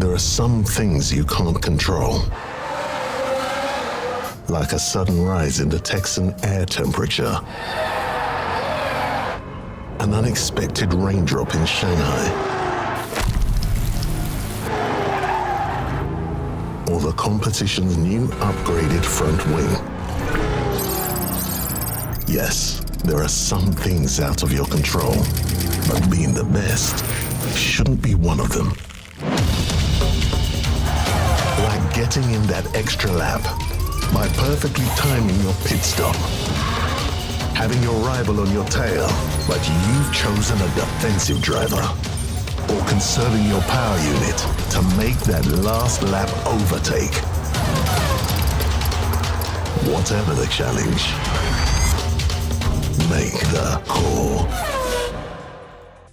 There are some things you can't control. Like a sudden rise in the Texan air temperature. An unexpected raindrop in Shanghai. Or the competition's new upgraded front wing. Yes, there are some things out of your control, but being the best shouldn't be one of them. Like getting in that extra lap by perfectly timing your pit stop. Having your rival on your tail, but you've chosen a defensive driver. Or conserving your power unit to make that last lap overtake. Whatever the challenge, make the call.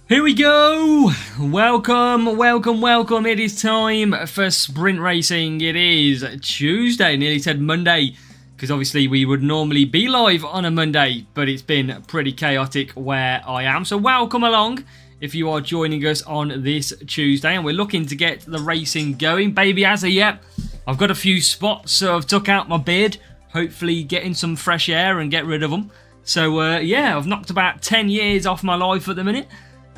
Here we go! Welcome. It is time for sprint racing. It is Tuesday, nearly said Monday, because obviously we would normally be live on a Monday, but it's been pretty chaotic where I am. So welcome along if you are joining us on this Tuesday, and we're looking to get the racing going. Baby Azza, yep. I've got a few spots, so I've took out my beard, hopefully getting some fresh air and get rid of them. So yeah, I've knocked about 10 years off my life at the minute.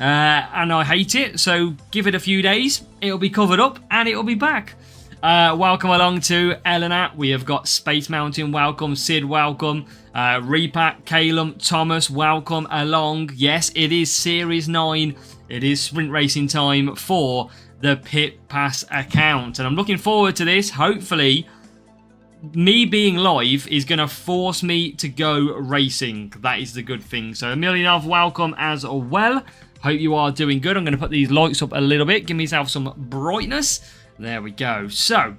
And I hate it, so give it a few days, it'll be covered up and it'll be back. Welcome along to Eleanor. We have got Space Mountain, welcome. Sid, welcome. Repack, Calum, Thomas, welcome along. Yes, it is Series 9. It is sprint racing time for the Pit Pass account. And I'm looking forward to this. Hopefully, me being live is going to force me to go racing. That is the good thing. So, Emilianov, welcome as well. Hope you are doing good. I'm going to put these lights up a little bit. Give myself some brightness. There we go. So,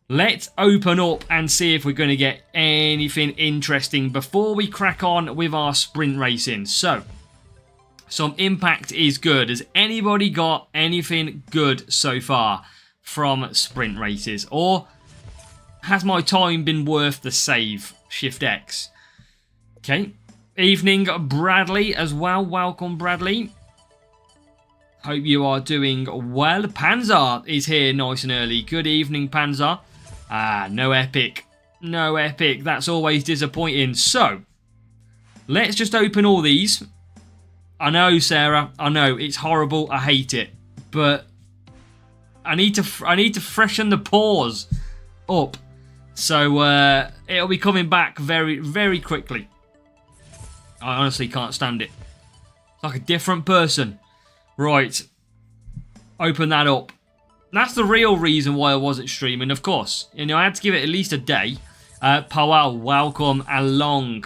let's open up and see if we're going to get anything interesting before we crack on with our sprint racing. So, some impact is good. Has anybody got anything good so far from sprint races? Or has my time been worth the save? Shift X. Okay. Evening, Bradley as well. Welcome, Bradley. Hope you are doing well. Panzer is here nice and early. Good evening, Panzer. No epic. No epic. That's always disappointing. So, let's just open all these. I know, Sarah. I know, it's horrible. I hate it. But I need to freshen the pores up. So, it'll be coming back very, very quickly. I honestly can't stand it. It's like a different person. Right. Open that up. That's the real reason why I wasn't streaming, of course. You know, I had to give it at least a day. Powell, welcome along.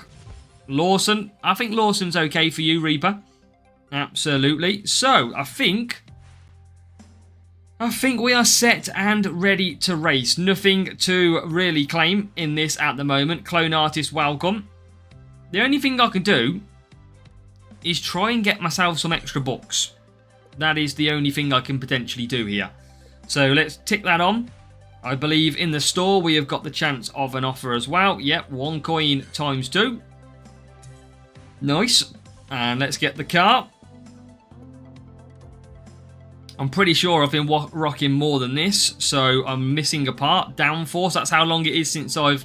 Lawson. I think Lawson's okay for you, Reaper. Absolutely. So, I think we are set and ready to race. Nothing to really claim in this at the moment. Clone Artist, welcome. The only thing I can do is try and get myself some extra books. That is the only thing I can potentially do here. So let's tick that on. I believe in the store we have got the chance of an offer as well. Yep, 1 coin times 2. Nice. And let's get the car. I'm pretty sure I've been rocking more than this. So I'm missing a part. Downforce, that's how long it is since I've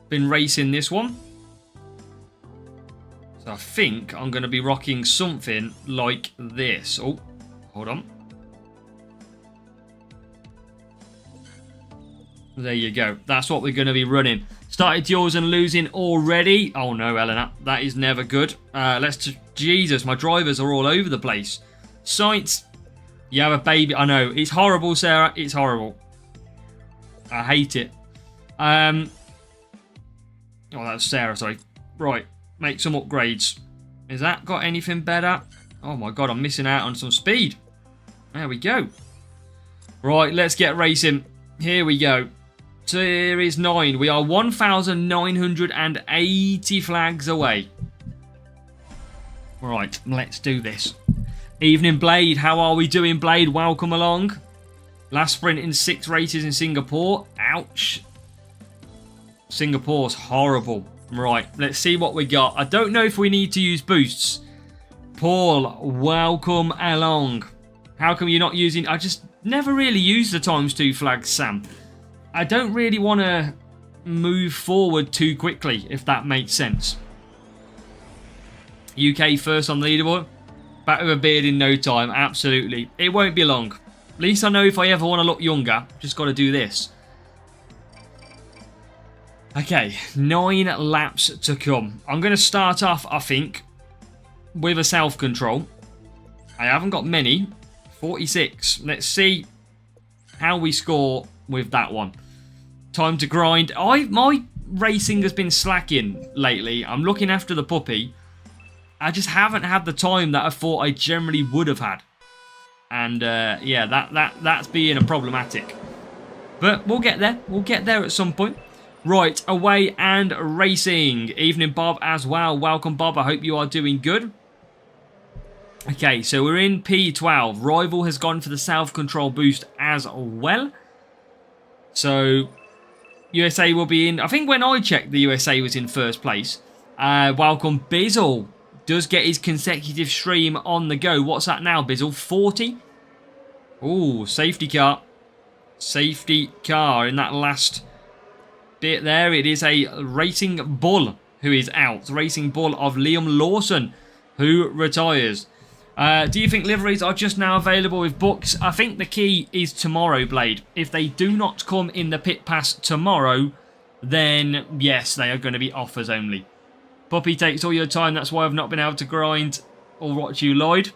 been racing this one. So I think I'm going to be rocking something like this. Oh, hold on. There you go. That's what we're going to be running. Started yours and losing already. Oh no, Eleanor. That is never good. Jesus, my drivers are all over the place. Science. You have a baby. I know. It's horrible, Sarah. It's horrible. I hate it. Oh, that's Sarah, sorry. Right. Make some upgrades. Is that got anything better? Oh my god, I'm missing out on some speed. There we go. Right, let's get racing. Here we go. Series 9. We are 1,980 flags away. Right, let's do this. Evening, Blade. How are we doing, Blade? Welcome along. Last sprint in 6 races in Singapore. Ouch. Singapore's horrible. Right, let's see what we got. I don't know if we need to use boosts. Paul, welcome along. How come you're not using... I just never really use the ×2 flags, Sam. I don't really want to move forward too quickly, if that makes sense. UK first on the leaderboard. Back with a beard in no time, absolutely. It won't be long. At least I know if I ever want to look younger, just got to do this. Okay, 9 laps to come. I'm going to start off, I think, with a self-control. I haven't got many. 46. Let's see how we score with that one. Time to grind. My racing has been slacking lately. I'm looking after the puppy. I just haven't had the time that I thought I generally would have had. And yeah, that's being a problematic. But we'll get there. We'll get there at some point. Right, away and racing. Evening, Bob, as well. Welcome, Bob. I hope you are doing good. Okay, so we're in P12. Rival has gone for the self-control boost as well. So, USA will be in... I think when I checked, the USA was in first place. Welcome, Bizzle. Does get his consecutive stream on the go. What's that now, Bizzle? 40? Ooh, safety car. Safety car in that last bit there. It is a Racing Bull who is out. Racing Bull of Liam Lawson, who retires. Do you think liveries are just now available with books? I think the key is tomorrow, Blade. If they do not come in the pit pass tomorrow, then yes, they are going to be offers only. Puppy takes all your time. That's why I've not been able to grind or watch you, Lloyd.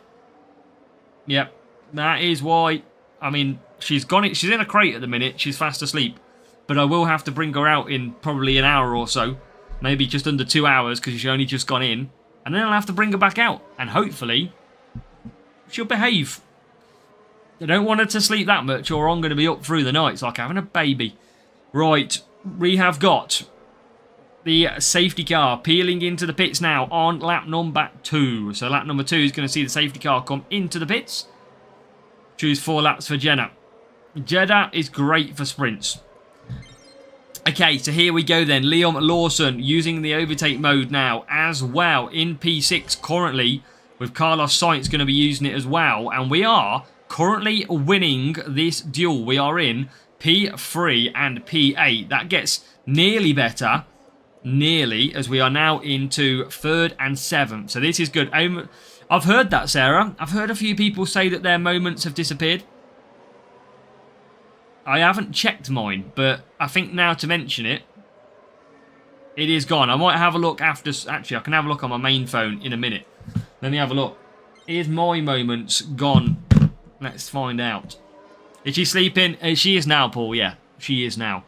Yep, that is why. I mean, she's in a crate at the minute. She's fast asleep. But I will have to bring her out in probably an hour or so. Maybe just under 2 hours because she's only just gone in. And then I'll have to bring her back out. And hopefully she'll behave. I don't want her to sleep that much or I'm going to be up through the night. It's like having a baby. Right, we have got the safety car peeling into the pits now on lap number 2. So lap number 2 is going to see the safety car come into the pits. Choose 4 laps for Jenna. Jeddah is great for sprints. Okay, so here we go then. Liam Lawson using the overtake mode now as well in P6 currently, with Carlos Sainz going to be using it as well. And we are currently winning this duel. We are in P3 and P8. That gets nearly better. Nearly, as we are now into 3rd and 7th. So this is good. I've heard that, Sarah. I've heard a few people say that their moments have disappeared. I haven't checked mine, but I think now to mention it, it is gone. I might have a look after... Actually, I can have a look on my main phone in a minute. Let me have a look. Is my moments gone? Let's find out. Is she sleeping? She is now, Paul. Yeah, she is now.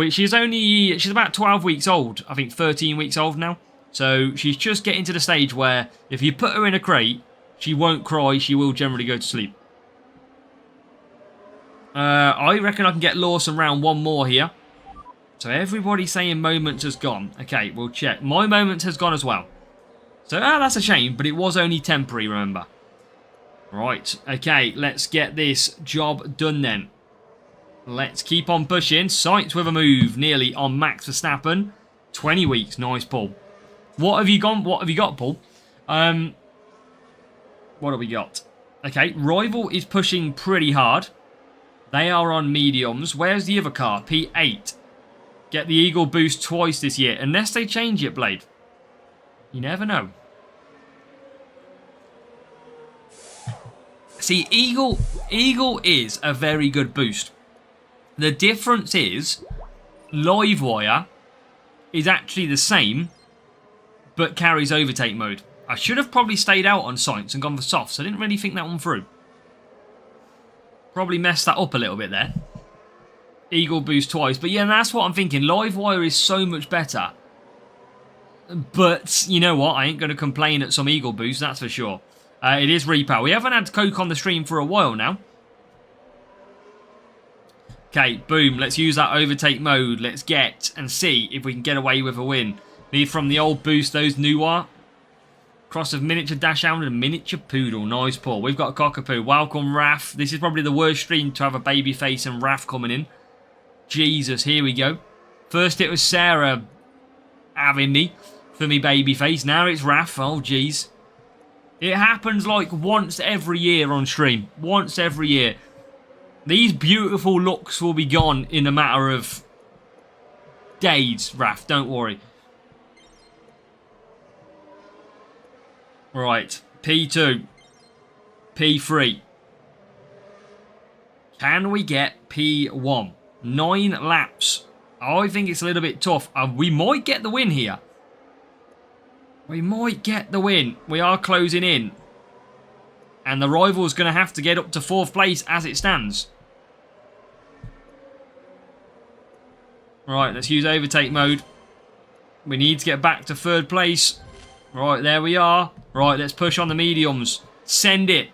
She's about 12 weeks old. I think 13 weeks old now. So she's just getting to the stage where if you put her in a crate, she won't cry. She will generally go to sleep. I reckon I can get Lawson round one more here. So everybody's saying moments has gone. Okay, we'll check. My moments has gone as well. So that's a shame, but it was only temporary, remember. Right, okay, let's get this job done then. Let's keep on pushing. Sainz with a move nearly on Max Verstappen. 20 weeks, nice, Paul. What have you got, Paul? What have we got? Okay, Rival is pushing pretty hard. They are on mediums. Where's the other car? P8. Get the Eagle boost twice this year. Unless they change it, Blade. You never know. See, Eagle is a very good boost. The difference is Livewire is actually the same, but carries overtake mode. I should have probably stayed out on Sainz and gone for softs. I didn't really think that one through. Probably messed that up a little bit there. Eagle boost twice. But yeah, that's what I'm thinking. Livewire is so much better. But you know what? I ain't going to complain at some Eagle boost, that's for sure. It is repower. We haven't had Coke on the stream for a while now. Okay, boom. Let's use that overtake mode. Let's get and see if we can get away with a win. Need from the old boost, those Noir. Cross of miniature dash hound and miniature poodle. Nice, Paul. We've got a cockapoo. Welcome, Raf. This is probably the worst stream to have a baby face and Raf coming in. Jesus, here we go. First it was Sarah having me for me baby face. Now it's Raf. Oh, jeez. It happens like once every year on stream. Once every year. These beautiful looks will be gone in a matter of days, Raf. Don't worry. Right. P2. P3. Can we get P1? 9 laps. I think it's a little bit tough. We might get the win here. We might get the win. We are closing in. And the rival's going to have to get up to 4th place as it stands. Right, let's use overtake mode. We need to get back to 3rd place. Right, there we are. Right, let's push on the mediums. Send it.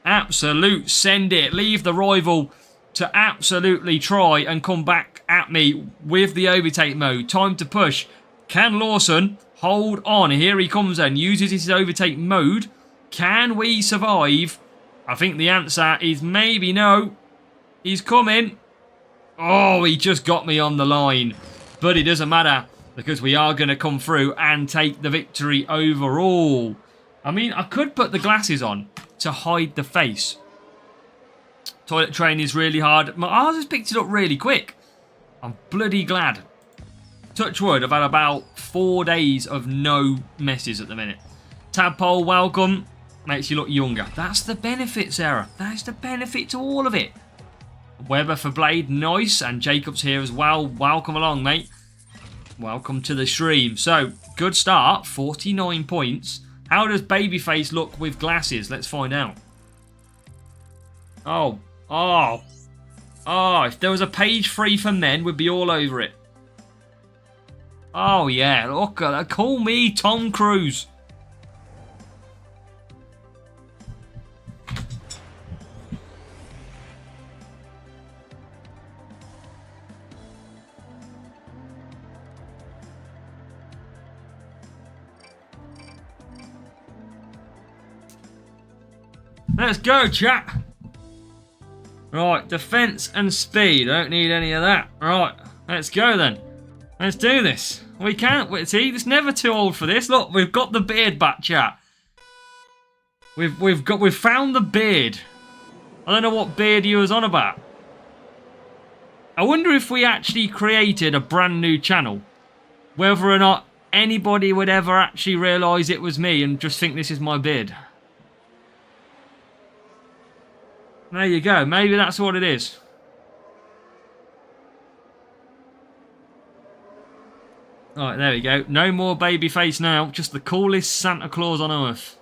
Absolute send it. Leave the rival to absolutely try and come back at me with the overtake mode. Time to push. Can Lawson hold on? Here he comes then. Uses his overtake mode. Can we survive? I think the answer is maybe no. He's coming. Oh, he just got me on the line. But it doesn't matter because we are going to come through and take the victory overall. I mean, I could put the glasses on to hide the face. Toilet train is really hard. My eyes has picked it up really quick. I'm bloody glad. Touch wood, I've had about 4 days of no messes at the minute. Tadpole, welcome. Makes you look younger. That's the benefit, Sarah. That's the benefit to all of it. Weber for Blade, nice. And Jacob's here as well. Welcome along, mate. Welcome to the stream. So, good start. 49 points. How does Babyface look with glasses? Let's find out. Oh. If there was a page 3 for men, we'd be all over it. Oh, yeah. Look at that. Call me Tom Cruise. Let's go, chat. Right, defense and speed. I don't need any of that. Right, let's go then. Let's do this. We can't. See, it's never too old for this. Look, we've got the beard back, chat. We've found the beard. I don't know what beard you was on about. I wonder if we actually created a brand new channel, whether or not anybody would ever actually realise it was me and just think this is my beard. There you go. Maybe that's what it is. Alright, there we go. No more Babyface now. Just the coolest Santa Claus on earth.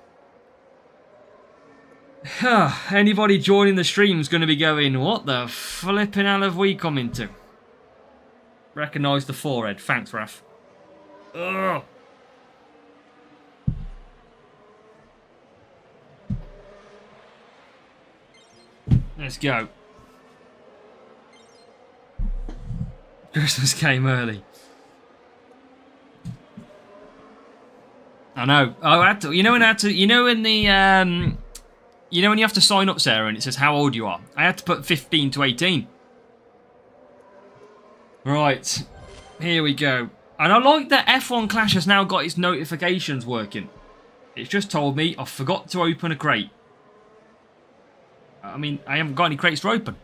Anybody joining the stream is going to be going, what the flipping hell have we come into? Recognise the forehead. Thanks, Raf. Ugh. Let's go. Christmas came early. I know. I had to. You know when I had to. You know when the. You know when you have to sign up, Sarah, and it says how old you are. I had to put 15 to 18. Right. Here we go. And I like that F1 Clash has now got its notifications working. It's just told me I forgot to open a crate. I mean, I haven't got any crates to open.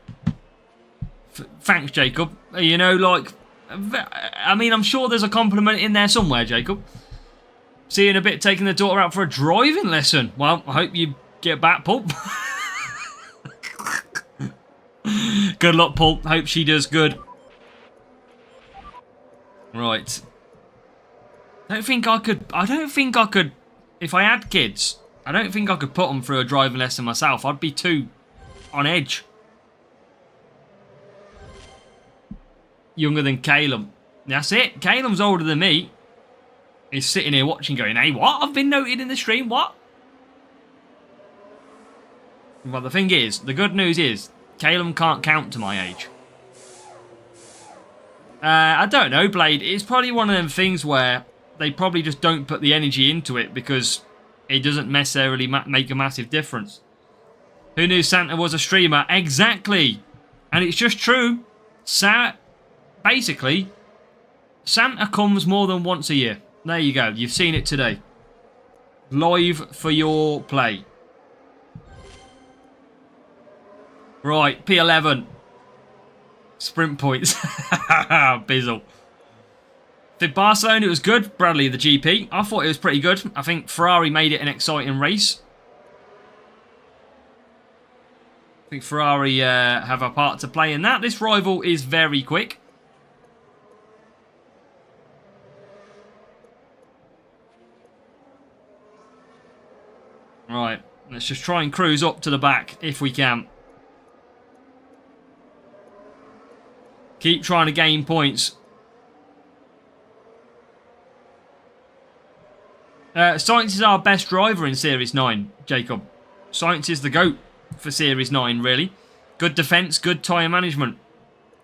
Thanks, Jacob. You know, like... I mean, I'm sure there's a compliment in there somewhere, Jacob. See you in a bit, taking the daughter out for a driving lesson. Well, I hope you get back, Pulp. Good luck, Pulp. Hope she does good. Right. I don't think I could... If I had kids, I don't think I could put them through a driving lesson myself. I'd be too... on edge. Younger than Caleb. That's it. Caleb's older than me. He's sitting here watching going, hey, what? I've been noted in the stream, what? Well, the thing is, the good news is, Caleb can't count to my age. I don't know, Blade. It's probably one of them things where they probably just don't put the energy into it because it doesn't necessarily make a massive difference. Who knew Santa was a streamer? Exactly. And it's just true. Basically, Santa comes more than once a year. There you go. You've seen it today. Live for your play. Right, P11. Sprint points. Bizzle. For Barcelona, it was good. Bradley, the GP. I thought it was pretty good. I think Ferrari made it an exciting race. I think Ferrari have a part to play in that. This rival is very quick. Right, let's just try and cruise up to the back if we can. Keep trying to gain points. Sainz is our best driver in Series 9, Jacob. Sainz is the GOAT for Series 9, really. Good defence, good tyre management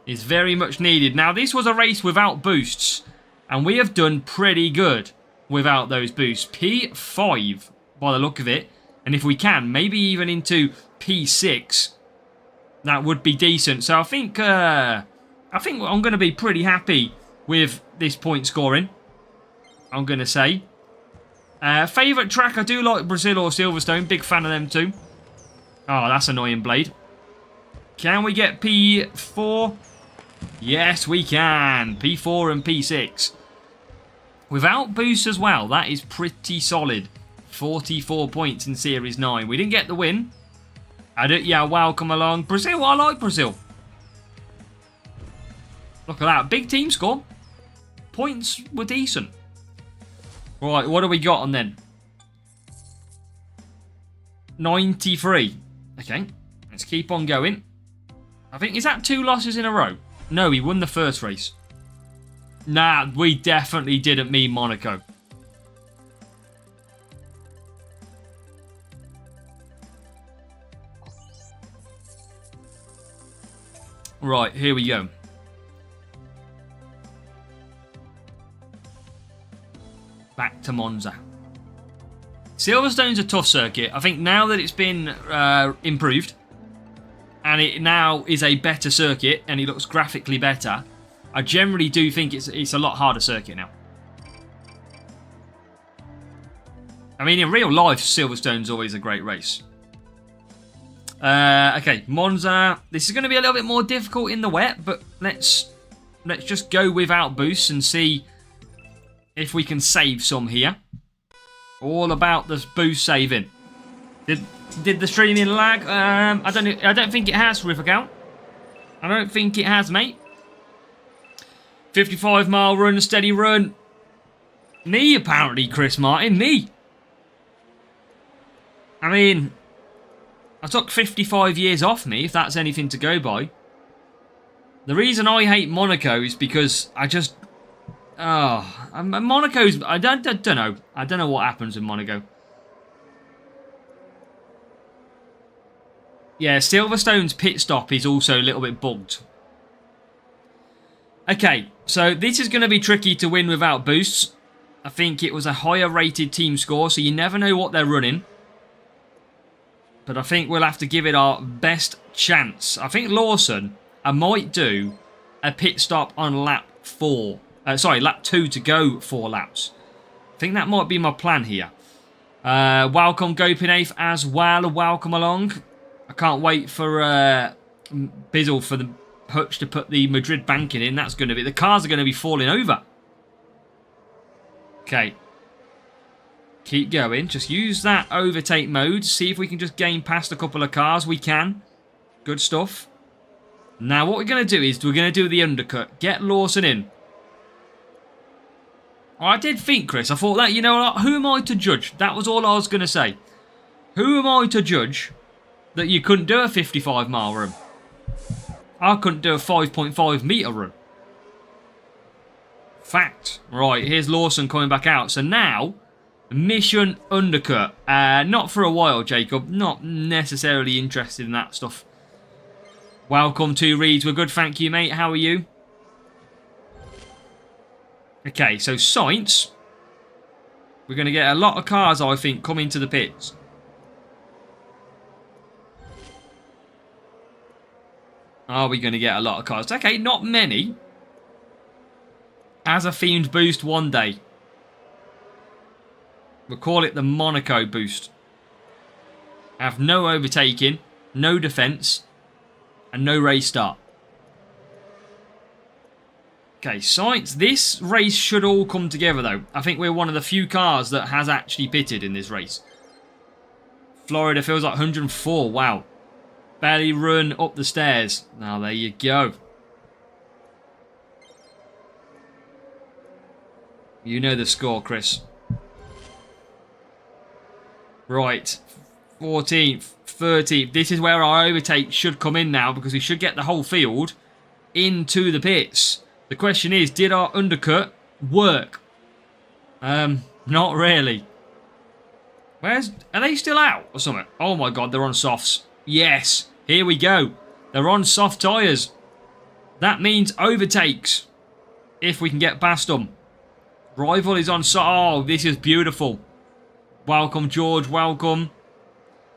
is very much needed. Now, this was a race without boosts, and we have done pretty good without those boosts. P5, by the look of it, and if we can, maybe even into P6, that would be decent. So I think I'm going to be pretty happy with this point scoring, I'm going to say. Favourite track, I do like Brazil or Silverstone. Big fan of them too. Oh, that's annoying, Blade. Can we get P4? Yes, we can. P4 and P6. Without boosts as well, that is pretty solid. 44 points in Series 9. We didn't get the win. Yeah, welcome along. Brazil, I like Brazil. Look at that. Big team score. Points were decent. Right, what do we got on then? 93. Okay, let's keep on going. I think, is that 2 losses in a row? No, he won the first race. Nah, we definitely didn't mean Monaco. Right, here we go. Back to Monza. Silverstone's a tough circuit. I think now that it's been improved, and it now is a better circuit, and it looks graphically better, I generally do think it's a lot harder circuit now. I mean, in real life, Silverstone's always a great race. Okay, Monza. This is going to be a little bit more difficult in the wet, but let's just go without boosts and see if we can save some here. All about this boost saving. Did the streaming lag? I don't think it has, Rivergal. I don't think it has, mate. 55-mile run, steady run. Me, apparently, Chris Martin. Me. I mean, I took 55 years off me, if that's anything to go by. The reason I hate Monaco is because I just... Monaco's... I don't know. I don't know what happens in Monaco. Yeah, Silverstone's pit stop is also a little bit bugged. Okay, so this is going to be tricky to win without boosts. I think it was a higher rated team score, so you never know what they're running. But I think we'll have to give it our best chance. I think Lawson, I might do a pit stop on lap 4. Lap 2 to go 4 laps. I think that might be my plan here. Welcome Gopinath as well. Welcome along. I can't wait for Bizzle for the Hutch to put the Madrid banking in. That's going to be... The cars are going to be falling over. Okay. Keep going. Just use that overtake mode. See if we can just gain past a couple of cars. We can. Good stuff. Now what we're going to do is we're going to do the undercut. Get Lawson in. I did think, Chris, I thought that, you know what, who am I to judge? That was all I was going to say. Who am I to judge that you couldn't do a 55-mile run? I couldn't do a 5.5 metre run. Fact. Right, here's Lawson coming back out. So now, mission undercut. Not for a while, Jacob. Not necessarily interested in that stuff. Welcome to Reeds. We're good, thank you, mate. How are you? Okay, so Sainz. We're going to get a lot of cars, I think, coming to the pits. Are we going to get a lot of cars? Okay, not many. As a themed boost one day. We'll call it the Monaco boost. Have no overtaking, no defence, and no race start. Okay, Sainz, this race should all come together though. I think we're one of the few cars that has actually pitted in this race. Florida feels like 104, wow. Barely run up the stairs. Now there you go. You know the score, Chris. Right, 14th, 13th. This is where our overtake should come in now because we should get the whole field into the pits. The question is, did our undercut work? Not really. Are they still out or something? Oh my god, they're on softs. Yes, here we go. They're on soft tyres. That means overtakes. If we can get past them. Rival is on soft. Oh, this is beautiful. Welcome, George. Welcome.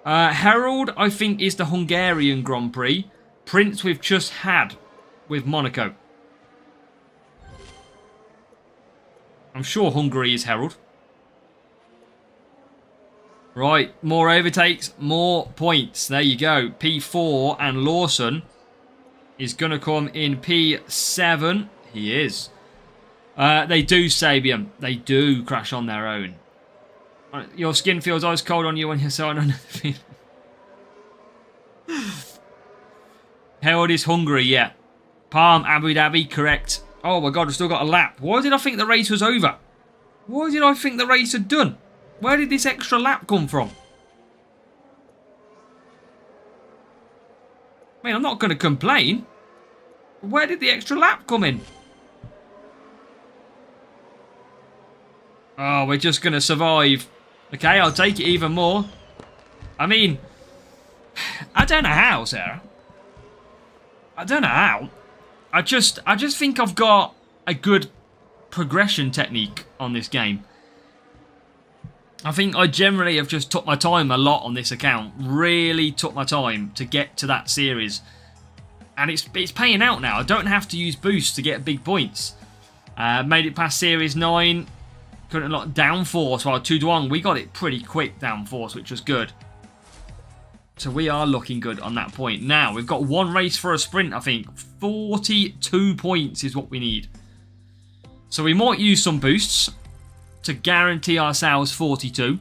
Herald, I think, is the Hungarian Grand Prix. Prince we've just had with Monaco. I'm sure Hungary is Herald. Right, more overtakes, more points. There you go. P4 and Lawson is going to come in P7. He is. They do, Sabian. They do crash on their own. Your skin feels ice cold on you when you're sitting on the field. Herald is Hungary, yeah. Palm, Abu Dhabi, correct. Oh my god, I've still got a lap. Why did I think the race was over? Why did I think the race had done? Where did this extra lap come from? I mean, I'm not going to complain. Where did the extra lap come in? Oh, we're just going to survive. Okay, I'll take it even more. I mean, I don't know how, Sarah. I don't know how. I just think I've got a good progression technique on this game. I think I generally have just took my time a lot on this account. Really took my time to get to that series. And it's paying out now. I don't have to use boosts to get big points. Made it past Series 9. Couldn't unlock downforce while 2-1. We got it pretty quick, downforce, which was good. So we are looking good on that point. Now, we've got one race for a sprint, I think. 42 points is what we need. So we might use some boosts to guarantee ourselves 42.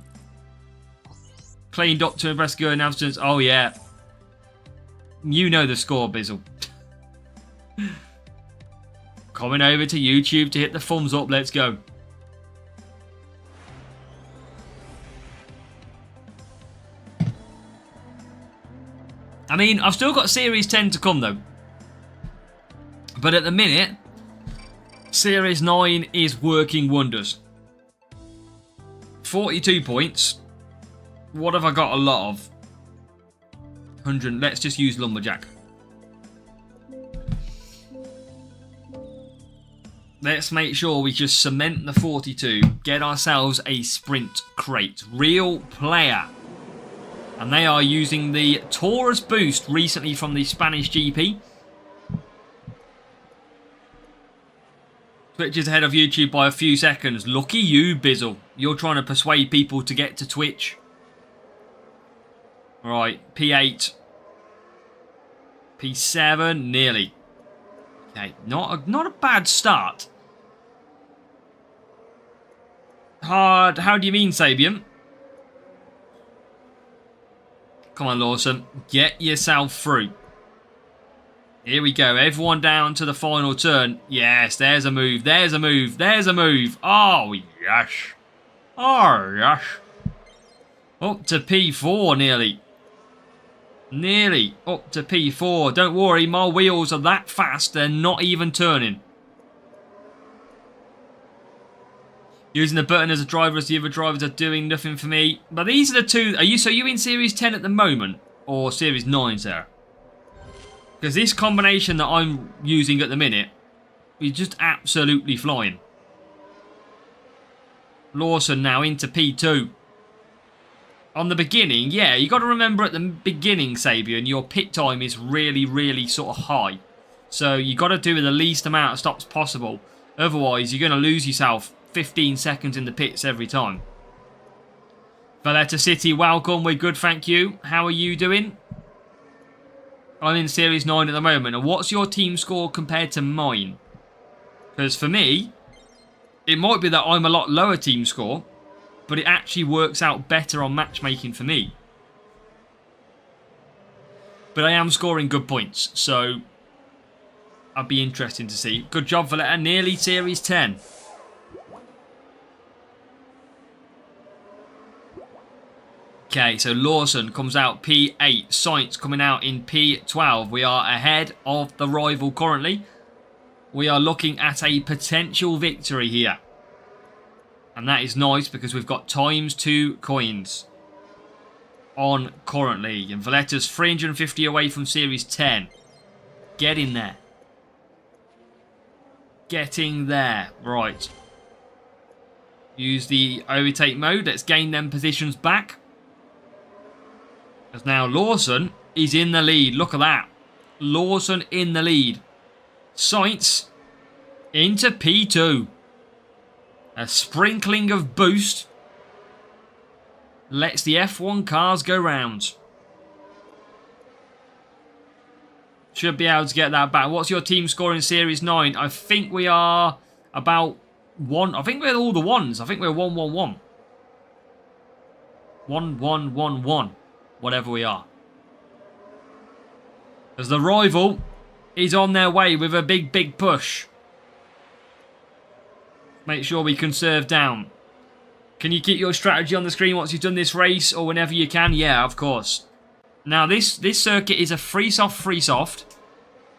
Cleaned up to Nebraska and absence. Oh, yeah. You know the score, Bizzle. Coming over to YouTube to hit the thumbs up. Let's go. I mean, I've still got Series 10 to come, though. But at the minute, Series 9 is working wonders. 42 points. What have I got a lot of? 100. Let's just use Lumberjack. Let's make sure we just cement the 42. Get ourselves a sprint crate. Real player. And they are using the Taurus boost recently from the Spanish GP. Twitch is ahead of YouTube by a few seconds. Lucky you, Bizzle. You're trying to persuade people to get to Twitch. Right, P8. P7, nearly. Okay, not a bad start. Hard, how do you mean, Sabian? Come on, Lawson. Get yourself through. Here we go. Everyone down to the final turn. Yes, there's a move. There's a move. There's a move. Oh, yes. Oh, yes. Up to P4 nearly. Nearly up to P4. Don't worry, my wheels are that fast. They're not even turning. Using the button as a driver as the other drivers are doing nothing for me. But these are the two. Are you in Series 10 at the moment? Or Series 9, Sarah? Because this combination that I'm using at the minute is just absolutely flying. Lawson now into P2. On the beginning, yeah, you got to remember at the beginning, Sabian, your pit time is really, really sort of high. So you got to do the least amount of stops possible. Otherwise, you're going to lose yourself 15 seconds in the pits every time. Valletta City, welcome. We're good, thank you. How are you doing? I'm in Series 9 at the moment. And what's your team score compared to mine? Because for me, it might be that I'm a lot lower team score, but it actually works out better on matchmaking for me. But I am scoring good points, so I'd be interesting to see. Good job, Valletta. Nearly Series 10. Okay, so Lawson comes out P8. Sainz coming out in P12. We are ahead of the rival currently. We are looking at a potential victory here. And that is nice because we've got ×2 coins on currently. And Valletta's 350 away from Series 10. Get in there. Getting there. Right. Use the overtake mode. Let's gain them positions back. As now Lawson is in the lead. Look at that. Lawson in the lead. Sainz into P2. A sprinkling of boost lets the F1 cars go round. Should be able to get that back. What's your team score in Series 9? I think we are about 1. I think we're all the ones. I think we're 1-1-1. 1-1-1-1. Whatever we are. As the rival is on their way with a big push. Make sure we conserve down. Can you keep your strategy on the screen once you've done this race or whenever you can? Yeah, of course. Now this circuit is a 3 soft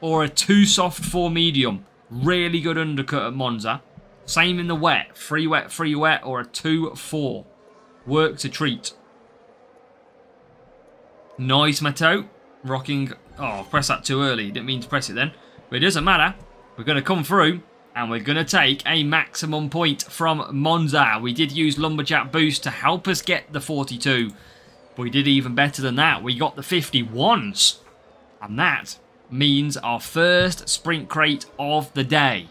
or a 2 soft 4 medium. Really good undercut at Monza. Same in the wet. 3 wet or a 2-4. Work to treat. Nice, Matteau. Rocking. Oh, press that too early. Didn't mean to press it then. But it doesn't matter. We're going to come through. And we're going to take a maximum point from Monza. We did use Lumberjack Boost to help us get the 42. But we did even better than that. We got the 51s. And that means our first sprint crate of the day.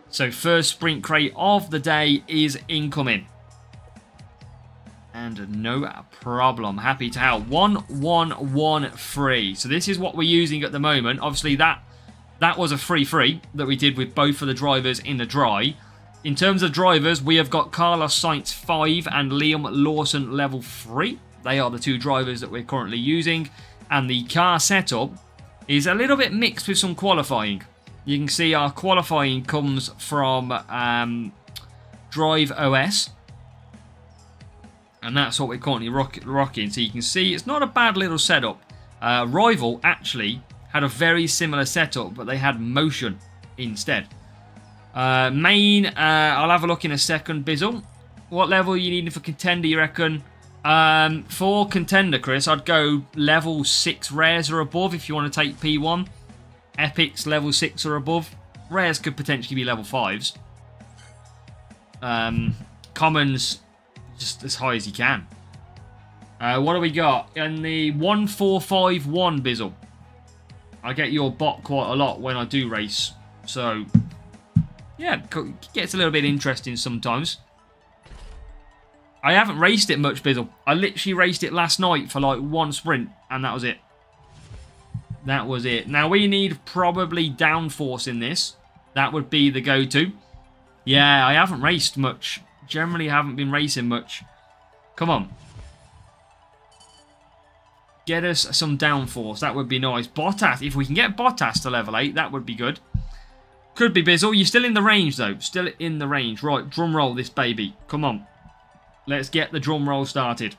So first sprint crate of the day is incoming. And no problem. Happy to help. 1-1-1-3. So this is what we're using at the moment. Obviously that was a free that we did with both of the drivers in the dry. In terms of drivers, we have got Carlos Sainz 5 and Liam Lawson level 3. They are the 2 drivers that we're currently using. And the car setup is a little bit mixed with some qualifying. You can see our qualifying comes from Drive OS. And that's what we're currently rocking. So you can see it's not a bad little setup. Rival actually had a very similar setup, but they had motion instead. Main, I'll have a look in a second. Bizzle, what level are you needing for contender, you reckon? For contender, Chris, I'd go level 6 rares or above if you want to take P1. Epics level 6 or above. Rares could potentially be level 5s. Commons, just as high as you can. What do we got? In the 1451, Bizzle. I get your bot quite a lot when I do race. So, yeah, it gets a little bit interesting sometimes. I haven't raced it much, Bizzle. I literally raced it last night for like 1 sprint, and that was it. That was it. Now, we need probably downforce in this. That would be the go-to. Yeah, I haven't raced much. Generally haven't been racing much. Come on. Get us some downforce. That would be nice. Bottas. If we can get Bottas to level 8, that would be good. Could be Bizzle. You're still in the range, though. Still in the range. Right, drum roll this baby. Come on. Let's get the drum roll started.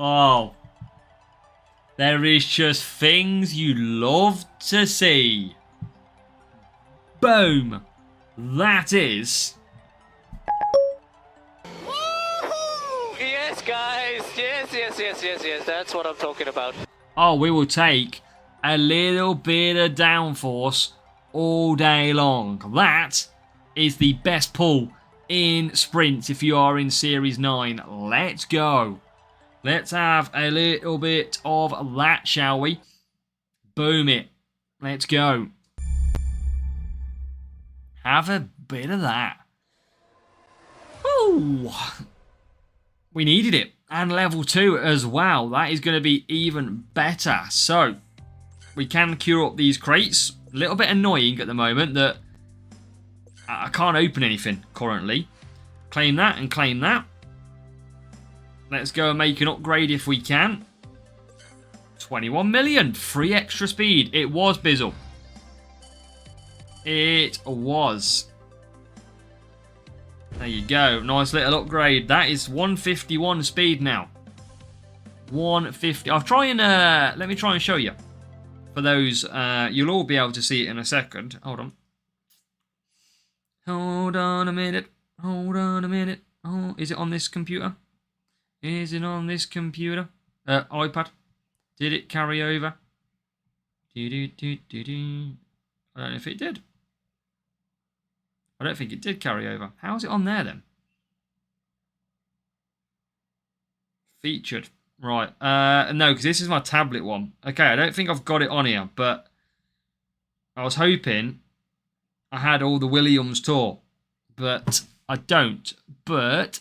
Oh. There is just things you love to see. Boom. That is... Woohoo! Yes, guys. Yes. That's what I'm talking about. Oh, we will take a little bit of downforce all day long. That is the best pull in sprints if you are in Series 9. Let's go. Let's have a little bit of that, shall we? Boom it. Let's go. Have a bit of that. Ooh. We needed it. And level 2 as well. That is going to be even better. So, we can cure up these crates. A little bit annoying at the moment that I can't open anything currently. Claim that and claim that. Let's go and make an upgrade if we can. 21 million. Free extra speed. It was, Bizzle. It was. There you go. Nice little upgrade. That is 151 speed now. 150. I'll try and let me try and show you. For those, you'll all be able to see it in a second. Hold on. Hold on a minute. Hold on a minute. Oh, is it on this computer? Is it on this computer? iPad. Did it carry over? I don't know if it did. I don't think it did carry over. How is it on there then? Featured. Right. No, because this is my tablet one. Okay, I don't think I've got it on here, but I was hoping I had all the Williams tour, but I don't. But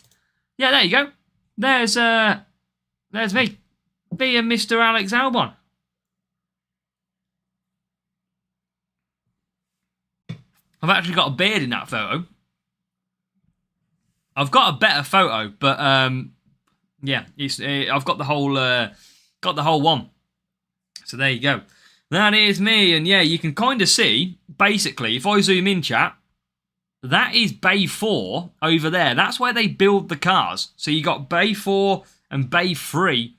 yeah, there you go. There's me, being Mr. Alex Albon. I've actually got a beard in that photo. I've got a better photo, but yeah, I've got the whole one. So there you go. That is me, and yeah, you can kind of see basically if I zoom in, chat. That is Bay 4 over there. That's where they build the cars. So you got Bay 4 and Bay 3.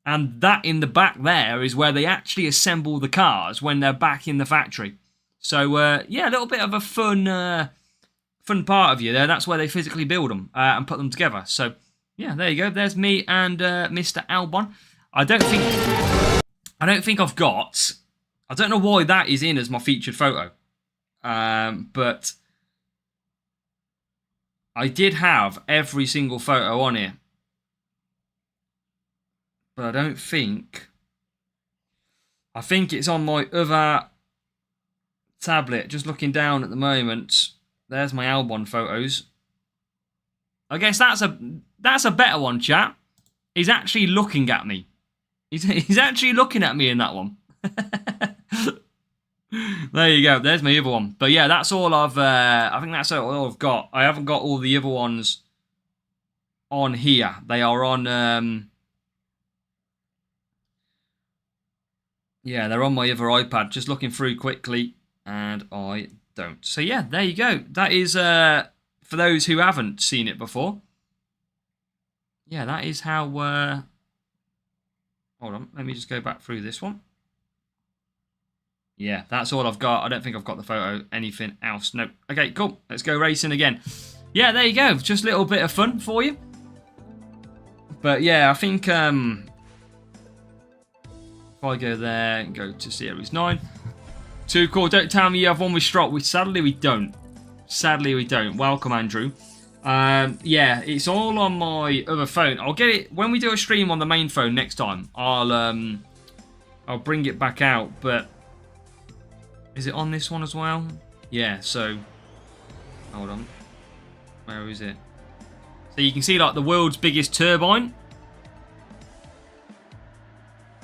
And that in the back there is where they actually assemble the cars when they're back in the factory. So, yeah, a little bit of a fun part of you there. That's where they physically build them and put them together. So, yeah, there you go. There's me and Mr. Albon. I don't think I've got... I don't know why that is in as my featured photo. But... I did have every single photo on here. But I don't think... I think it's on my other tablet. Just looking down at the moment. There's my Albon photos. I guess that's a better one, chat. He's actually looking at me. He's actually looking at me in that one. There you go. There's my other one. But yeah, that's all I think that's all I've got. I haven't got all the other ones on here. They are on... yeah, they're on my other iPad. Just looking through quickly, and I don't. So yeah, there you go. That is, for those who haven't seen it before. Yeah, that is how... hold on, let me just go back through this one. Yeah, that's all I've got. I don't think I've got the photo. Anything else? No. Okay, cool. Let's go racing again. Yeah, there you go. Just a little bit of fun for you. But yeah, I think if I go there and go to Series 9. Too cool. Don't tell me you have one with Stroll. Sadly, we don't. Sadly, we don't. Welcome, Andrew. Yeah, it's all on my other phone. I'll get it when we do a stream on the main phone next time. I'll bring it back out, but is it on this one as well? Yeah, so hold on. Where is it? So you can see like the world's biggest turbine.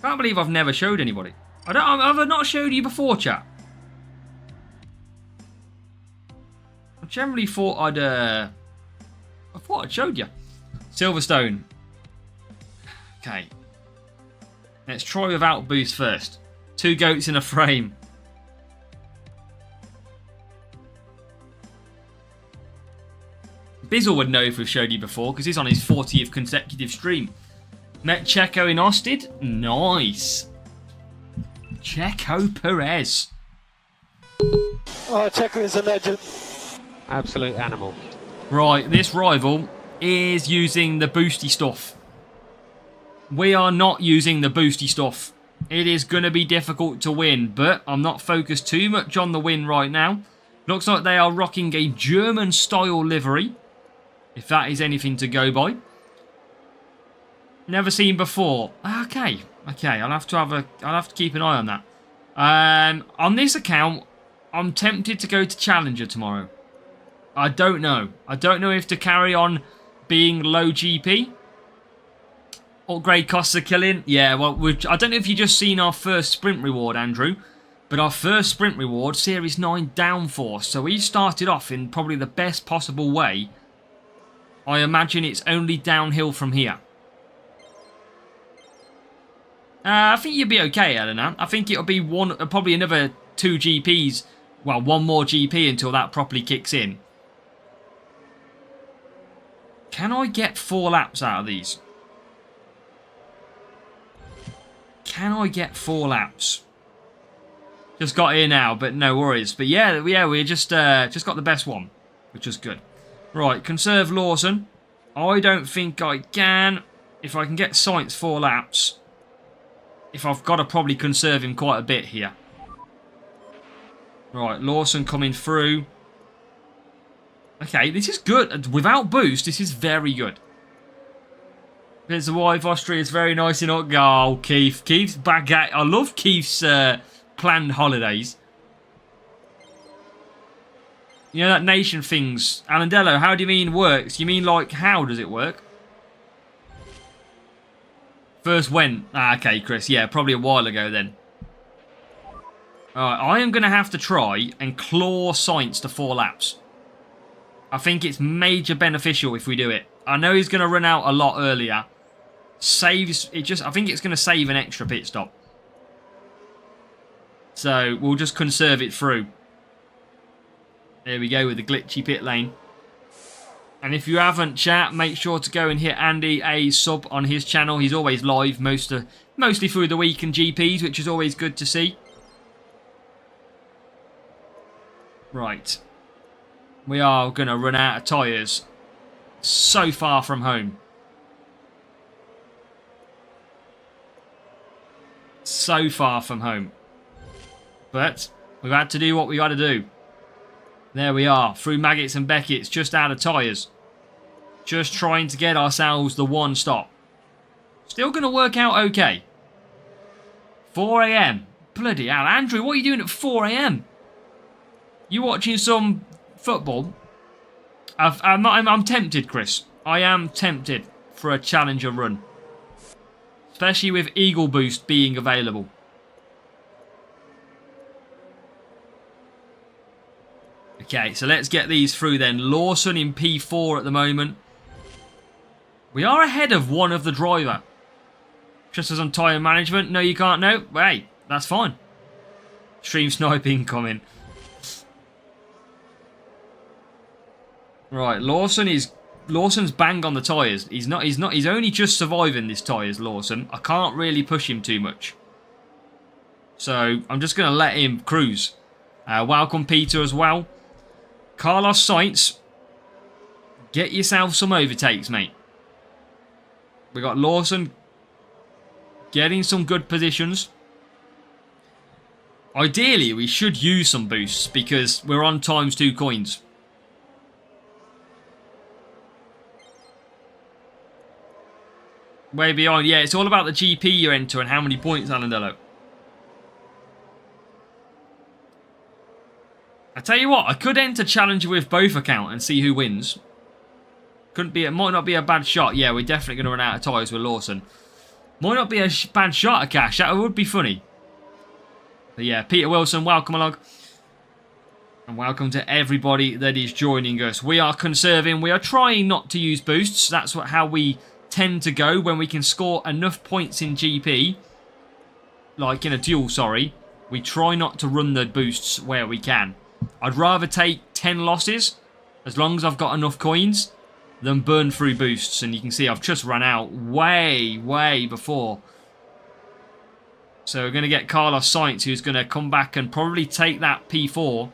Can't believe I've never showed anybody. Have I not showed you before, chat? I generally thought I thought I'd showed you. Silverstone. Okay. Let's try without boost first. 2 goats in a frame. Bizzle would know if we've showed you before because he's on his 40th consecutive stream. Met Checo in Austin. Nice. Checo Perez. Oh, Checo is a legend. Absolute animal. Right, this rival is using the boosty stuff. We are not using the boosty stuff. It is going to be difficult to win, but I'm not focused too much on the win right now. Looks like they are rocking a German-style livery, if that is anything to go by. Never seen before. Okay. I'll have to keep an eye on that. On this account, I'm tempted to go to Challenger tomorrow. I don't know. I don't know if to carry on being low GP. Upgrade costs of killing. Yeah, well, I don't know if you just seen our first sprint reward, Andrew. But our first sprint reward, Series 9 Downforce. So we started off in probably the best possible way. I imagine it's only downhill from here. I think you'll be okay, Eleanor. I think it'll be probably another 2 GPs. Well, 1 more GP until that properly kicks in. Can I get 4 laps out of these? Can I get 4 laps? Just got here now, but no worries. But yeah, we just got the best one, which is good. Right, conserve Lawson. I don't think I can. If I can get Sainz 4 laps, if I've got to probably conserve him quite a bit here. Right, Lawson coming through. Okay, this is good. Without boost, this is very good. There's the wife. Austria is very nice in. Oh, Keith. Keith's back at. I love Keith's planned holidays. You know that nation things. Alandello, how do you mean works? You mean like how does it work? First when? Ah, okay, Chris. Yeah, probably a while ago then. Alright, I am going to have to try and claw Sainz to 4 laps. I think it's major beneficial if we do it. I know he's going to run out a lot earlier. Saves it just. I think it's going to save an extra pit stop. So we'll just conserve it through. There we go with the glitchy pit lane. And if you haven't, chat, make sure to go and hit Andy a sub on his channel. He's always live mostly through the week in GPs, which is always good to see. Right. We are going to run out of tyres. So far from home. So far from home. But we've had to do what we got to do. There we are. Through Maggots and Beckett's, just out of tyres. Just trying to get ourselves the 1 stop. Still going to work out okay. 4 AM. Bloody hell. Andrew, what are you doing at 4 AM? You watching some football? I'm tempted, Chris. I am tempted for a Challenger run. Especially with Eagle Boost being available. Okay, so let's get these through then. Lawson in P4 at the moment. We are ahead of one of the driver. Just as on tyre management. No, you can't know. Hey, that's fine. Stream sniping coming. Right, Lawson's bang on the tyres. He's only just surviving this tyres, Lawson. I can't really push him too much. So I'm just going to let him cruise. Welcome Peter as well. Carlos Sainz. Get yourself some overtakes, mate. We got Lawson getting some good positions. Ideally, we should use some boosts because we're on ×2 coins. Way behind. Yeah, it's all about the GP you enter and how many points, Alandello. I tell you what, I could enter Challenger with both account and see who wins. It might not be a bad shot. Yeah, we're definitely going to run out of tyres with Lawson. Might not be a bad shot of cash. That would be funny. But yeah, Peter Wilson, welcome along. And welcome to everybody that is joining us. We are conserving. We are trying not to use boosts. That's how we tend to go when we can score enough points in GP. Like in a duel, sorry. We try not to run the boosts where we can. I'd rather take 10 losses, as long as I've got enough coins, than burn through boosts. And you can see I've just run out way before. So we're going to get Carlos Sainz, who's going to come back and probably take that P4.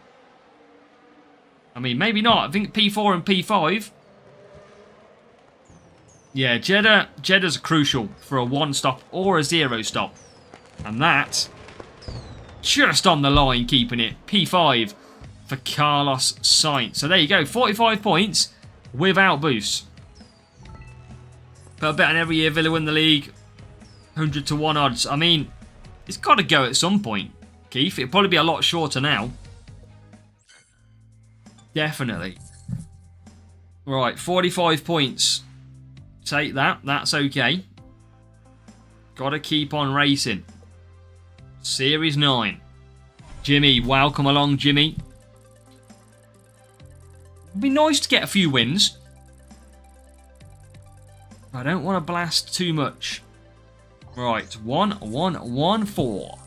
I mean, maybe not. I think P4 and P5. Yeah, Jeddah's crucial for a 1 stop or a 0 stop. And that, just on the line, keeping it. P5 for Carlos Sainz. So there you go, 45 points without boosts. But I bet on every year Villa win the league. 100 to 1 odds. I mean, it's got to go at some point, Keith. It'll probably be a lot shorter now. Definitely. Right, 45 points. Take that. That's okay. Got to keep on racing. Series 9. Jimmy, welcome along, Jimmy. It'd be nice to get a few wins. I don't want to blast too much. Right, 1, 1, 1, 4.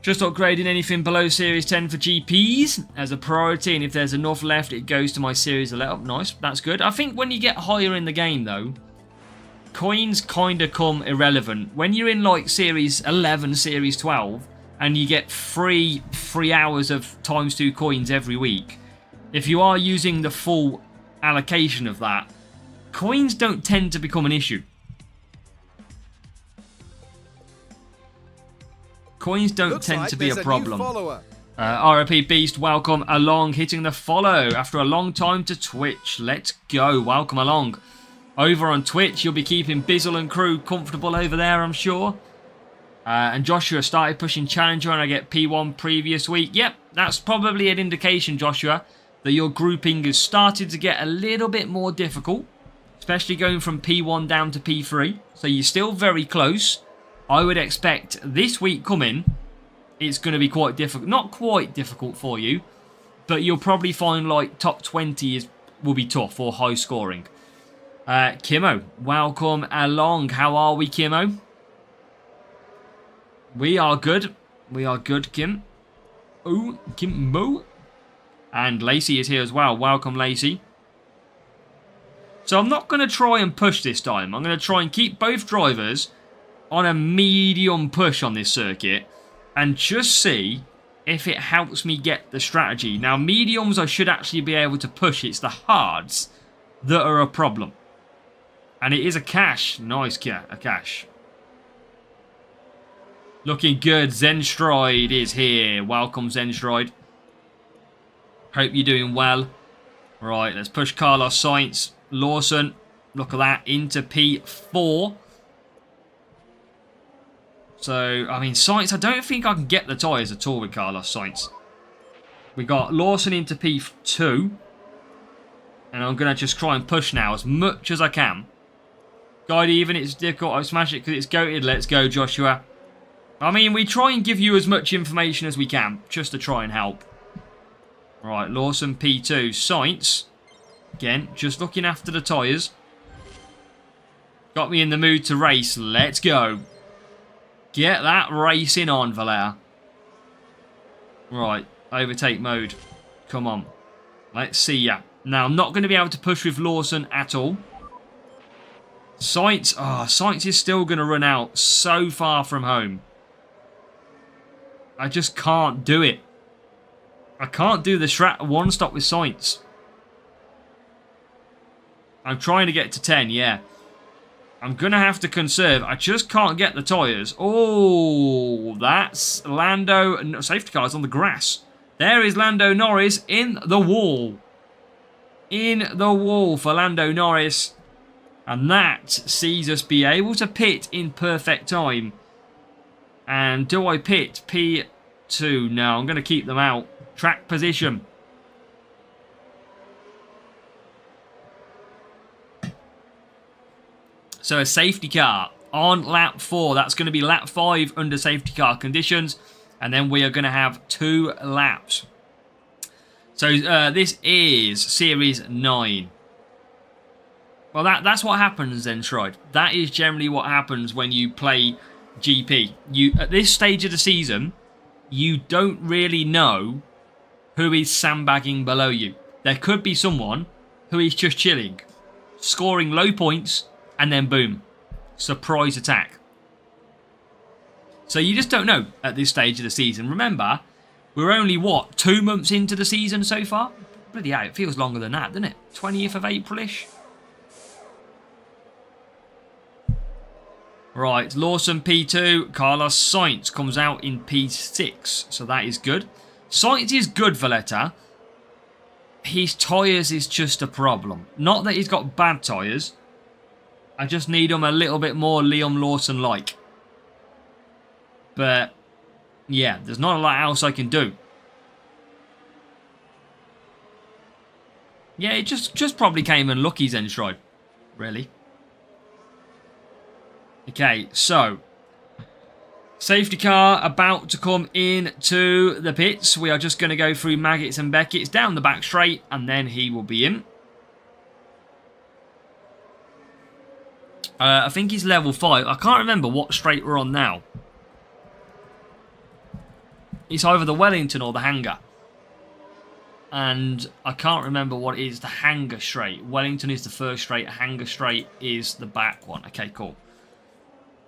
Just upgrading anything below Series 10 for GPs as a priority, and if there's enough left, it goes to my Series 11. Nice, that's good. I think when you get higher in the game, though, coins kind of come irrelevant. When you're in, like, Series 11, Series 12, and you get 3 hours of ×2 coins every week, if you are using the full allocation of that, coins don't tend to become an issue. Coins don't tend to be a problem. RIP Beast, welcome along, hitting the follow after a long time to Twitch. Let's go, welcome along. Over on Twitch, you'll be keeping Bizzle and crew comfortable over there, I'm sure. And Joshua started pushing Challenger and I get P1 previous week. Yep, that's probably an indication, Joshua, that your grouping has started to get a little bit more difficult. Especially going from P1 down to P3. So you're still very close. I would expect this week coming, it's going to be quite difficult. Not quite difficult for you, but you'll probably find like top 20 will be tough or high scoring. Kimo, welcome along. How are we, Kimo? We are good. We are good, Kim. Oh, Kimo. And Lacey is here as well. Welcome, Lacey. So I'm not going to try and push this time. I'm going to try and keep both drivers on a medium push on this circuit and just see if it helps me get the strategy. Now, mediums I should actually be able to push. It's the hards that are a problem. And it is a cash. Nice, a cash. Looking good. Zenstride is here. Welcome, Zenstride. Hope you're doing well. Right, let's push Carlos Sainz. Lawson, look at that, into P4. So, I mean, Sainz, I don't think I can get the tyres at all with Carlos Sainz. We got Lawson into P2. And I'm going to just try and push now as much as I can. Guide even, it's difficult. I smash it because it's goated. Let's go, Joshua. I mean, we try and give you as much information as we can, just to try and help. Right, Lawson P2. Sainz, again, just looking after the tyres. Got me in the mood to race. Let's go. Get that racing on, Valera. Right, overtake mode. Come on. Let's see ya. Now, I'm not going to be able to push with Lawson at all. Sainz, Sainz is still going to run out so far from home. I just can't do it. I can't do the strat one stop with Sainz. I'm trying to get to 10, yeah. I'm going to have to conserve. I just can't get the tyres. Oh, that's Lando. No, safety car's on the grass. There is Lando Norris in the wall. In the wall for Lando Norris. And that sees us be able to pit in perfect time. And do I pit P2? No, I'm going to keep them out. Track position. So a safety car on lap 4. That's going to be lap 5 under safety car conditions. And then we are going to have 2 laps. So this is Series 9. Well, that's what happens then, Shride. That is generally what happens when you play GP. At this stage of the season, you don't really know who is sandbagging below you. There could be someone who is just chilling, scoring low points, and then boom, surprise attack. So you just don't know at this stage of the season. Remember, we're only, what, 2 months into the season so far? Bloody hell, it feels longer than that, doesn't it? 20th of April-ish? Right, Lawson P2, Carlos Sainz comes out in P6, so that is good. Sainz is good, Valletta. His tyres is just a problem. Not that he's got bad tyres. I just need him a little bit more Liam Lawson-like. But, yeah, there's not a lot else I can do. Yeah, it just probably came unlucky, Zenstride. Really. Okay, so safety car about to come into the pits. We are just going to go through Maggots and Beckett's down the back straight, and then he will be in. I think he's level 5. I can't remember what straight we're on now. It's either the Wellington or the Hangar. And I can't remember what is the Hangar straight. Wellington is the first straight. Hangar straight is the back one. Okay, cool.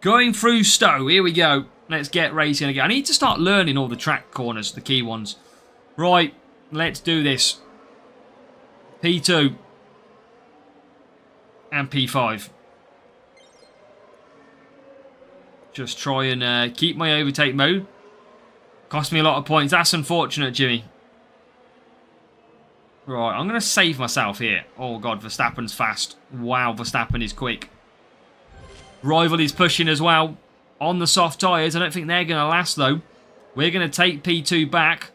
Going through Stowe. Here we go. Let's get racing again. I need to start learning all the track corners, the key ones. Right, let's do this. P2. And P5. Just try and keep my overtake mode. Cost me a lot of points. That's unfortunate, Jimmy. Right, I'm going to save myself here. Oh, God, Verstappen's fast. Wow, Verstappen is quick. Rival is pushing as well on the soft tyres. I don't think they're going to last, though. We're going to take P2 back.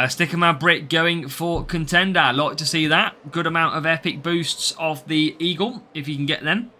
Sticker Maverick going for contender. Like to see that. Good amount of epic boosts off the Eagle, if you can get them.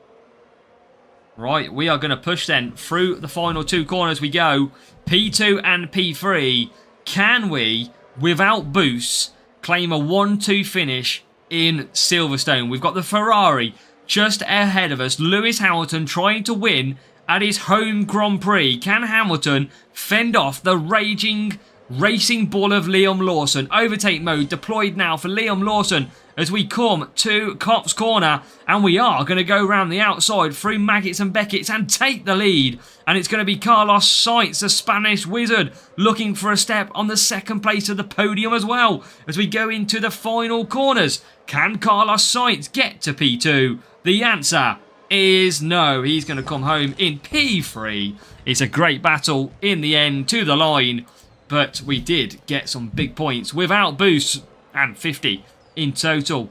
Right, we are going to push then through the final 2 corners we go. P2 and P3. Can we, without boosts, claim a 1-2 finish in Silverstone? We've got the Ferrari just ahead of us. Lewis Hamilton trying to win at his home Grand Prix. Can Hamilton fend off the raging racing ball of Liam Lawson? Overtake mode deployed now for Liam Lawson as we come to Copse Corner, and we are going to go around the outside through Maggots and Beckett's and take the lead. And it's going to be Carlos Sainz, the Spanish wizard, looking for a step on the second place of the podium as well as we go into the final corners. Can Carlos Sainz get to P2? The answer is no. He's going to come home in P3. It's a great battle in the end to the line, but we did get some big points without boosts, and 50 in total.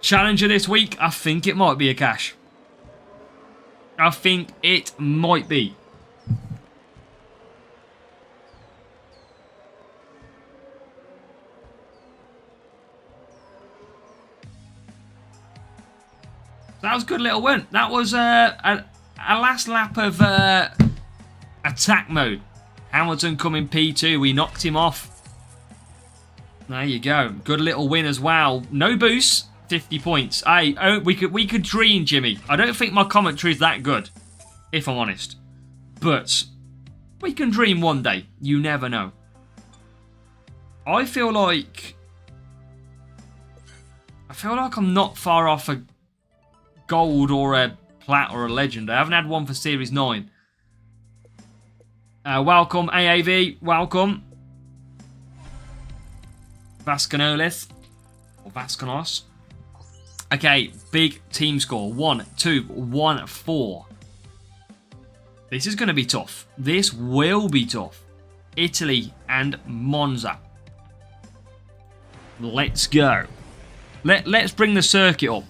Challenger this week, I think it might be a cash. I think it might be. That was a good little win. That was a last lap of attack mode. Hamilton coming P2. We knocked him off. There you go. Good little win as well. No boosts. 50 points. Hey, oh, we could dream, Jimmy. I don't think my commentary is that good, if I'm honest. But we can dream one day. You never know. I feel like I'm not far off a gold or a plat or a legend. I haven't had one for Series 9. Welcome, AAV. Welcome. Vasconcelos. Or Vasconcelos. Okay, big team score. 1-2, 1-4. This is going to be tough. This will be tough. Italy and Monza. Let's go. Let's bring the circuit up.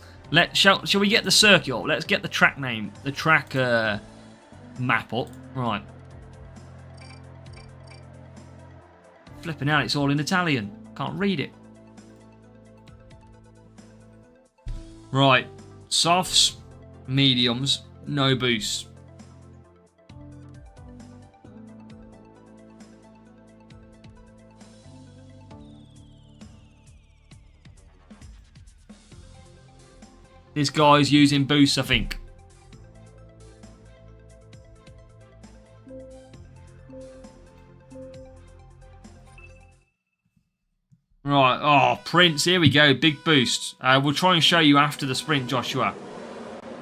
Shall we get the circuit up? Let's get the track name, the track map up. Right. Flipping out, it's all in Italian. Can't read it. Right. Softs, mediums, no boosts. This guy's using boosts, I think. Right, oh, Prince, here we go, big boost. We'll try and show you after the sprint, Joshua.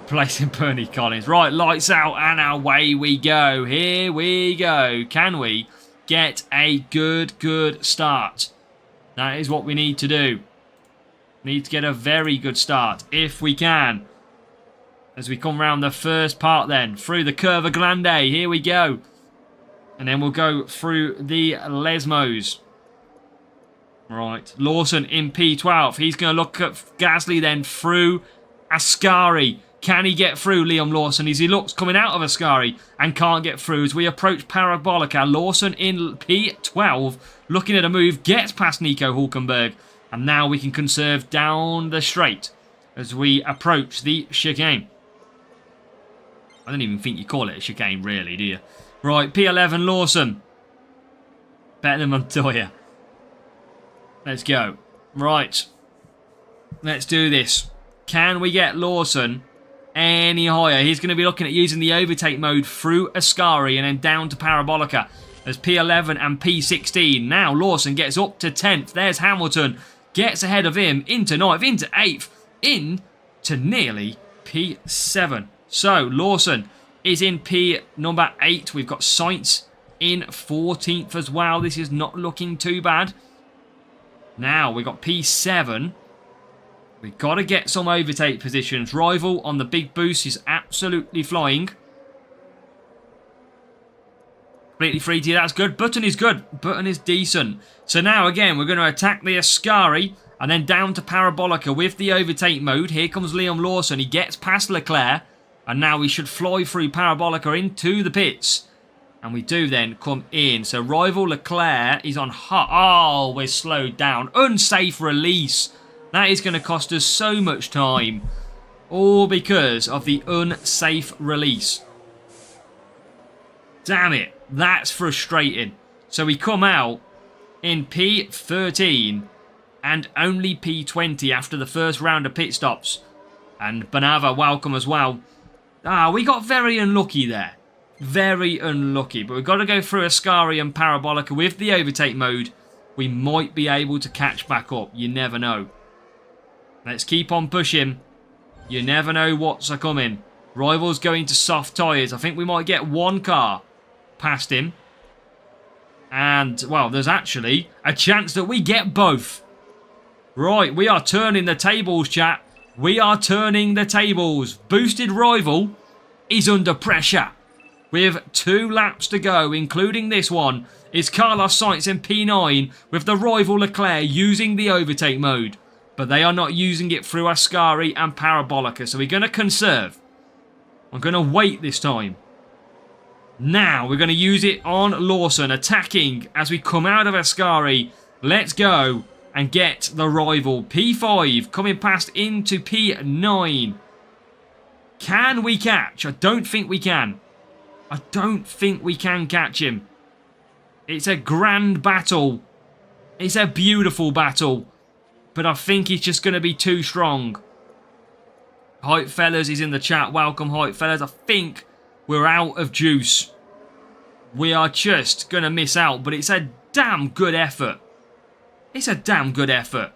Placing Bernie Collins. Right, lights out, and away we go. Here we go. Can we get a good start? That is what we need to do. Need to get a very good start, if we can. As we come round the first part then, through the Curva Grande, here we go. And then we'll go through the Lesmos. Right, Lawson in P12. He's going to look at Gasly then through Ascari. Can he get through Liam Lawson as he looks coming out of Ascari and can't get through as we approach Parabolica. Lawson in P12 looking at a move, gets past Nico Hulkenberg, and now we can conserve down the straight as we approach the chicane. I don't even think you call it a chicane really, do you? Right, P11 Lawson. Better than Montoya. Let's go. Right. Let's do this. Can we get Lawson any higher? He's going to be looking at using the overtake mode through Ascari and then down to Parabolica as P11 and P16. Now Lawson gets up to 10th. There's Hamilton. Gets ahead of him into 9th, into 8th, into nearly P7. So Lawson is in P number 8. We've got Sainz in 14th as well. This is not looking too bad. Now we've got P7. We've got to get some overtake positions. Rival on the big boost is absolutely flying. Completely free to you, that's good. Button is good. Button is decent. So now again, we're going to attack the Ascari and then down to Parabolica with the overtake mode. Here comes Liam Lawson. He gets past Leclerc. And now we should fly through Parabolica into the pits. And we do then come in. So rival Leclerc is on hot. Oh, we're slowed down. Unsafe release. That is going to cost us so much time. All because of the unsafe release. Damn it. That's frustrating. So we come out in P13 and only P20 after the first round of pit stops. And Banava, welcome as well. We got very unlucky there. Very unlucky. But we've got to go through Ascari and Parabolica with the overtake mode. We might be able to catch back up. You never know. Let's keep on pushing. You never know what's a-coming. Rival's going to soft tyres. I think we might get one car past him. And, well, there's actually a chance that we get both. Right, we are turning the tables, chat. We are turning the tables. Boosted Rival is under pressure. With 2 laps to go, including this one, is Carlos Sainz in P9 with the Rival Leclerc using the overtake mode. But they are not using it through Ascari and Parabolica, so we're going to conserve. I'm going to wait this time. Now, we're going to use it on Lawson, attacking as we come out of Ascari. Let's go and get the Rival. P5 coming past into P9. Can we catch? I don't think we can. I don't think we can catch him. It's a grand battle. It's a beautiful battle. But I think he's just going to be too strong. Hype Fellas is in the chat. Welcome, Hype Fellas. I think we're out of juice. We are just going to miss out. But it's a damn good effort. It's a damn good effort.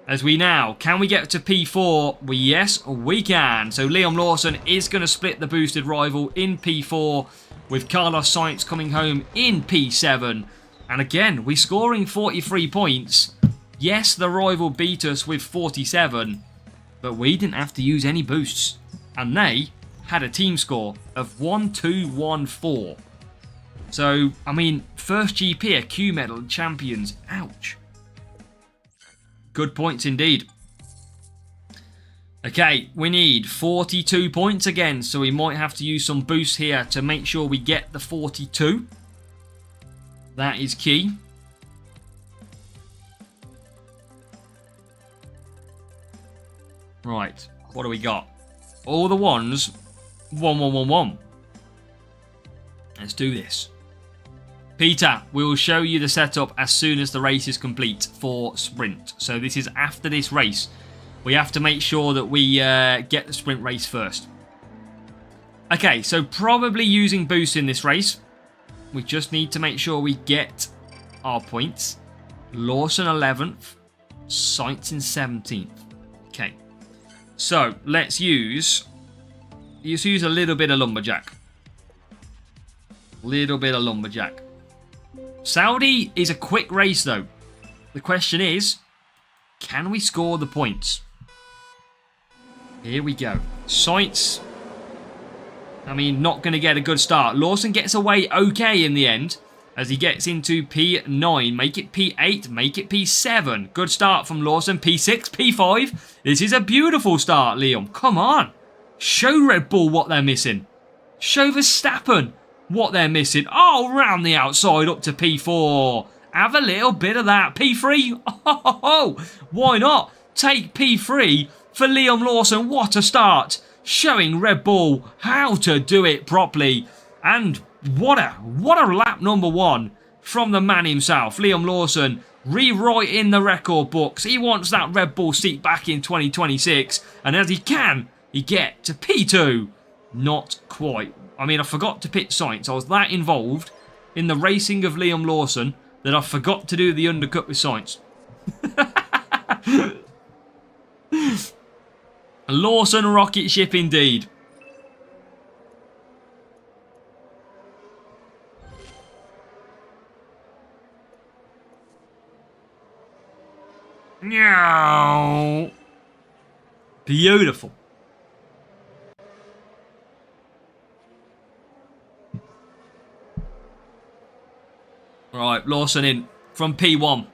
As we now, can we get to P4? Yes, we can. So Liam Lawson is going to split the boosted Rival in P4 with Carlos Sainz coming home in P7. And again, we're scoring 43 points. Yes, the Rival beat us with 47, but we didn't have to use any boosts. And they had a team score of 1214. So, I mean, first GP, a Q medal champions. Ouch. Good points indeed. Okay, we need 42 points again, so we might have to use some boosts here to make sure we get the 42. That is key. Right, what do we got? All the ones, 1111. Let's do this. Peter, we will show you the setup as soon as the race is complete for sprint. So this is after this race. We have to make sure that we get the sprint race first. Okay, so probably using boost in this race. We just need to make sure we get our points. Lawson 11th, Sainz in 17th. Okay, so let's use a little bit of lumberjack. Little bit of lumberjack. Saudi is a quick race though. The question is, can we score the points? Here we go. Sainz, I mean, not going to get a good start. Lawson gets away okay in the end as he gets into P9. Make it P8, make it P7. Good start from Lawson. P6, P5. This is a beautiful start, Liam. Come on. Show Red Bull what they're missing. Show Verstappen what they're missing. Oh, round the outside up to P4. Have a little bit of that. P3. Oh, why not? Take P3 for Liam Lawson. What a start. Showing Red Bull how to do it properly. And what a lap number 1 from the man himself. Liam Lawson rewriting the record books. He wants that Red Bull seat back in 2026. And as he get to P2. Not quite. I mean, I forgot to pit Sainz. I was that involved in the racing of Liam Lawson that I forgot to do the undercut with Sainz. Lawson rocket ship indeed. No. Beautiful. Right, Lawson in from P1.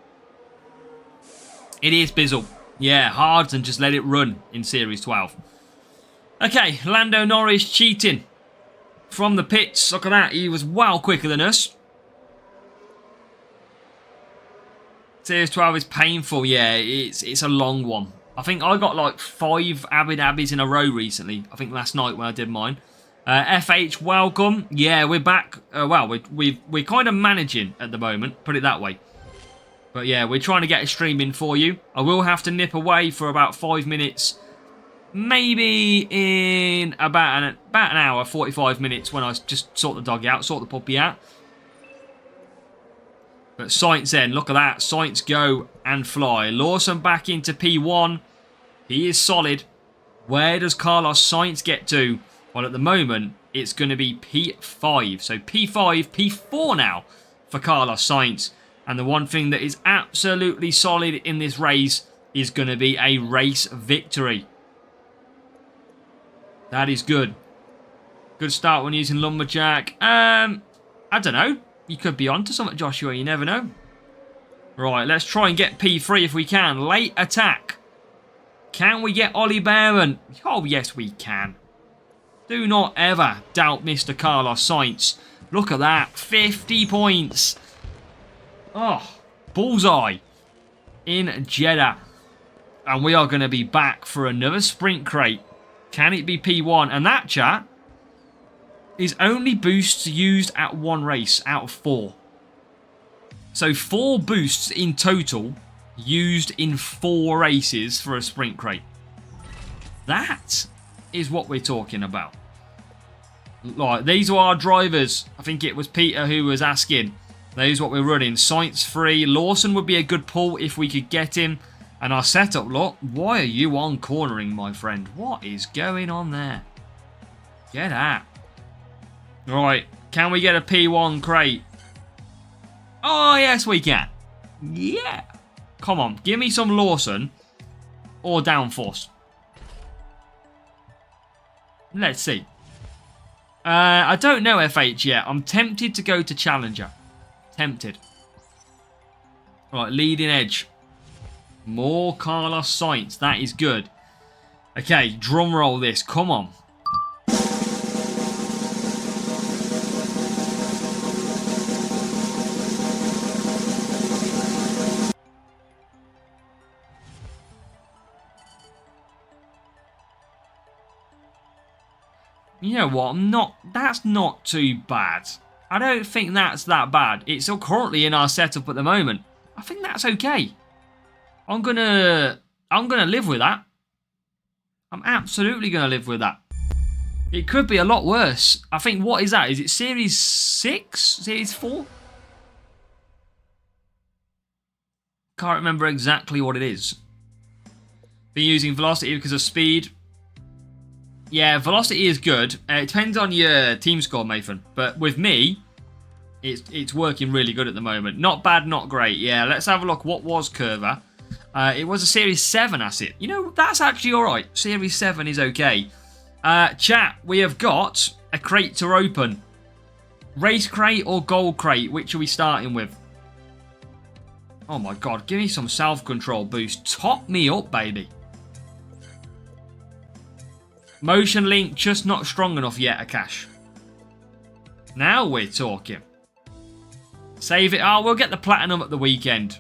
It is Bizzle. Yeah, hard and just let it run in Series 12. Okay, Lando Norris cheating from the pits. Look at that. He was well quicker than us. Series 12 is painful. Yeah, it's a long one. I think I got like 5 Abu Dhabis in a row recently. I think last night when I did mine. FH, welcome. Yeah, we're back. Well, we're kind of managing at the moment. Put it that way. But yeah, we're trying to get a stream in for you. I will have to nip away for about 5 minutes. Maybe in about an hour, 45 minutes when I just sort the dog out, sort the puppy out. But Sainz then, look at that. Sainz go and fly. Lawson back into P1. He is solid. Where does Carlos Sainz get to? Well, at the moment, it's going to be P5. So P5, P4 now for Carlos Sainz. And the one thing that is absolutely solid in this race is going to be a race victory. That is good. Good start when using Lumberjack. I don't know. You could be onto something, Joshua. You never know. Right, let's try and get P3 if we can. Late attack. Can we get Ollie Behrman? Oh, yes, we can. Do not ever doubt Mr. Carlos Sainz. Look at that. 50 points. Oh, bullseye in Jeddah. And we are going to be back for another sprint crate. Can it be P1? And that, chat, is only boosts used at 1 race out of 4. So 4 boosts in total used in 4 races for a sprint crate. That is what we're talking about. Right, these are our drivers. I think it was Peter who was asking. Those what we're running. Sainz free. Lawson would be a good pull if we could get him. And our setup, look. Why are you on cornering, my friend? What is going on there? Get out. Right, can we get a P1 crate? Oh, yes, we can. Yeah. Come on, give me some Lawson or Downforce. Let's see. I don't know FH yet. I'm tempted to go to Challenger. Tempted. Right, leading edge. More Carlos Sainz. That is good. Okay, drum roll this. Come on. You know what? That's not too bad. I don't think that's that bad. It's still currently in our setup at the moment. I think that's okay. I'm gonna live with that. I'm absolutely gonna live with that. It could be a lot worse. I think, what is that? Is it Series 6? Series 4? Can't remember exactly what it is. Been using velocity because of speed. Yeah, velocity is good. It depends on your team score, Mathan. But with me, it's working really good at the moment. Not bad, not great. Yeah, let's have a look. What was Curva? It was a Series 7 asset. You know, that's actually all right. Series 7 is okay. Chat, we have got a crate to open. Race crate or gold crate? Which are we starting with? Oh my god, give me some self-control boost. Top me up, baby. Motion link just not strong enough yet, Akash. Now we're talking. Save it. Oh, we'll get the platinum at the weekend.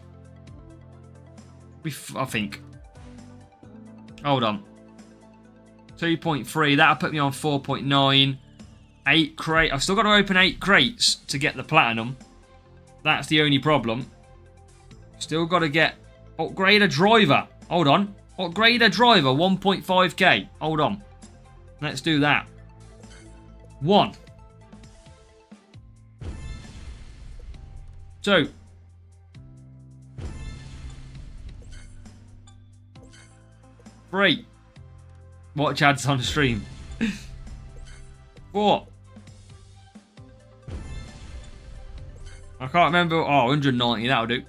I think. Hold on. 2.3. That'll put me on 4.9. 8 crate. I've still got to open 8 crates to get the platinum. That's the only problem. Still got to get... Upgrade a driver. Hold on. Upgrade a driver. 1.5k. Hold on. Let's do that. 1. 2. 3. Watch ads on stream. 4. I can't remember. Oh, 190. That'll do.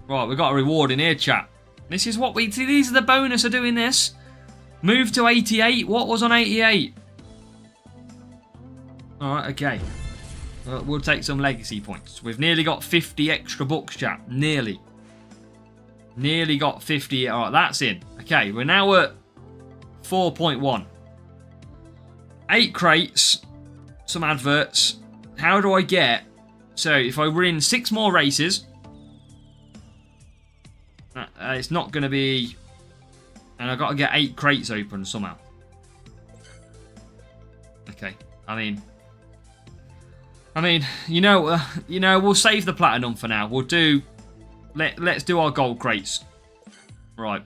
Right, we've got a reward in here, chat. This is what we... See, these are the bonus of doing this. Move to 88. What was on 88? Alright, okay. We'll take some legacy points. We've nearly got 50 extra books, chat. Nearly. Nearly got 50. Alright, that's in. Okay, we're now at 4.1. 8 crates. Some adverts. How do I get... So, if I win 6 more races... it's not going to be... And I've got to get 8 crates open somehow. Okay. I mean, you know, we'll save the platinum for now. We'll do... Let's do our gold crates. Right.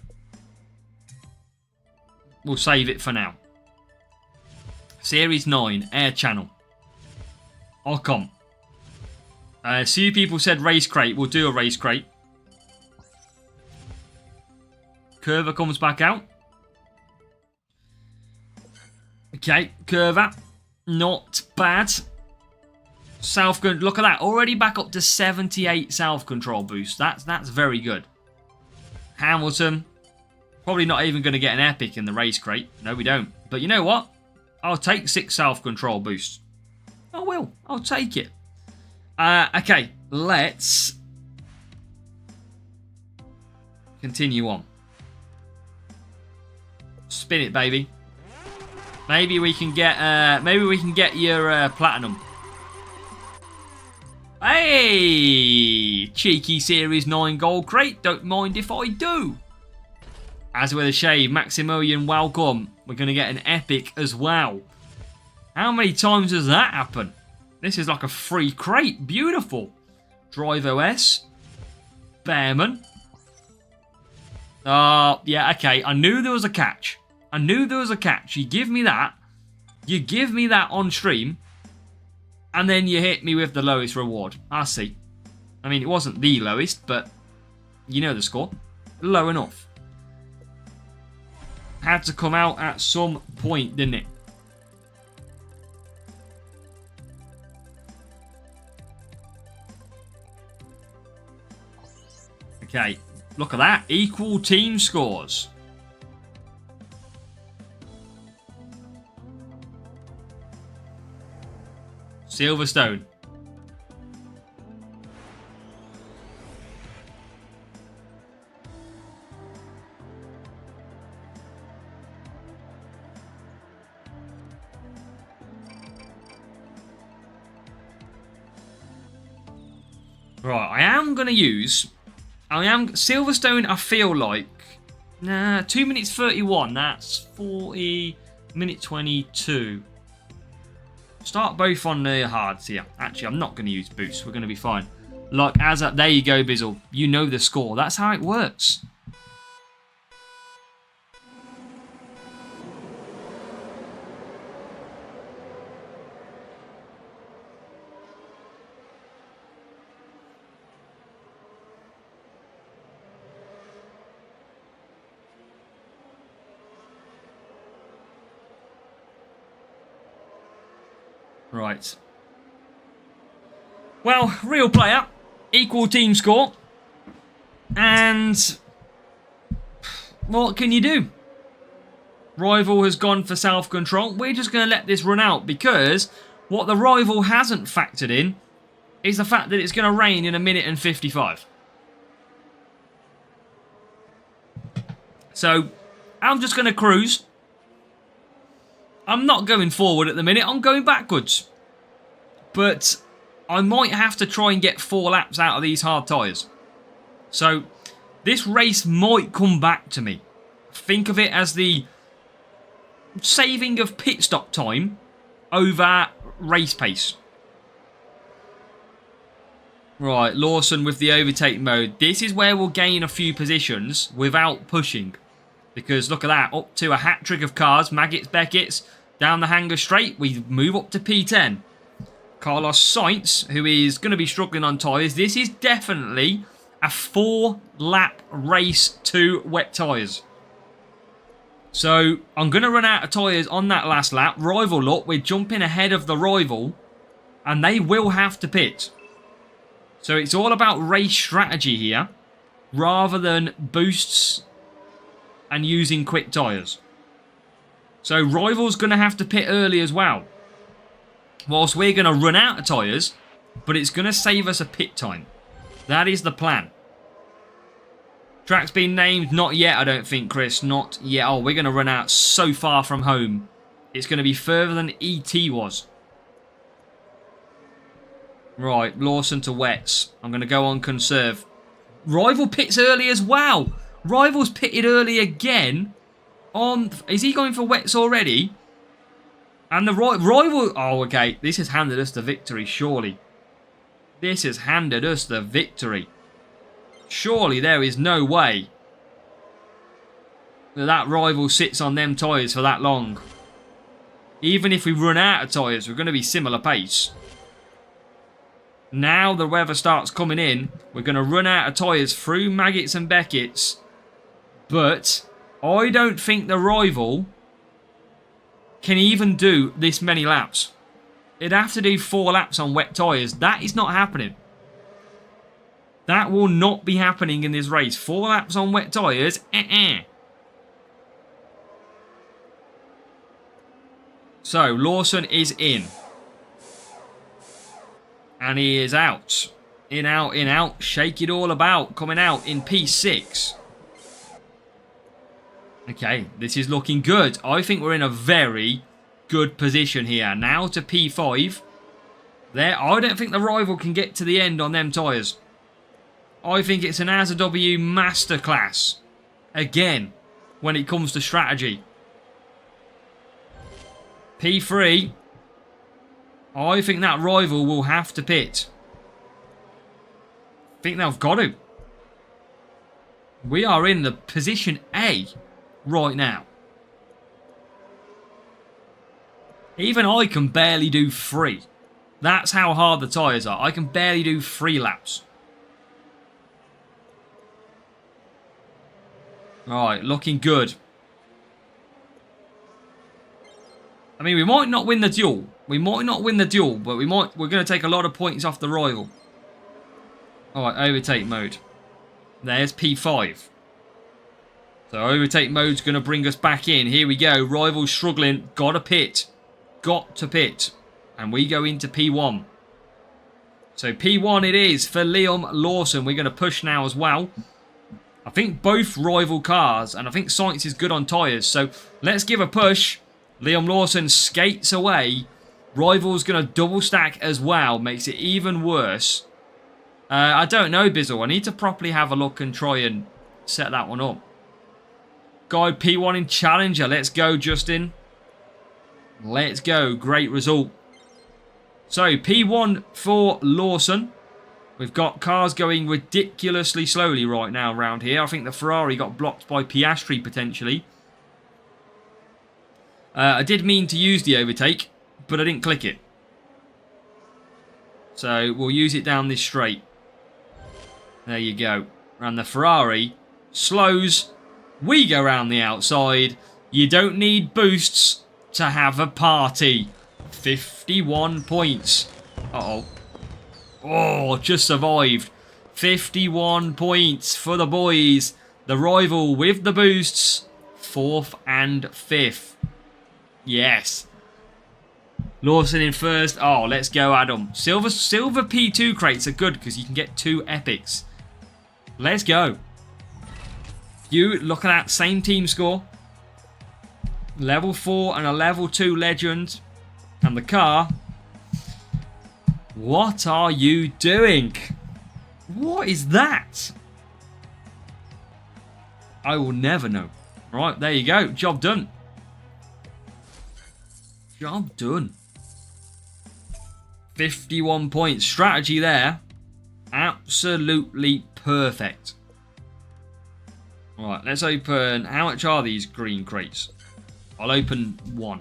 We'll save it for now. Series 9, Air Channel. Ocon. A few people said race crate. We'll do a race crate. Curva comes back out. Okay, Curva. Not bad. Self-control. Look at that. Already back up to 78 self-control boost. That's very good. Hamilton. Probably not even going to get an epic in the race crate. No, we don't. But you know what? I'll take 6 self-control boosts. I will. I'll take it. Okay, let's continue on. Spin it, baby. Maybe we can get your platinum. Hey! Cheeky Series 9 gold crate. Don't mind if I do. As with a shave, Maximilian, welcome. We're going to get an epic as well. How many times does that happen? This is like a free crate. Beautiful. Drive OS. Bearman. Yeah, okay. I knew there was a catch. I knew there was a catch. You give me that. You give me that on stream. And then you hit me with the lowest reward. I see. I mean, it wasn't the lowest, but you know the score. Low enough. Had to come out at some point, didn't it? Okay, look at that. Equal team scores. Silverstone. Right, I am going to use... Silverstone, I feel like... Nah, 2 minutes 31. That's 40... Minute 22. Start both on the hards here. Actually, I'm not going to use boost. We're going to be fine. Like, there you go, Bizzle. You know the score. That's how it works. Right. Well, real player, equal team score, and what can you do? Rival has gone for self-control. We're just going to let this run out because what the Rival hasn't factored in is the fact that it's going to rain in 1 minute and 55. So, I'm just going to cruise. I'm not going forward at the minute. I'm going backwards. But I might have to try and get 4 laps out of these hard tyres. So, this race might come back to me. Think of it as the saving of pit stop time over race pace. Right, Lawson with the overtake mode. This is where we'll gain a few positions without pushing. Because look at that, up to a hat-trick of cars. Maggots, Beckett's, down the hanger straight. We move up to P10. Carlos Sainz, who is going to be struggling on tyres. This is definitely a 4-lap race to wet tyres. So, I'm going to run out of tyres on that last lap. Rival, look, we're jumping ahead of the Rival. And they will have to pit. So, it's all about race strategy here. Rather than boosts and using quick tyres. So, Rival's going to have to pit early as well. Whilst we're going to run out of tyres. But it's going to save us a pit time. That is the plan. Track's been named? Not yet, I don't think, Chris. Not yet. Oh, we're going to run out so far from home. It's going to be further than ET was. Right, Lawson to wets. I'm going to go on conserve. Rival pits early as well. Rival's pitted early again. Is he going for wets already? And the Rival... Oh, okay. This has handed us the victory, surely. This has handed us the victory. Surely there is no way that Rival sits on them tyres for that long. Even if we run out of tyres, we're going to be similar pace. Now the weather starts coming in. We're going to run out of tyres through Maggots and Beckett's. But I don't think the Rival can even do this many laps. It'd have to do 4 laps on wet tyres. That is not happening. That will not be happening in this race. 4 laps on wet tyres. So, Lawson is in. And he is out. In, out, in, out. Shake it all about. Coming out in P6. Okay, this is looking good. I think we're in a very good position here. Now to P5. There, I don't think the Rival can get to the end on them tyres. I think it's an AZW masterclass. Again, when it comes to strategy. P3. I think that Rival will have to pit. I think they've got to. We are in the position A right now. Even I can barely do 3. That's how hard the tyres are. I can barely do 3 laps. Right, looking good. I mean, we might not win the duel. We might not win the duel, but we're going to take a lot of points off the Rival. Alright, overtake mode. There's P5. So overtake mode's going to bring us back in. Here we go. Rival struggling. Got to pit. Got to pit. And we go into P1. So P1 it is for Liam Lawson. We're going to push now as well. I think both Rival cars, and I think Sainz is good on tyres. So let's give a push. Liam Lawson skates away. Rival's going to double stack as well. Makes it even worse. I don't know, Bizzle. I need to properly have a look and try and set that one up. Guide P1 in Challenger. Let's go, Justin. Let's go. Great result. So, P1 for Lawson. We've got cars going ridiculously slowly right now around here. I think the Ferrari got blocked by Piastri potentially. I did mean to use the overtake, but I didn't click it. So, we'll use it down this straight. There you go. And the Ferrari slows. We go around the outside. You don't need boosts to have a party. 51 points. Uh-oh. Oh, just survived. 51 points for the boys. The Rival with the boosts. 4th and 5th. Yes. Lawson in first. Oh, let's go, Adam. Silver P2 crates are good because you can get 2 epics. Let's go. You look at that same team score. Level 4 and a level 2 legend. And the car. What are you doing? What is that? I will never know. Right, there you go. Job done. Job done. 51 points. Strategy there. Absolutely perfect. Alright, let's open... How much are these green crates? I'll open 1.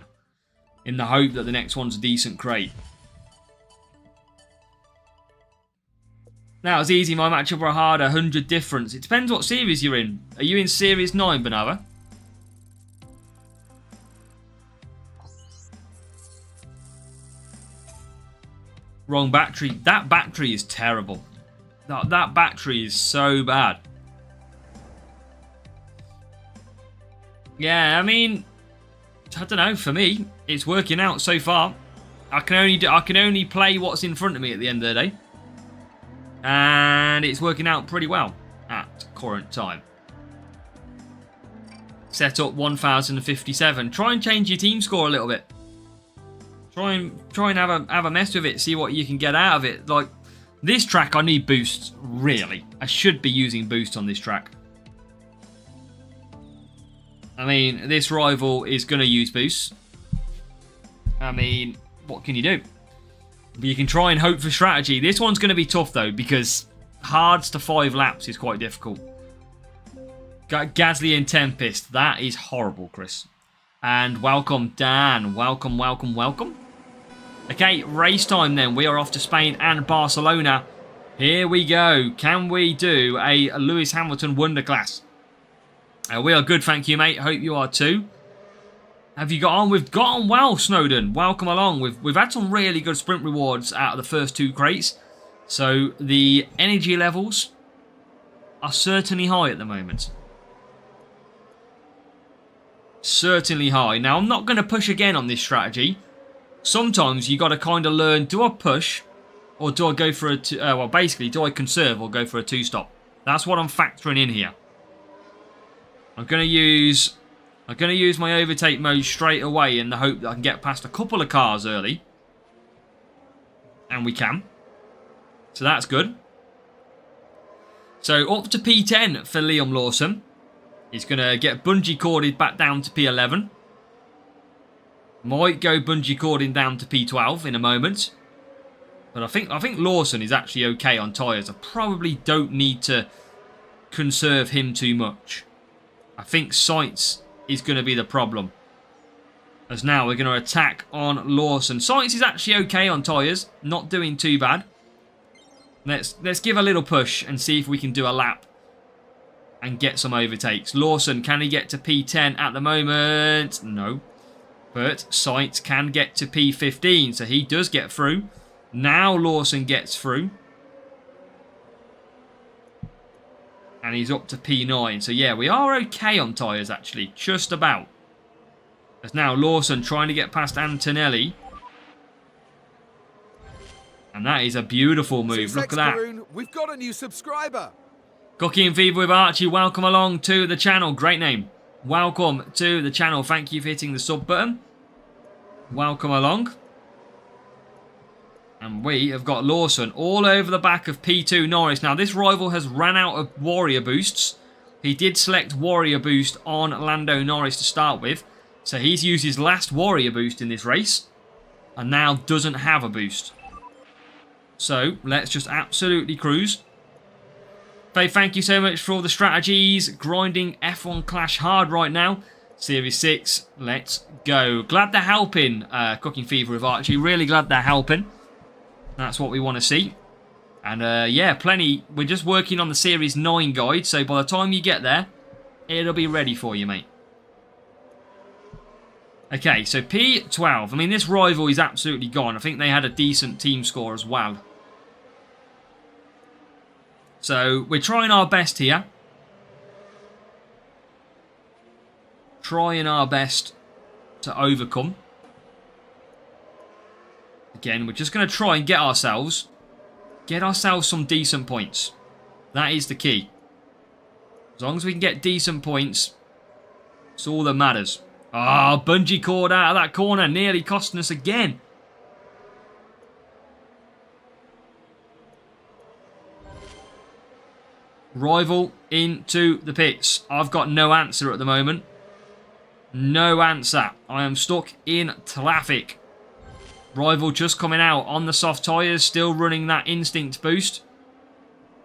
In the hope that the next one's a decent crate. Now, it's easy. My matchup are hard. 100 difference. It depends what series you're in. Are you in Series 9, Banava? Wrong battery. That battery is terrible. That battery is so bad. Yeah, I mean, I don't know. For me, it's working out so far. I can only play what's in front of me at the end of the day, and it's working out pretty well at current time. Set up 1057. Try and change your team score a little bit. Try and have a mess with it. See what you can get out of it. Like this track, I need boosts. Really, I should be using boost on this track. I mean, this rival is going to use boosts. I mean, what can you do? But you can try and hope for strategy. This one's going to be tough, though, because hards to 5 laps is quite difficult. Got Gasly and Tempest. That is horrible, Chris. And welcome, Dan. Welcome, welcome, welcome. Okay, race time then. We are off to Spain and Barcelona. Here we go. Can we do a Lewis Hamilton Wonder Class? We are good, thank you, mate. Hope you are too. Have you got on? We've got on well, Snowden. Welcome along. We've had some really good sprint rewards out of the first 2 crates. So the energy levels are certainly high at the moment. Certainly high. Now, I'm not going to push again on this strategy. Sometimes you got to kind of learn, do I push or do I go for a... well, basically, do I conserve or go for a 2-stop? That's what I'm factoring in here. I'm going to use my overtake mode straight away in the hope that I can get past a couple of cars early. And we can. So that's good. So up to P10 for Liam Lawson. He's going to get bungee corded back down to P11. Might go bungee cording down to P12 in a moment. But I think Lawson is actually okay on tyres. I probably don't need to conserve him too much. I think Sainz is going to be the problem. As now we're going to attack on Lawson. Sainz is actually okay on tyres. Not doing too bad. Let's give a little push and see if we can do a lap. And get some overtakes. Lawson, can he get to P10 at the moment? No. But Sainz can get to P15. So he does get through. Now Lawson gets through. And he's up to P9. So yeah, we are okay on tyres actually. Just about. As now Lawson trying to get past Antonelli. And that is a beautiful move. Look at that. Karun, we've got a new subscriber. Cookie and Fever with Archie, welcome along to the channel. Great name. Welcome to the channel. Thank you for hitting the sub button. Welcome along. And we have got Lawson all over the back of P2 Norris. Now, this rival has ran out of Warrior boosts. He did select Warrior boost on Lando Norris to start with. So he's used his last Warrior boost in this race. And now doesn't have a boost. So, let's just absolutely cruise. Faye, thank you so much for all the strategies. Grinding F1 Clash hard right now. Series 6, let's go. Glad they're helping, Cooking Fever with Archie. Really glad they're helping. That's what we want to see. And yeah, plenty. We're just working on the Series 9 guide. So by the time you get there, it'll be ready for you, mate. Okay, so P12. I mean, this rival is absolutely gone. I think they had a decent team score as well. So we're trying our best here. trying our best to overcome. Again, we're just going to try and get ourselves some decent points. That is the key. As long as we can get decent points, it's all that matters. Ah, bungee cord out of that corner, nearly costing us again. Rival into the pits. I've got no answer at the moment. No answer. I am stuck in traffic. Rival just coming out on the soft tyres, still running that instinct boost.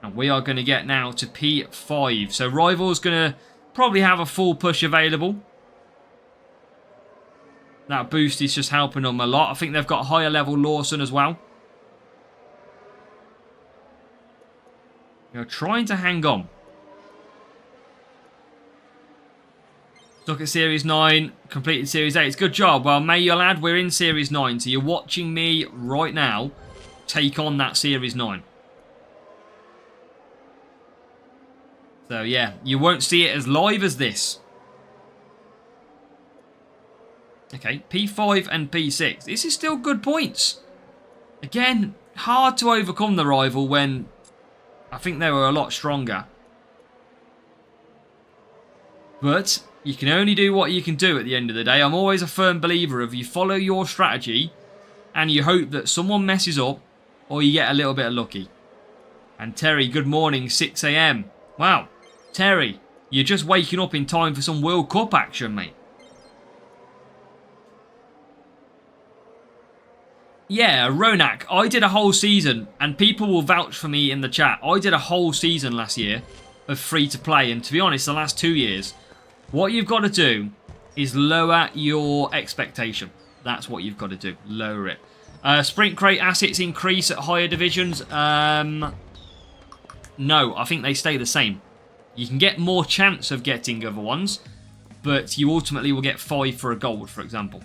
And we are going to get now to P5. So Rival's going to probably have a full push available. That boost is just helping them a lot. I think they've got higher level Lawson as well. You're trying to hang on. Look at Series 9, completed Series 8. It's good job. Well, may you lad, we're in Series 9. So you're watching me right now take on that Series 9. So yeah, you won't see it as live as this. Okay, P5 and P6. This is still good points. Again, hard to overcome the Rival when I think they were a lot stronger. But you can only do what you can do at the end of the day. I'm always a firm believer of you follow your strategy and you hope that someone messes up or you get a little bit lucky. And Terry, good morning, 6 AM. Wow, Terry, you're just waking up in time for some World Cup action, mate. Yeah, Ronak, I did a whole season, and people will vouch for me in the chat. I did a whole season last year of free-to-play, and to be honest, the last 2 years, what you've got to do is lower your expectation. That's what you've got to do. Lower it. Sprint crate assets increase at higher divisions. No, I think they stay the same. You can get more chance of getting other ones, but you ultimately will get 5 for a gold, for example.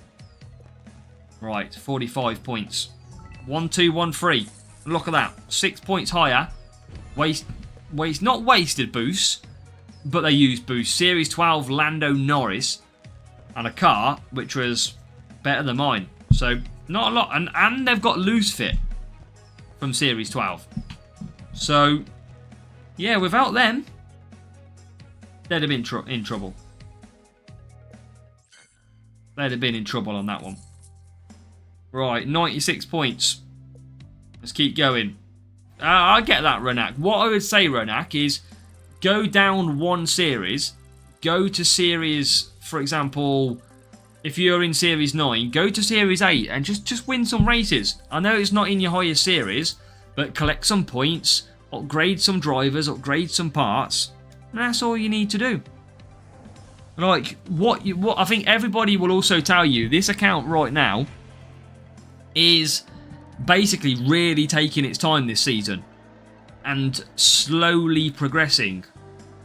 Right, 45 points. 1, 2, 1, 3. Look at that. 6 points higher. Not wasted boosts, but they used boosts. Series 12 Lando Norris. And a car, which was better than mine. So, not a lot. And they've got loose fit from Series 12. So, yeah, without them, they'd have been in trouble. They'd have been in trouble on that one. Right, 96 points. Let's keep going. I get that, Ronak. What I would say, Ronak, is go down one series. Go to series, for example, if you're in Series 9, go to Series 8 and just win some races. I know it's not in your highest series, but collect some points, upgrade some drivers, upgrade some parts, and that's all you need to do. Like, what I think everybody will also tell you, this account right now is basically really taking its time this season and slowly progressing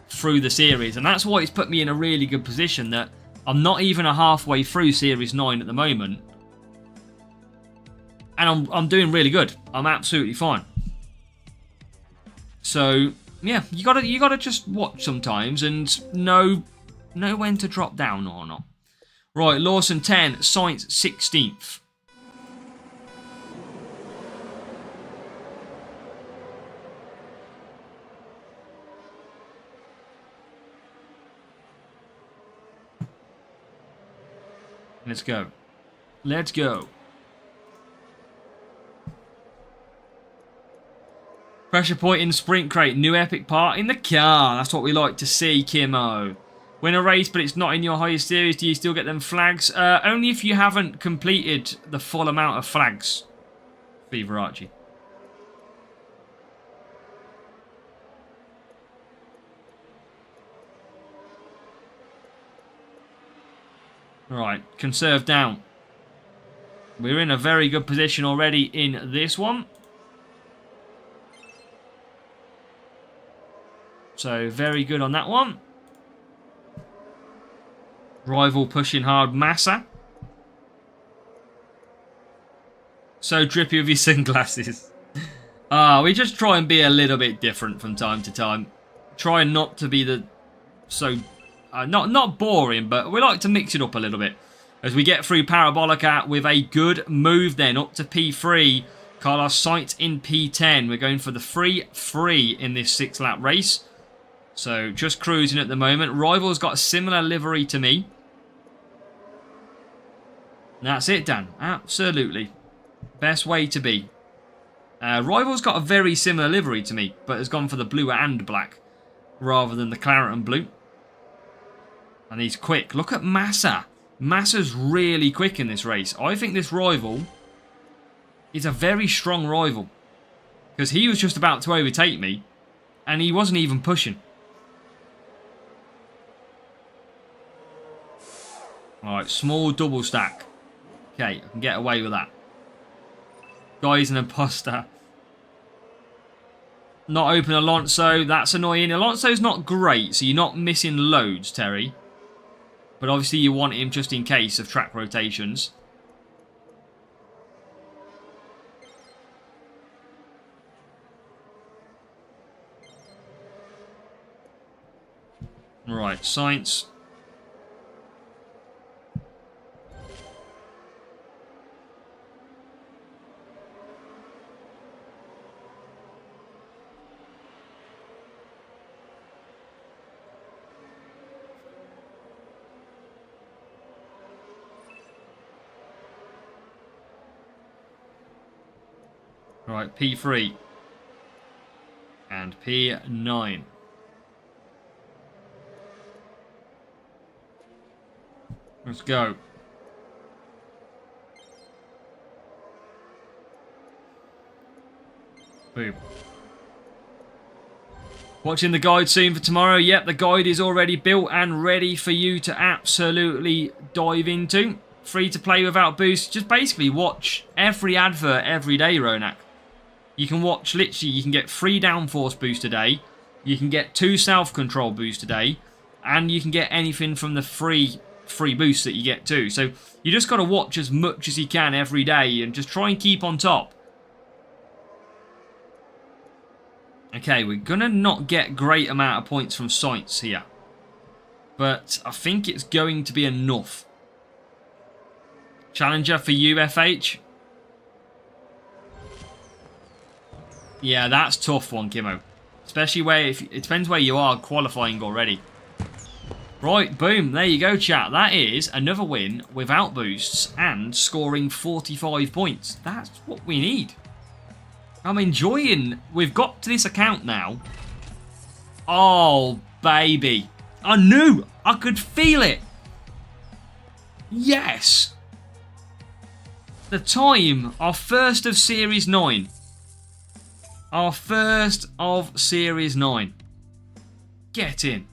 through the series, and that's why it's put me in a really good position that I'm not even a halfway through Series 9 at the moment, and I'm doing really good. I'm absolutely fine. So yeah, you gotta just watch sometimes and know when to drop down or not. Right, Lawson 10, Sainz 16th. Let's go. Let's go. Pressure point in sprint crate. New epic part in the car. That's what we like to see, Kimo. Win a race, but it's not in your highest series. Do you still get them flags? Only if you haven't completed the full amount of flags. Fever Archie. Right, conserve down. We're in a very good position already in this one. So, very good on that one. Rival pushing hard. Massa. So drippy with your sunglasses. We just try and be a little bit different from time to time. Try not to be the so not boring, but we like to mix it up a little bit. As we get through Parabolica with a good move then up to P3. Carlos Sainz in P10. We're going for the free in this 6-lap race. So just cruising at the moment. Rival's got a similar livery to me. That's it, Dan. Absolutely. Best way to be. Rival's got a very similar livery to me, but has gone for the blue and black rather than the claret and blue. And he's quick. Look at Massa. Massa's really quick in this race. I think this rival is a very strong rival. Because he was just about to overtake me. And he wasn't even pushing. Alright, small double stack. Okay, I can get away with that. Guy's an imposter. Not open Alonso. That's annoying. Alonso's not great, so you're not missing loads, Terry. But obviously you want him just in case of track rotations. Right, Sainz. Right, P3 and P9. Let's go. Boom. Watching the guide soon for tomorrow. Yep, the guide is already built and ready for you to absolutely dive into. Free to play without boost. Just basically watch every advert every day, Ronak. You can watch, literally, you can get 3 downforce boost a day. You can get 2 self-control boost a day. And you can get anything from the free boosts that you get too. So you just got to watch as much as you can every day and just try and keep on top. Okay, we're going to not get great amount of points from Sainz here. But I think it's going to be enough. Challenger for you, FH. Yeah, that's a tough one, Kimo. Especially where, it depends where you are qualifying already. Right, boom, there you go, chat. That is another win without boosts and scoring 45 points. That's what we need. I'm enjoying, we've got to this account now. Oh, baby. I knew, I could feel it. Yes. The time, our first of Series 9. Our first of Series 9. Get in.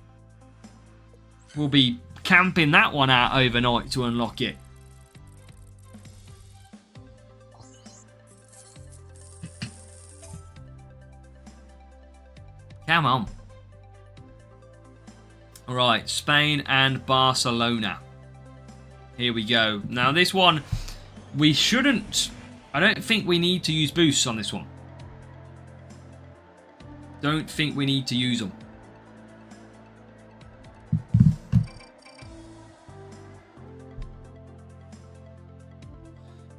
We'll be camping that one out overnight to unlock it. Come on. Alright, Spain and Barcelona. Here we go. Now this one, we shouldn't... I don't think we need to use boosts on this one. Don't think we need to use them.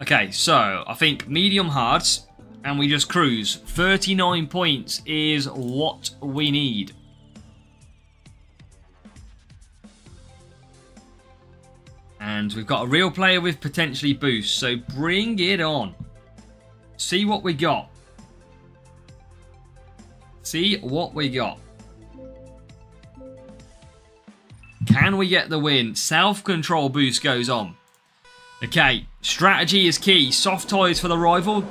Okay, so I think medium hards and we just cruise. 39 points is what we need. And we've got a real player with potentially boosts, so bring it on. See what we got. See what we got. Can we get the win? Self-control boost goes on. Okay, strategy is key. Soft tyres for the rival.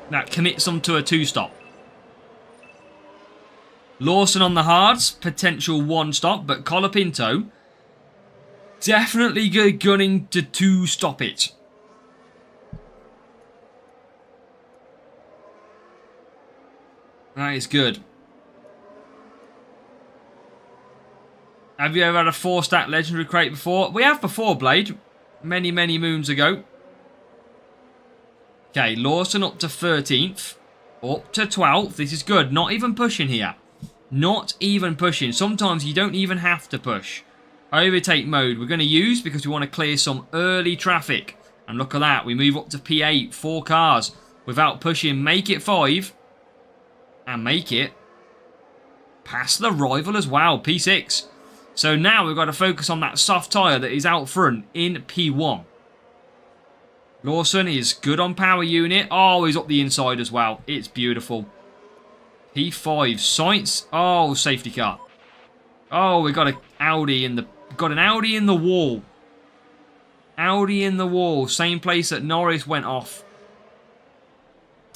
That commits them to a 2-stop. Lawson on the hards. Potential 1-stop, but Colapinto definitely good gunning to 2-stop it. That is good. Have you ever had a 4-stack legendary crate before? We have before, Blade. Many, many moons ago. Okay, Lawson up to 13th. Up to 12th. This is good. Not even pushing here. Not even pushing. Sometimes you don't even have to push. Overtake mode we're going to use because we want to clear some early traffic. And look at that. We move up to P8. 4 cars without pushing. Make it 5. And make it past the rival as well. P6. So now we've got to focus on that soft tyre that is out front in P1. Lawson is good on power unit. Oh, he's up the inside as well. It's beautiful. P5. Sainz. Oh, safety car. Oh, we got an Audi in the wall. Audi in the wall. Same place that Norris went off.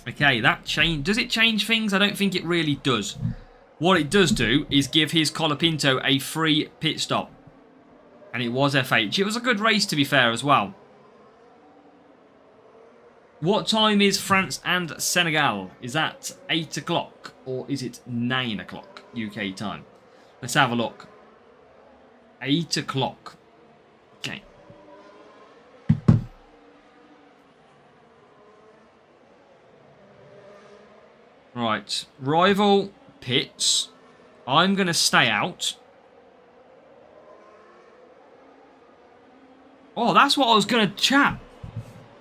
Okay, that change. Does it change things? I don't think it really does. What it does do is give his Colapinto a free pit stop. And it was FH. It was a good race, to be fair, as well. What time is France and Senegal? Is that 8 o'clock or is it 9 o'clock UK time? Let's have a look. 8 o'clock. Okay. Right. Rival pits. I'm going to stay out. Oh, that's what I was going to chat.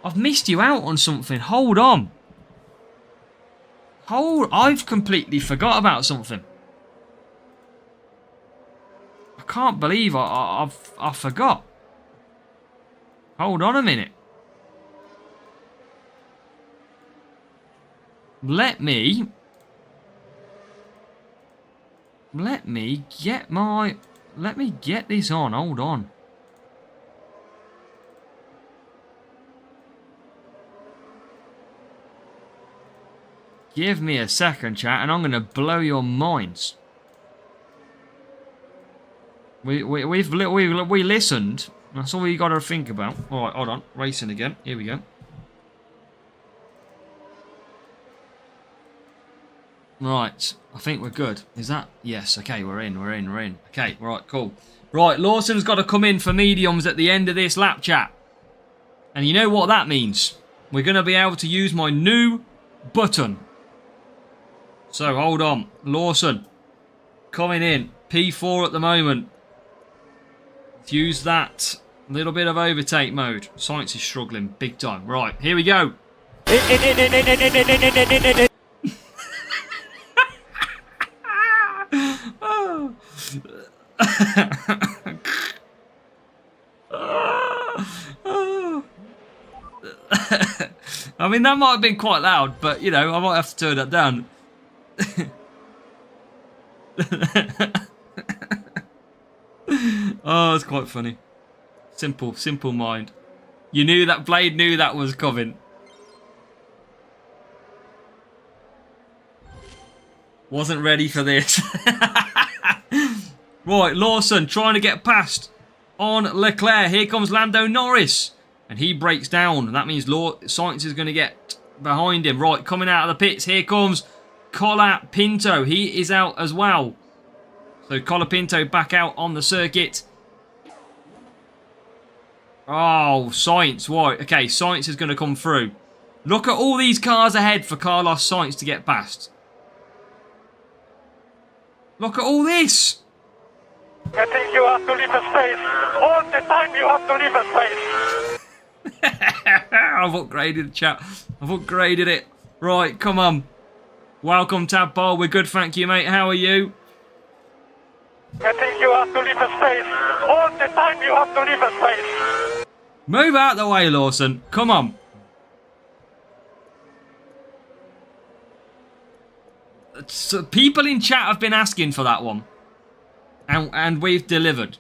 I've missed you out on something. Hold on. I've completely forgot about something. I can't believe I forgot. Hold on a minute. Let me get this on. Hold on. Give me a second, chat, and I'm going to blow your minds. We listened. That's all you got to think about. All right, hold on. Racing again. Here we go. Right, I think we're good. Is that? Yes, okay, we're in. Okay, right, cool. Right, Lawson's got to come in for mediums at the end of this lap, chat. And you know what that means? We're going to be able to use my new button. So, hold on. Lawson, coming in. P4 at the moment. Let's use that little bit of overtake mode. Sainz is struggling big time. Right, here we go. I mean, that might have been quite loud, but, you know, I might have to turn that down. Oh, it's quite funny. Simple mind. You knew that Blade knew that was coming. Wasn't ready for this. Right, Lawson trying to get past on Leclerc. Here comes Lando Norris. And he breaks down. That means Sainz is going to get behind him. Right, coming out of the pits. Here comes Colapinto. He is out as well. So Colapinto back out on the circuit. Oh, Sainz. Right, okay, Sainz is going to come through. Look at all these cars ahead for Carlos Sainz to get past. Look at all this. I think you have to leave a space. All the time you have to leave a space. I've upgraded the chat. I've upgraded it. Right, come on. Welcome, Tadpole. We're good, thank you, mate. How are you? I think you have to leave a space. All the time you have to leave a space. Move out the way, Lawson. Come on. So people in chat have been asking for that one. And we've delivered.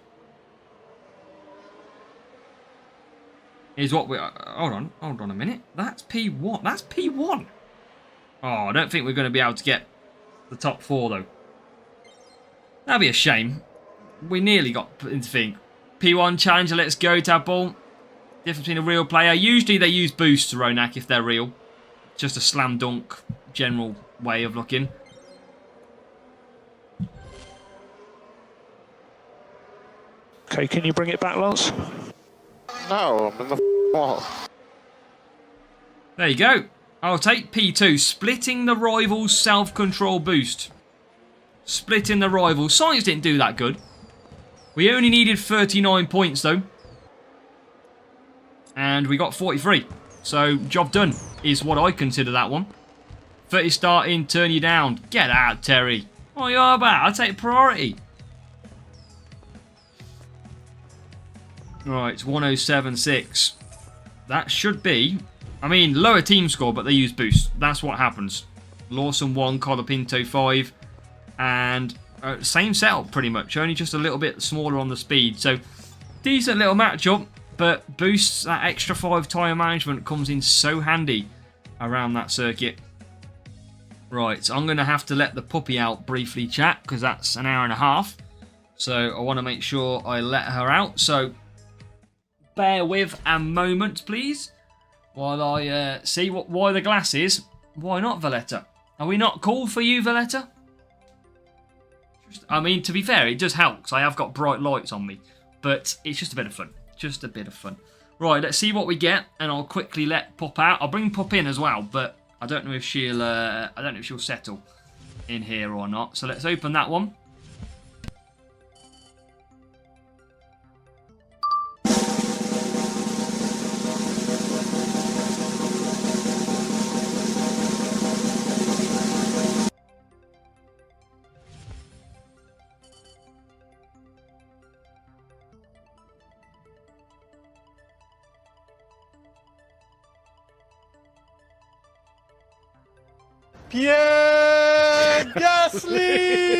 Is what we... Hold on a minute. That's P1. That's P1. Oh, I don't think we're going to be able to get the top 4, though. That'd be a shame. We nearly got into thing. P1 Challenger, let's go, Tadpole. Difference between a real player. Usually they use boosts, Ronak, if they're real. Just a slam dunk general way of looking. Okay, can you bring it back, Lance? No, I'm in the wall. There you go. I'll take P2, splitting the rival's self-control boost. splitting the rivals. Science didn't do that good. We only needed 39 points though. And we got 43. So, job done is what I consider that one. 30 starting, turn you down. Get out, Terry. What are you all about? I'll take priority. Right, it's 107.6. That should be... I mean, lower team score, but they use boost. That's what happens. Lawson 1, Colapinto 5. And same setup, pretty much. Only just a little bit smaller on the speed. So, decent little matchup. But boosts, that extra 5 tyre management comes in so handy around that circuit. Right, so I'm going to have to let the puppy out briefly, chat, because that's an hour and a half. So I want to make sure I let her out. So bear with a moment, please, while I see why the glasses. Why not, Valletta? Are we not cool for you, Valletta? I mean, to be fair, it does help, because I have got bright lights on me. But it's just a bit of fun. Just a bit of fun. Right, let's see what we get, and I'll quickly let Pop out. I'll bring Pop in as well, but I don't know if she'll settle in here or not. So let's open that one. Pierre Gasly!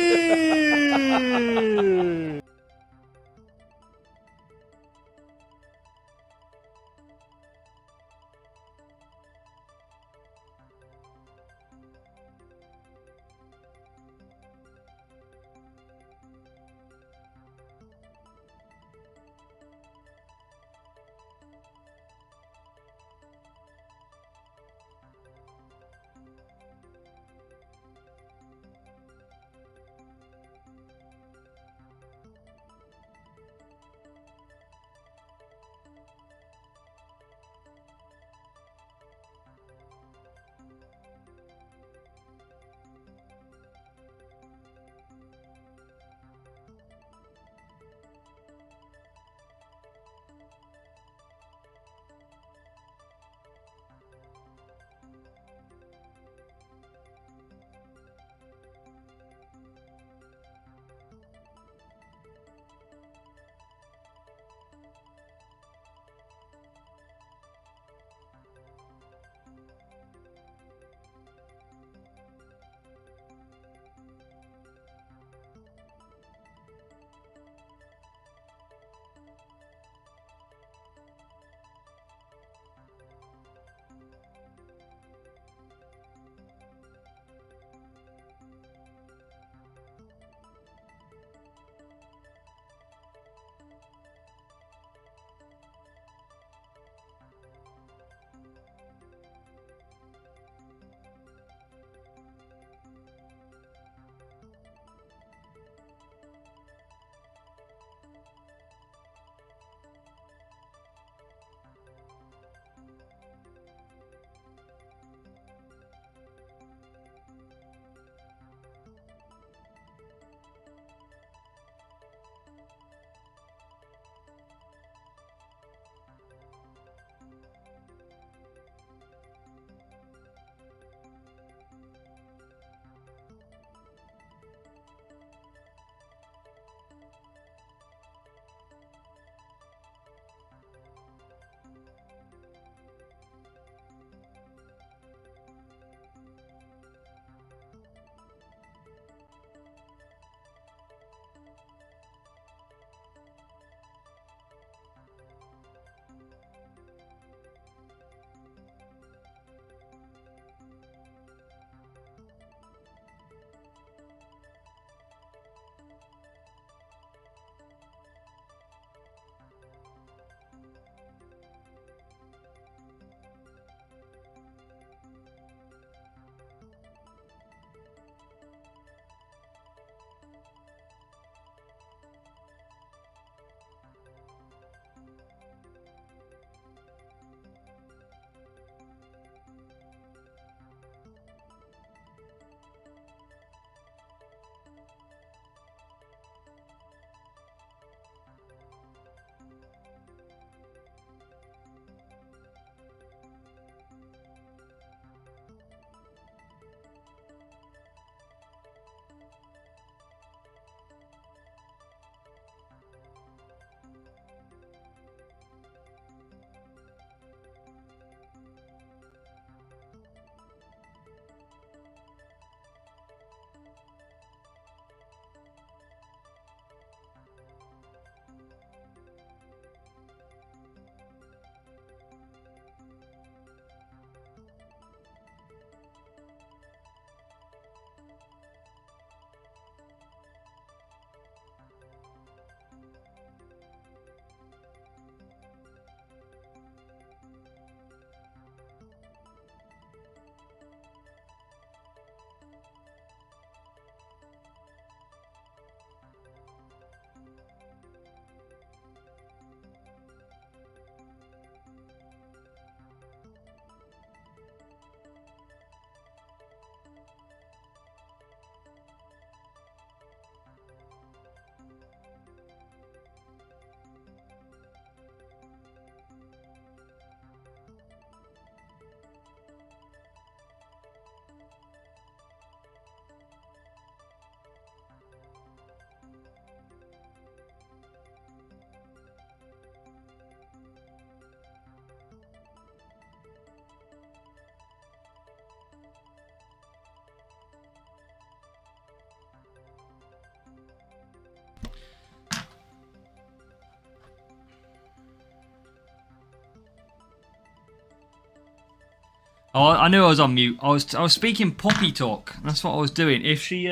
Oh, I knew I was on mute. I was speaking puppy talk. That's what I was doing. If she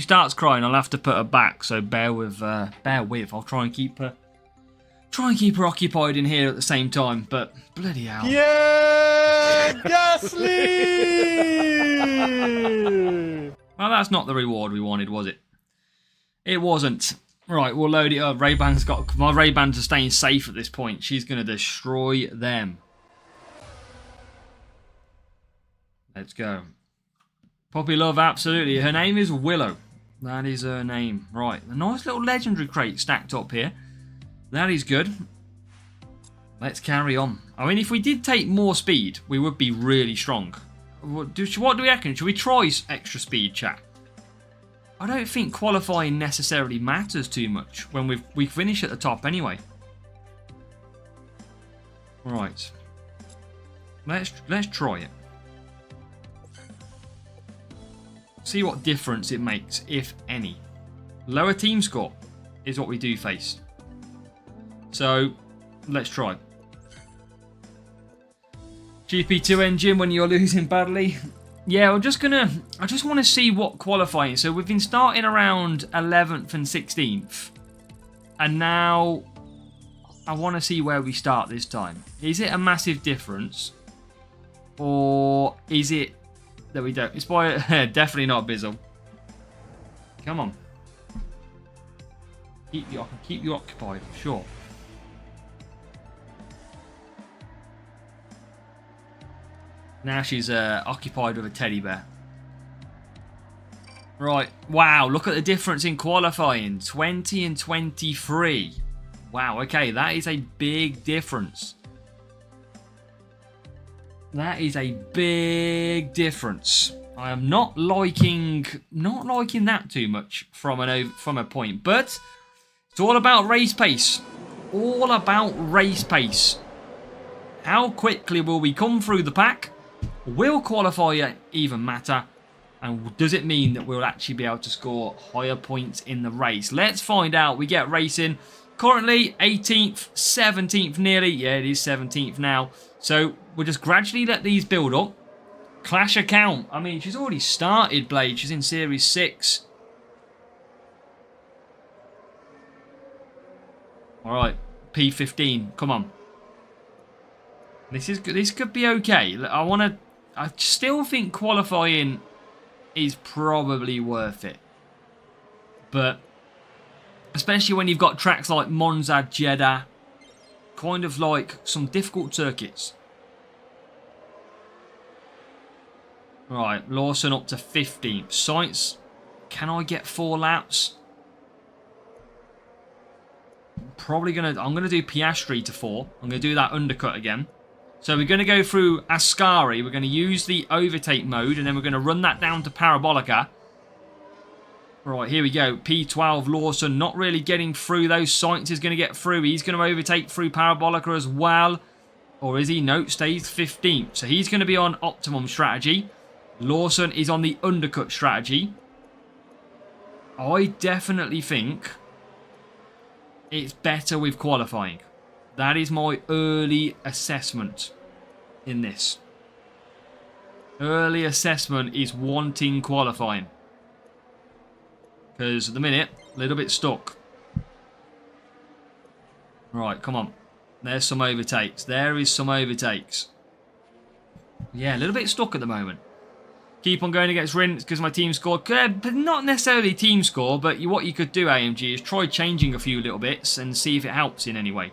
starts crying, I'll have to put her back. So bear with. I'll try and keep her occupied in here at the same time. But bloody hell. Yeah, Gasly! Well, that's not the reward we wanted, was it? It wasn't. Right, we'll load it up. My Ray-Bans are staying safe at this point. She's gonna destroy them. Let's go. Poppy Love, absolutely. Her name is Willow. That is her name. Right, a nice little legendary crate stacked up here. That is good. Let's carry on. I mean, if we did take more speed, we would be really strong. What do we reckon? Should we try extra speed, chat? I don't think qualifying necessarily matters too much when we finish at the top anyway. Right. Let's try it. See what difference it makes, if any. Lower team score is what we do face. So, let's try. GP2 engine when you're losing badly. Yeah, I just want to see what qualifying. So we've been starting around 11th and 16th. And now I want to see where we start this time. Is it a massive difference? Or is it that we don't? It's by definitely not Bizzle. Come on. I can keep you occupied, sure. Now she's occupied with a teddy bear. Right. Wow, look at the difference in qualifying. 20 and 23. Wow, okay, that is a big difference. That is a big difference. I am not liking that too much from a point, but it's all about race pace. All about race pace. How quickly will we come through the pack? Will qualifier even matter? And does it mean that we'll actually be able to score higher points in the race? Let's find out. We get racing. Currently 18th, 17th nearly. Yeah, it is 17th now. So we'll just gradually let these build up. Clash account. I mean, she's already started, Blade. She's in Series 6. Alright, P15. Come on. This could be okay. I still think qualifying is probably worth it. But especially when you've got tracks like Monza, Jeddah, kind of like some difficult circuits. Right, Lawson up to 15th. Sainz, can I get 4 laps? I'm gonna do Piastri to 4. I'm gonna do that undercut again. So we're going to go through Ascari. We're going to use the overtake mode, and then we're going to run that down to Parabolica. Right, here we go. P12 Lawson not really getting through those. Sainz is going to get through. He's going to overtake through Parabolica as well. Or is he? No, stays 15th. So he's going to be on optimum strategy. Lawson is on the undercut strategy. I definitely think it's better with qualifying. That is my early assessment in this. Early assessment is wanting qualifying. Because at the minute, a little bit stuck. Right, come on. There's some overtakes. There is some overtakes. Yeah, a little bit stuck at the moment. Keep on going against Rins because my team scored. But not necessarily team score, but what you could do, AMG, is try changing a few little bits and see if it helps in any way.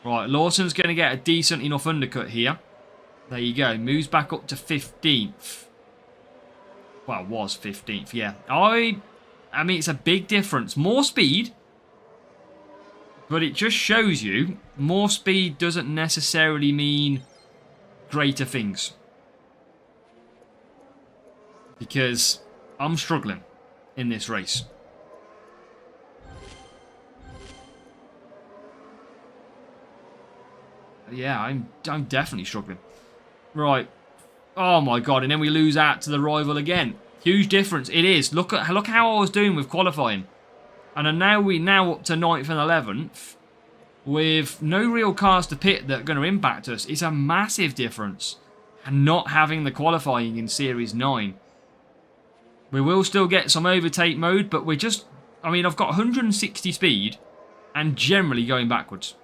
Right, Lawson's going to get a decent enough undercut here. There you go. Moves back up to 15th. Well, was 15th, yeah. I mean, it's a big difference. More speed. But it just shows you more speed doesn't necessarily mean greater things. Because I'm struggling in this race. Yeah, I'm definitely struggling. Right. Oh my god, and then we lose out to the rival again. Huge difference. It is. Look how I was doing with qualifying. And we're now up to 9th and 11th with no real cars to pit that are going to impact us. It's a massive difference. and not having the qualifying in Series 9. We will still get some overtake mode, but we're just... I mean, I've got 160 speed and generally going backwards.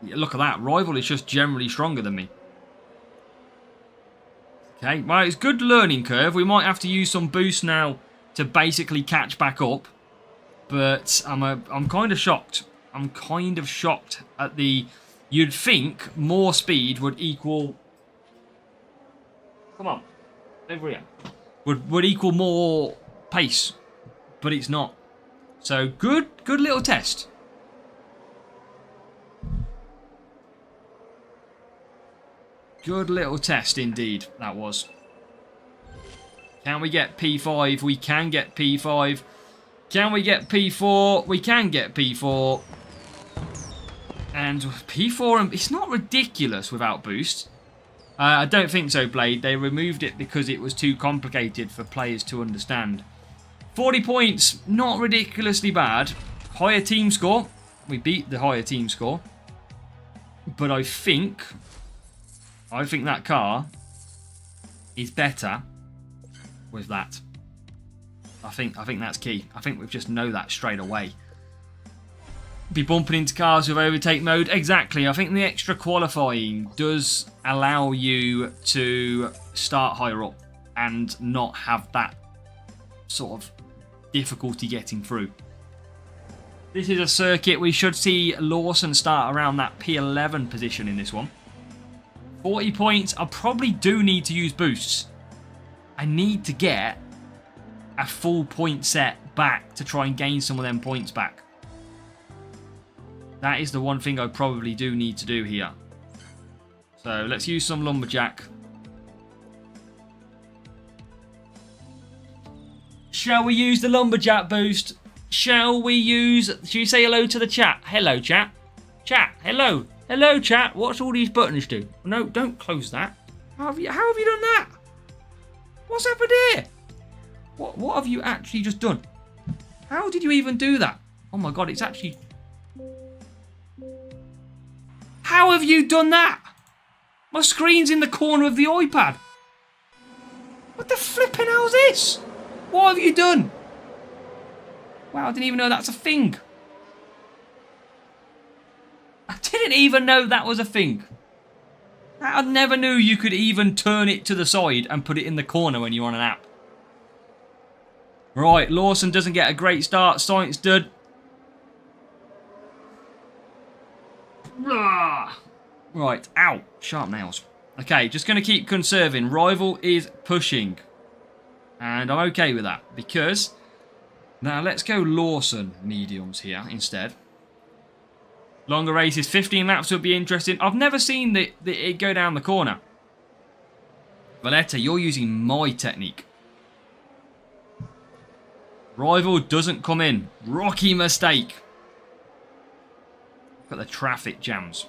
Yeah, look at that. Rival is just generally stronger than me. Okay, well, it's good learning curve. We might have to use some boost now to basically catch back up. But I'm kind of shocked. I'm kind of shocked at the... You'd think more speed would equal... Come on. Over here. Would equal more pace. But it's not. So, good little test. Good little test indeed, that was. Can we get P5? We can get P5. Can we get P4? We can get P4. And P4, it's not ridiculous without boost. I don't think so, Blade. They removed it because it was too complicated for players to understand. 40 points, not ridiculously bad. Higher team score. We beat the higher team score. But I think that car is better with that. I think that's key. I think we just know that straight away. Be bumping into cars with overtake mode. Exactly. I think the extra qualifying does allow you to start higher up and not have that sort of difficulty getting through. This is a circuit. We should see Lawson start around that P11 position in this one. 40 points. I probably do need to use boosts. I need to get a full point set back to try and gain some of them points back. That is the one thing I probably do need to do here. So let's use some lumberjack. Shall we use the lumberjack boost? Shall you say hello to the chat? Hello, chat. Chat, hello. Hello, chat. What's all these buttons do? No, don't close that. How have you done that? What's happened here? What have you actually just done? How did you even do that? Oh my god, it's actually... How have you done that? My screen's in the corner of the iPad. What the flipping hell's this? What have you done? Wow, I didn't even know that's a thing. I didn't even know that was a thing. I never knew you could even turn it to the side and put it in the corner when you're on an app. Right, Lawson doesn't get a great start. Science did. Right, ow, sharp nails. Okay, just going to keep conserving. Rival is pushing. And I'm okay with that because... Now, let's go Lawson mediums here instead. Longer races, 15 laps would be interesting. I've never seen it go down the corner. Valletta, you're using my technique. Rival doesn't come in. Rocky mistake. Look at the traffic jams.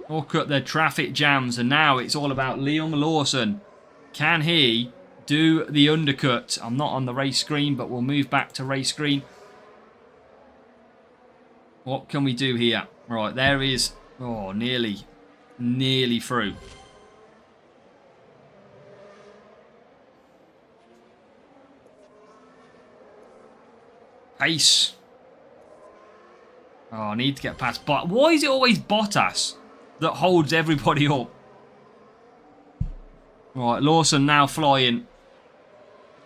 Look at the traffic jams. And now it's all about Liam Lawson. Can he do the undercut? I'm not on the race screen, but we'll move back to race screen. What can we do here? Right, there is... Oh, nearly through. Pace. Oh, I need to get past... But why is it always Bottas that holds everybody up? Right, Lawson now flying.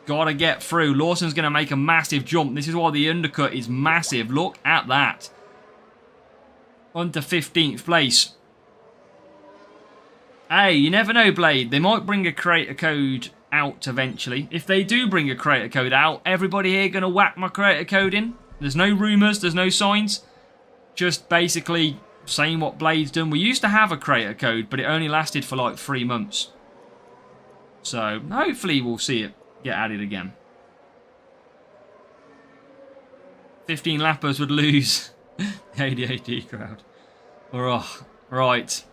Gotta get through. Lawson's going to make a massive jump. This is why the undercut is massive. Look at that. On to 15th place. Hey, you never know, Blade. They might bring a creator code out eventually. If they do bring a creator code out, everybody here going to whack my creator code in. There's no rumours. There's no signs. Just basically saying what Blade's done. We used to have a creator code, but it only lasted for like 3 months. So, hopefully we'll see it get added again. 15 lappers would lose the ADHD crowd. Oh, right.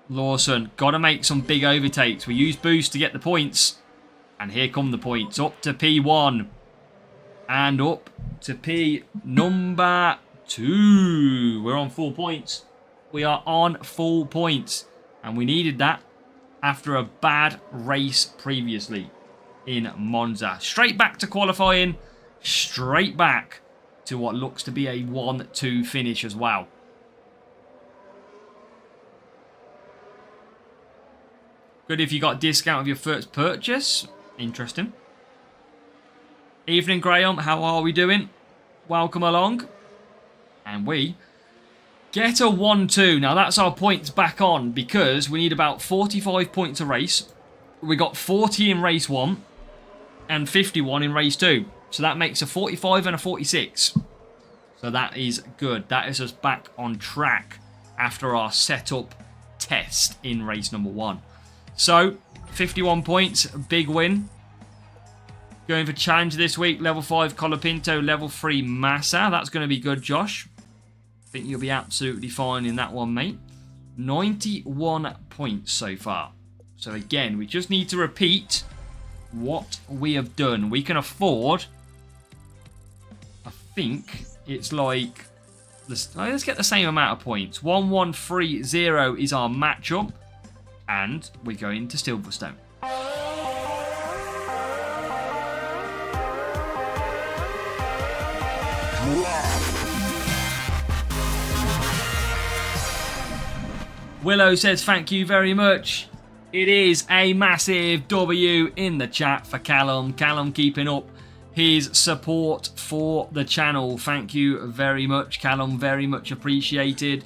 Lawson, got to make some big overtakes. We use boost to get the points. And here come the points. Up to P1. And up to P number 2. We're on 4 points. We are on 4 points. And we needed that after a bad race previously in Monza. Straight back to qualifying. Straight back to what looks to be a 1-2 finish as well. Good if you got a discount of your first purchase. Interesting. Evening, Graham. How are we doing? Welcome along. And we get a 1-2. Now, that's our points back on because we need about 45 points a race. We got 40 in race 1 and 51 in race 2. So that makes a 45 and a 46. So that is good. That is us back on track after our setup test in race number 1. So, 51 points, big win. Going for challenge this week, level 5 Colapinto, level 3 Massa. That's going to be good, Josh. I think you'll be absolutely fine in that one, mate. 91 points so far. So again, we just need to repeat what we have done. We can afford, I think it's like, let's get the same amount of points. 1130 is our matchup. And we're going to Silverstone. Willow says thank you very much. It is a massive W in the chat for Callum. Callum keeping up his support for the channel. Thank you very much, Callum. Very much appreciated.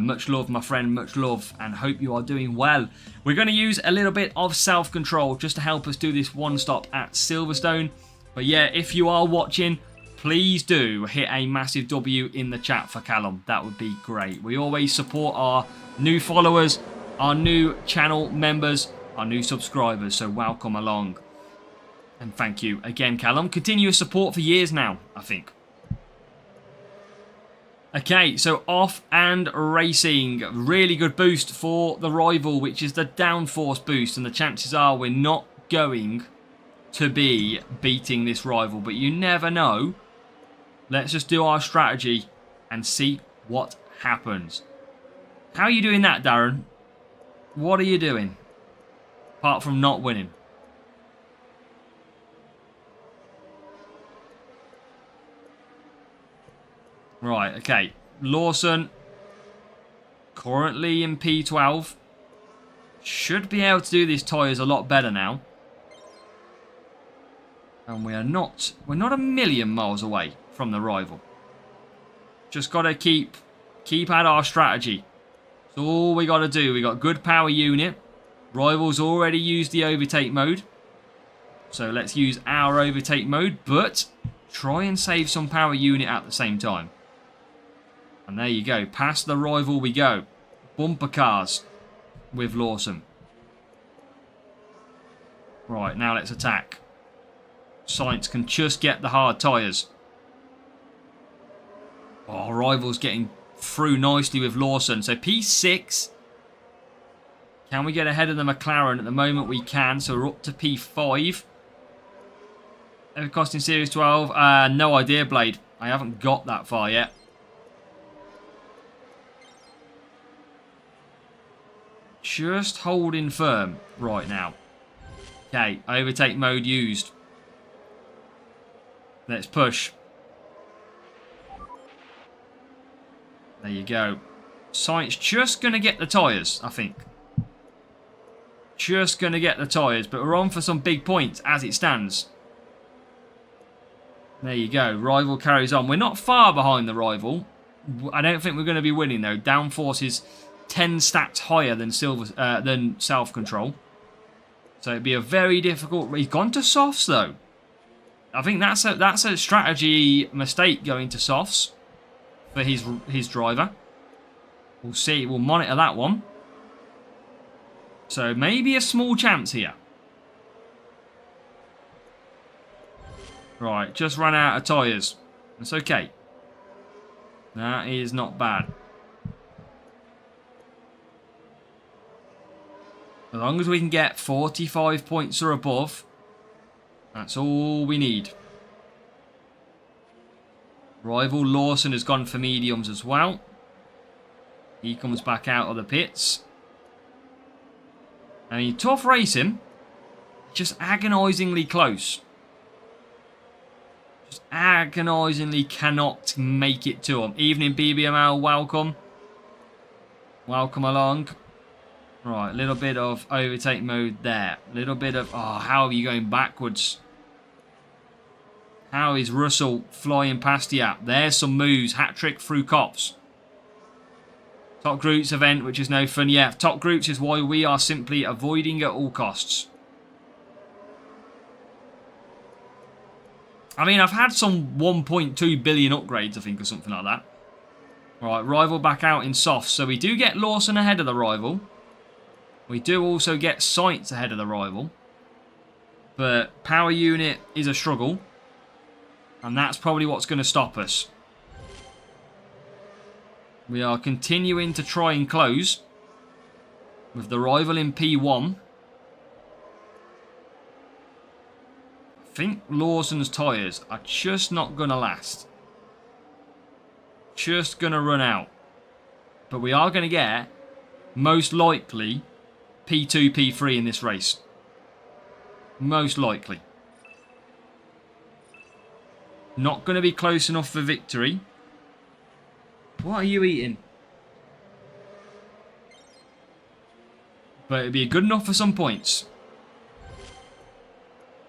Much love, my friend, much love, and hope you are doing well. We're going to use a little bit of self-control just to help us do this one stop at Silverstone. But yeah, if you are watching, please do hit a massive W in the chat for Callum. That would be great. We always support our new followers, our new channel members, our new subscribers, so welcome along. And thank you again, Callum. Continuous support for years now, I think. Okay, so off and racing. Really good boost for the rival, which is the downforce boost. And the chances are we're not going to be beating this rival. But you never know. Let's just do our strategy and see what happens. How are you doing that, Darren? What are you doing? Apart from not winning. Right, okay. Lawson, currently in P12. Should be able to do these tyres a lot better now. And we're not a million miles away from the rival. Just got to keep at our strategy. That's all we got to do. We got good power unit. Rival's already used the overtake mode. So let's use our overtake mode, but try and save some power unit at the same time. And there you go. Past the rival we go. Bumper cars with Lawson. Right, now let's attack. Sainz can just get the hard tyres. Oh, rival's getting through nicely with Lawson. So P6. Can we get ahead of the McLaren? At the moment we can. So we're up to P5. Ever costing Series 12? No idea, Blade. I haven't got that far yet. Just holding firm right now. Okay, overtake mode used. Let's push. There you go. Sainz just going to get the tyres, I think. Just going to get the tyres, but we're on for some big points as it stands. There you go. Rival carries on. We're not far behind the rival. I don't think we're going to be winning, though. Downforce is 10 stats higher than self-control. So it'd be a very difficult... He's gone to softs, though. I think that's a strategy mistake going to softs for his driver. We'll see. We'll monitor that one. So maybe a small chance here. Right, just ran out of tyres. That's okay. That is not bad. As long as we can get 45 points or above, that's all we need. Rival Lawson has gone for mediums as well. He comes back out of the pits. I mean, tough racing. Just agonisingly close. Just agonisingly cannot make it to him. Evening BBML, welcome. Welcome along. Right, a little bit of overtake mode there. A little bit of... Oh, how are you going backwards? How is Russell flying past you? There's some moves. Hat-trick through cops. Top Groups event, which is no fun. Yeah, Top Groups is why we are simply avoiding at all costs. I mean, I've had some 1.2 billion upgrades, I think, or something like that. Right, Rival back out in softs. So we do get Lawson ahead of the Rival. We do also get Sainz ahead of the Rival. But power unit is a struggle. And that's probably what's going to stop us. We are continuing to try and close. With the Rival in P1. I think Lawson's tyres are just not going to last. Just going to run out. But we are going to get, most likely, P2, P3 in this race. Most likely. Not going to be close enough for victory. What are you eating? But it'd be good enough for some points.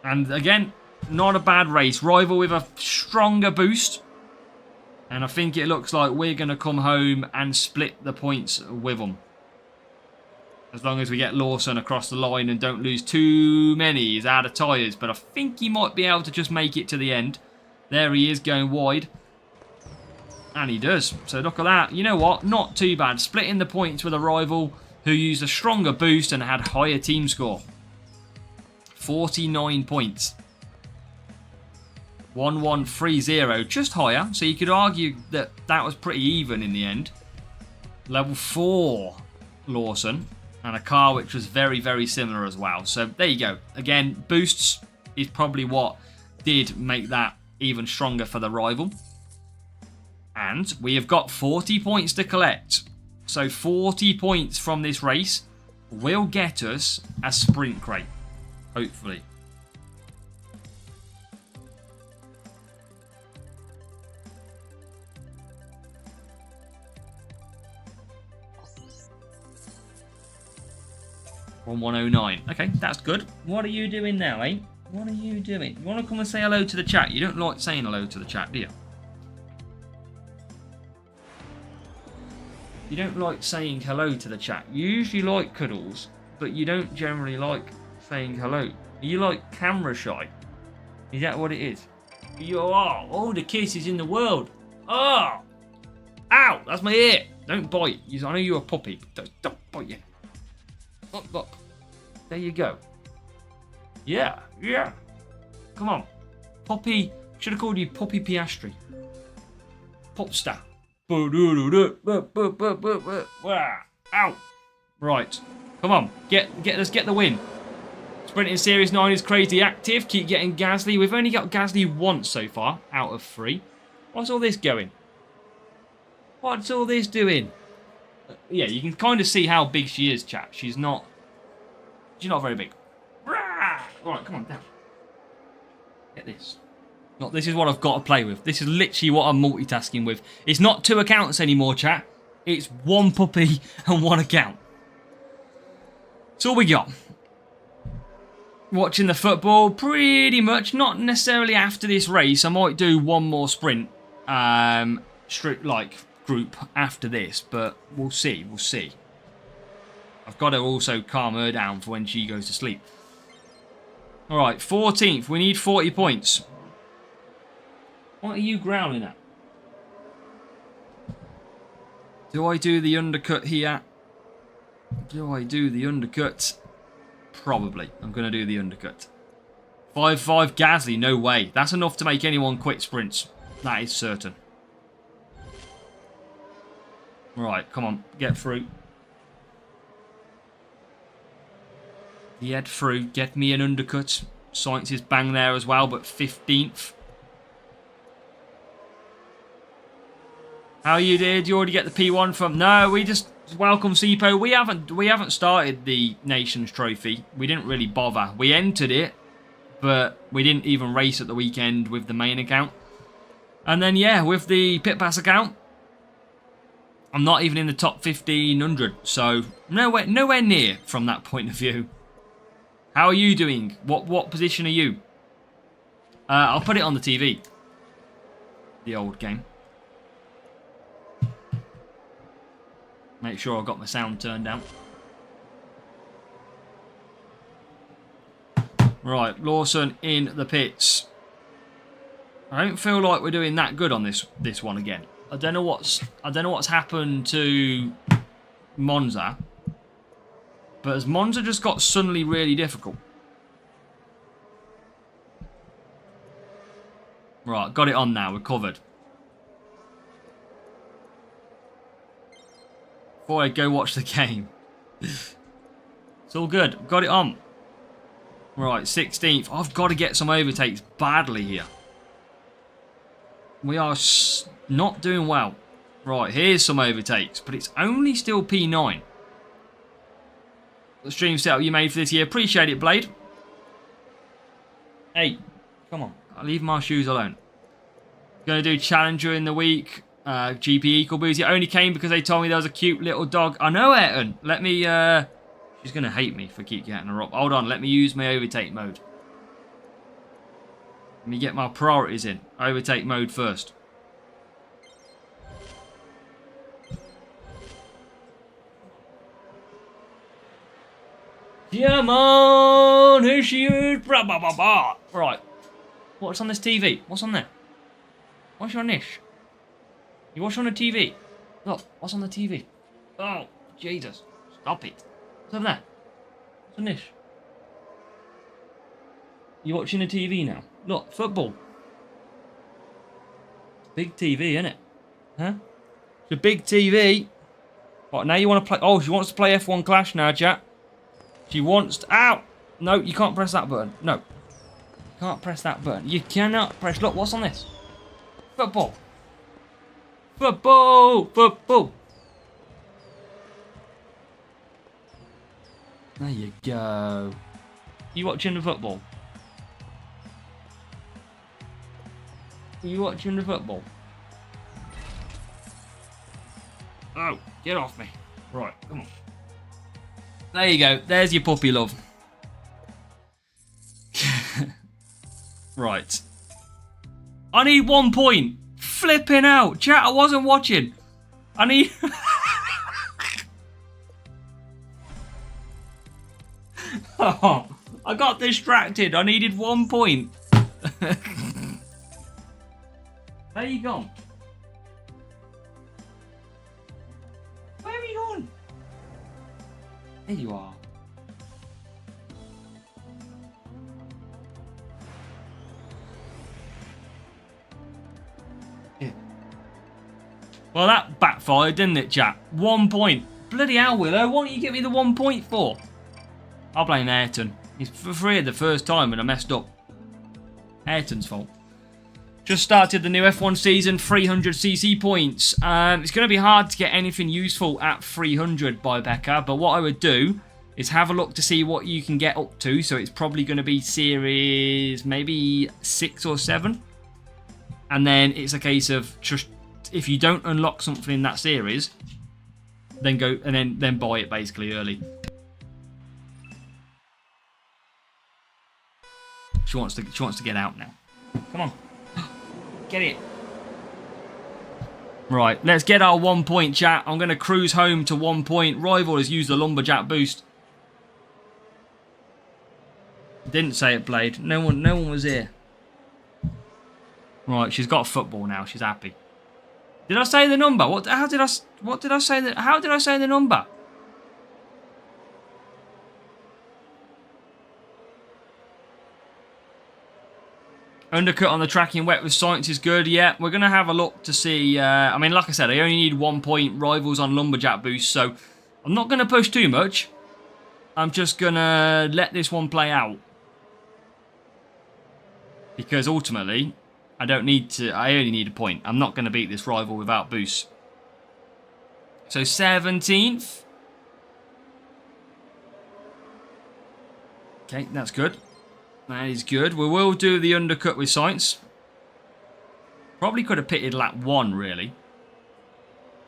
And again, not a bad race. Rival with a stronger boost. And I think it looks like we're going to come home and split the points with them. As long as we get Lawson across the line and don't lose too many. He's out of tyres. But I think he might be able to just make it to the end. There he is going wide. And he does. So look at that. You know what? Not too bad. Splitting the points with a Rival who used a stronger boost and had higher team score. 49 points. 1130. Just higher. So you could argue that that was pretty even in the end. Level 4 Lawson. And a car which was very, very similar as well. So there you go. Again, boosts is probably what did make that even stronger for the Rival. And we have got 40 points to collect. So 40 points from this race will get us a sprint crate. Hopefully. On 109. Okay, that's good. What are you doing now, eh? What are you doing? You want to come and say hello to the chat? You don't like saying hello to the chat, do you? You don't like saying hello to the chat. You usually like cuddles, but you don't generally like saying hello. You like camera shy. Is that what it is? You are all the kisses in the world. Oh! Ow! That's my ear! Don't bite. I know you're a puppy. Don't bite you. Look, look. There you go. Yeah, yeah. Come on. Poppy. Should have called you Poppy Piastri. Popstar. Ow. Right. Come on. Let's get the win. Sprinting Series 9 is crazy active. Keep getting Gasly. We've only got Gasly once so far out of 3. What's all this going? What's all this doing? Yeah, you can kind of see how big she is, chat. She's not very big. Alright, come on, down. Get this. Not, this is what I've got to play with. This is literally what I'm multitasking with. It's not 2 accounts anymore, chat. It's 1 puppy and 1 account. That's all we got. Watching the football, pretty much. Not necessarily after this race. I might do 1 more sprint. Group after this, but we'll see. We'll see. I've got to also calm her down for when she goes to sleep. Alright, 14th. We need 40 points. What are you growling at? Do I do the undercut here? Do I do the undercut? Probably. I'm going to do the undercut. 5-5 Gasly. No way. That's enough to make anyone quit sprints. That is certain. Right, come on. Get through. Get through. Get me an undercut. Sainz is bang there as well, but 15th. How you did? You already get the P1 from? No, we just welcome Sipo. We haven't started the Nations Trophy. We didn't really bother. We entered it, but we didn't even race at the weekend with the main account. And then yeah, with the Pit Pass account, I'm not even in the top 1500, so nowhere near from that point of view. How are you doing? What position are you? I'll put it on the TV. The old game. Make sure I've got my sound turned down. Right, Lawson in the pits. I don't feel like we're doing that good on this one again. I don't know what's happened to Monza, but has Monza just got suddenly really difficult? Right, got it on now. We're covered. Before I go watch the game. It's all good. Got it on. Right, 16th. I've got to get some overtakes badly here. We are not doing well. Right, here's some overtakes, but it's only still P9. The stream setup you made for this year. Appreciate it, Blade. Hey, come on. I'll leave my shoes alone. Gonna do Challenger in the week. GP Equal Boozy. It only came because they told me there was a cute little dog. I know, Ayrton. Let me, she's gonna hate me for keep getting her up. Hold on, let me use my overtake mode. Let me get my priorities in. Overtake mode first. Come on, here she is. Blah, blah, blah, blah. Right. What's on this TV? What's on there? What's on this? You watch on the TV? Look, what's on the TV? Oh, Jesus. Stop it. What's over there? What's on this? You watching the TV now? Look, football. Big TV, innit? Huh? It's a big TV. What, now you want to play? Oh, she wants to play F1 Clash now, chat. She wants to... Ow! No, you can't press that button. No. You can't press that button. You cannot press... Look, what's on this? Football. Football! Football! There you go. You watching the football? You watching the football? Oh, get off me. Right, come on. There you go. There's your puppy love. Right. I need 1 point. Flipping out. Chat, I wasn't watching. I need... Oh, I got distracted. I needed 1 point. Where you gone? Where have you gone? There you are. Yeah. Well, that backfired, didn't it, chat? 1 point. Bloody hell, Willow. Why don't you give me the 1 point for? I'll blame Ayrton. He's for free the first time and I messed up. Ayrton's fault. Just started the new F1 season, 300cc points. It's going to be hard to get anything useful at 300 by Becca, but what I would do is have a look to see what you can get up to. So it's probably going to be series maybe 6 or 7. And then it's a case of just if you don't unlock something in that series, then go and then buy it basically early. She wants to get out now. Come on. Get it. Right, let's get our 1 point, chat. I'm going to cruise home to 1 point. Rival has used the Lumberjack boost. Didn't say it, Blade. No one was here. Right, she's got football now. She's happy. Did I say the number? How did I say the number? Undercut on the tracking wet with science is good. Yeah, we're going to have a look to see. I mean, like I said, I only need 1 point. Rivals on Lumberjack boost, so I'm not going to push too much. I'm just going to let this one play out. Because ultimately, I don't need to. I only need a point. I'm not going to beat this rival without boost. So 17th. Okay, that's good. That is good. We will do the undercut with Sainz. Probably could have pitted lap 1, really.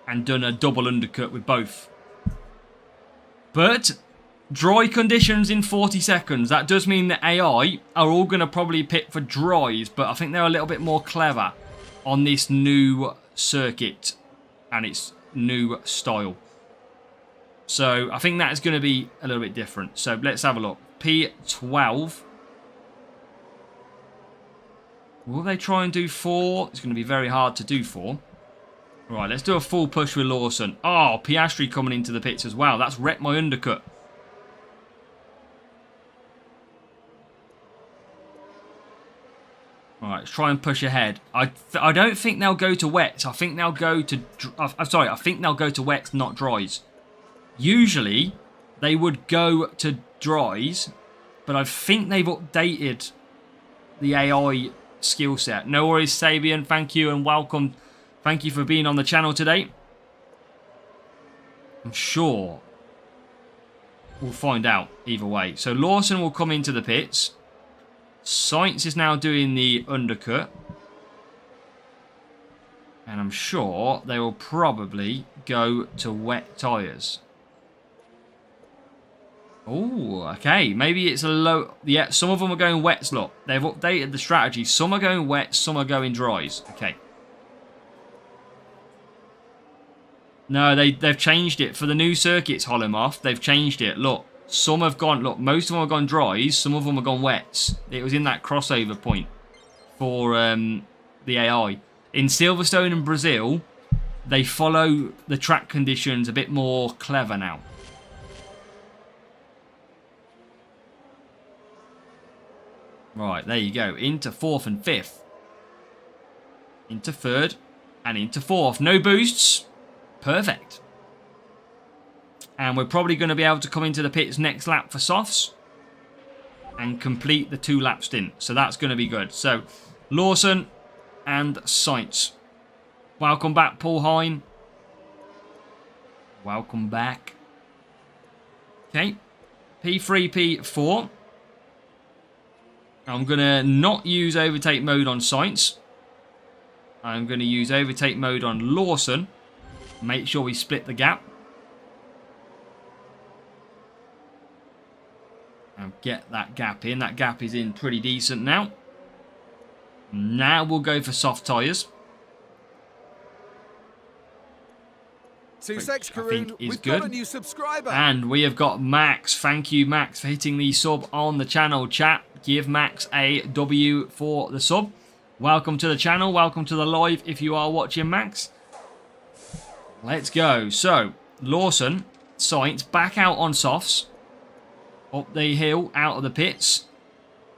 And done a double undercut with both. But dry conditions in 40 seconds. That does mean the AI are all going to probably pit for dries. But I think they're a little bit more clever on this new circuit. And its new style. So I think that is going to be a little bit different. So let's have a look. P12. Will they try and do 4? It's going to be very hard to do 4. Right, let's do a full push with Lawson. Oh, Piastri coming into the pits as well. That's wrecked my undercut. Alright, let's try and push ahead. I don't think they'll go to wets. I think they'll go to... I think they'll go to wets, not dries. Usually, they would go to dries, but I think they've updated the AI skill set. No worries, Sabian. Thank you and welcome. Thank you for being on the channel today. I'm sure we'll find out either way. So Lawson will come into the pits. Sainz is now doing the undercut. And I'm sure they will probably go to wet tyres. Oh, okay. Maybe it's a low... Yeah, some of them are going wets, look. They've updated the strategy. Some are going wet, some are going dries. Okay. No, they've changed it. For the new circuits, Hollomoth, they've changed it. Look, some have gone... Look, most of them have gone dries. Some of them have gone wets. It was in that crossover point for the AI. In Silverstone and Brazil, they follow the track conditions a bit more clever now. Right, there you go. Into 4th and 5th. Into 3rd and into 4th. No boosts. Perfect. And we're probably going to be able to come into the pits next lap for softs. And complete the 2-lap stint. So that's going to be good. So, Lawson and Sainz. Welcome back, Paul Hine. Welcome back. Okay. P3, P4. I'm going to not use overtake mode on Sainz. I'm going to use overtake mode on Lawson. Make sure we split the gap. And get that gap in. That gap is in pretty decent now. Now we'll go for soft tyres. Which I think is good. Got a new subscriber. And we have got Max. Thank you, Max, for hitting the sub on the channel. Chat, give Max a W for the sub. Welcome to the channel. Welcome to the live if you are watching, Max. Let's go. So, Lawson, Sainz, back out on softs. Up the hill, out of the pits.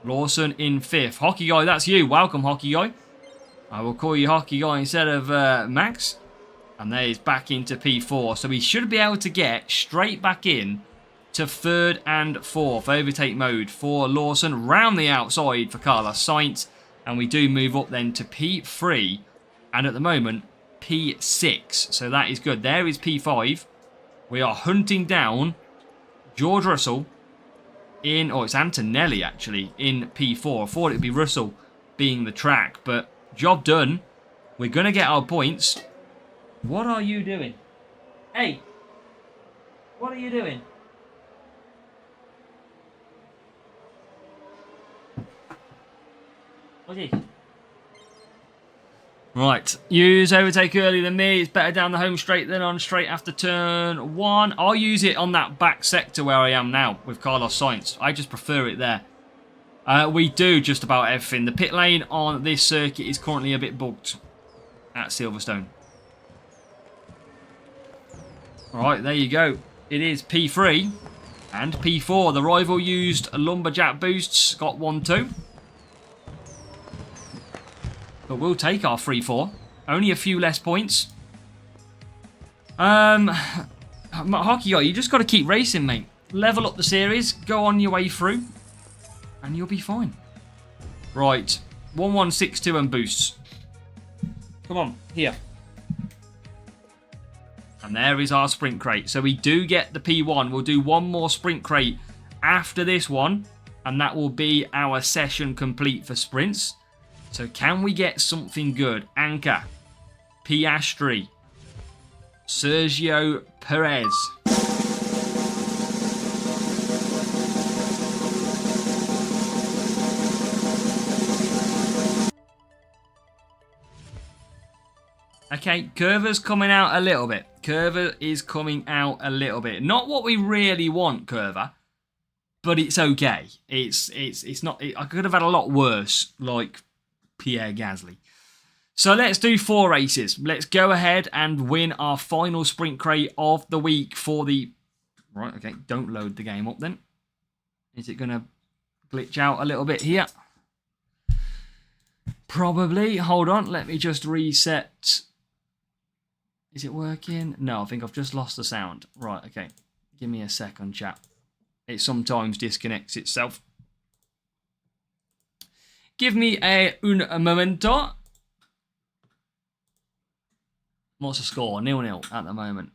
Lawson in 5th. Hockey Guy, that's you. Welcome, Hockey Guy. I will call you Hockey Guy instead of Max. And there he's back into P4. So he should be able to get straight back in to 3rd and 4th. Overtake mode for Lawson. Round the outside for Carlos Sainz. And we do move up then to P3. And at the moment, P6. So that is good. There is P5. We are hunting down George Russell in... Oh, it's Antonelli, actually, in P4. I thought it would be Russell being the track. But job done. We're going to get our points. What are you doing? Hey! What are you doing? What's this? Right. Use overtake earlier than me. It's better down the home straight than on straight after turn 1. I'll use it on that back sector where I am now with Carlos Sainz. I just prefer it there. We do just about everything. The pit lane on this circuit is currently a bit bugged at Silverstone. Alright, there you go. It is P3 and P4. The rival used lumberjack boosts. Got 1-2. But we'll take our 3-4. Only a few less points. Hockey Guy, you just got to keep racing, mate. Level up the series. Go on your way through. And you'll be fine. Right. 1162 and boosts. Come on. Here. And there is our sprint crate. So we do get the P1. We'll do one more sprint crate after this one. And that will be our session complete for sprints. So can we get something good? Anchor, Piastri, Sergio Perez. Okay, Curver's coming out a little bit. Curver is coming out a little bit. Not what we really want, Curver, but it's okay. It's not. I could have had a lot worse, like Pierre Gasly. So let's do 4 races. Let's go ahead and win our final sprint crate of the week for the... Right, okay, don't load the game up then. Is it going to glitch out a little bit here? Probably. Hold on, let me just reset. Is it working? No, I think I've just lost the sound. Right, okay. Give me a second, chat. It sometimes disconnects itself. Give me un momento. What's the score? 0-0 at the moment.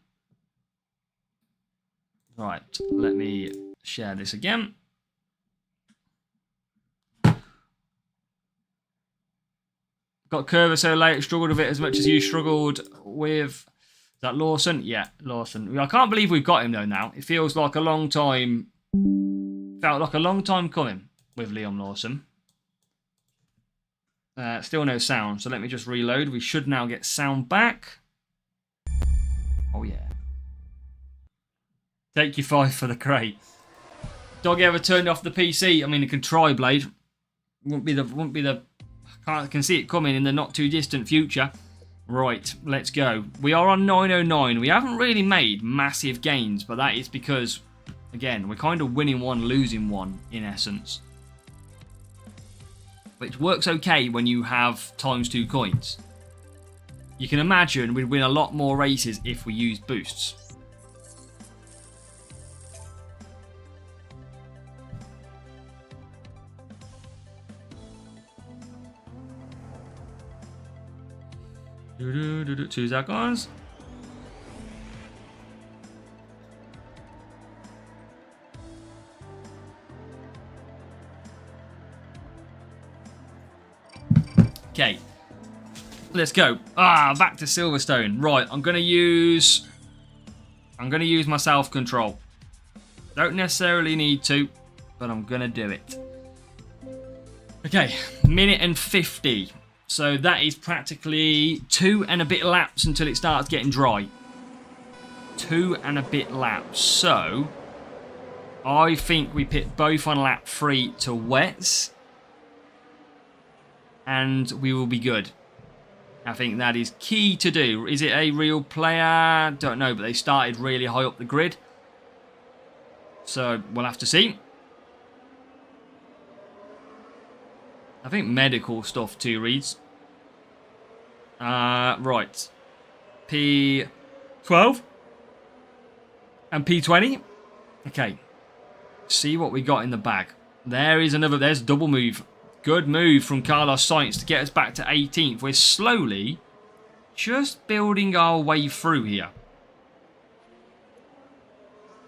Right, let me share this again. Got Curver so late, struggled with it as much as you struggled with... Is that Lawson? Yeah, Lawson. I can't believe we've got him though now. It feels like a long time... Felt like a long time coming with Liam Lawson. Still no sound, so let me just reload. We should now get sound back. Oh yeah. Take your 5 for the crate. Dog ever turned off the PC? I mean, it can try, Blade. Wouldn't be the. I can see it coming in the not too distant future. Right, let's go. We are on 909. We haven't really made massive gains, but that is because, again, we're kind of winning one, losing one in essence. Which works okay when you have ×2 coins. You can imagine we'd win a lot more races if we use boosts. Two seconds. Okay. Let's go. Back to Silverstone. Right, I'm gonna use my self-control. Don't necessarily need to, but I'm gonna do it. Okay, minute and 50. So that is practically 2 and a bit laps until it starts getting dry. 2 and a bit laps. So I think we pit both on lap 3 to wets. And we will be good. I think that is key to do. Is it a real player? Don't know, but they started really high up the grid. So we'll have to see. I think medical stuff too reads. Right. P12 and P20. Okay. See what we got in the bag. There is another. There's a double move. Good move from Carlos Sainz to get us back to 18th. We're slowly just building our way through here.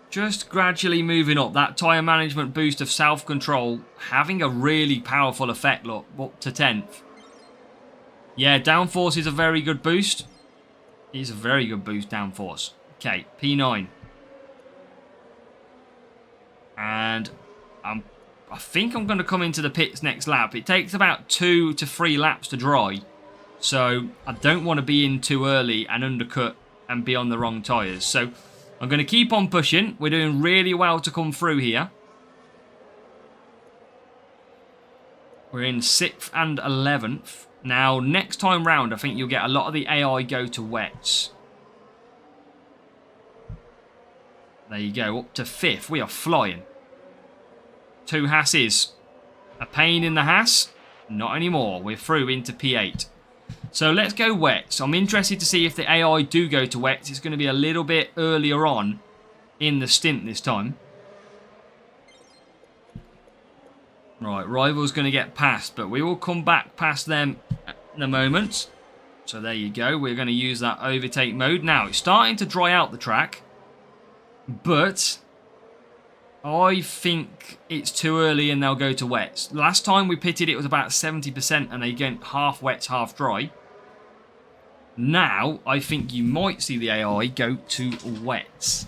Just gradually moving up. That tyre management boost of self-control having a really powerful effect. Look, up to 10th. Yeah, downforce is a very good boost. It's a very good boost, downforce. Okay, P9. And I think I'm going to come into the pits next lap. It takes about 2 to 3 laps to dry. So I don't want to be in too early and undercut and be on the wrong tyres. So I'm going to keep on pushing. We're doing really well to come through here. We're in 6th and 11th. Now, next time round, I think you'll get a lot of the AI go to wets. There you go, up to 5th. We are flying. 2 Hasses. A pain in the Hass? Not anymore. We're through into P8. So let's go wets. I'm interested to see if the AI do go to wets. It's going to be a little bit earlier on in the stint this time. Right, Rival's going to get past, but we will come back past them in a moment. So there you go. We're going to use that overtake mode. Now, it's starting to dry out the track. But I think it's too early and they'll go to wets. Last time we pitted, it was about 70% and they went half wets, half dry. Now, I think you might see the AI go to wets.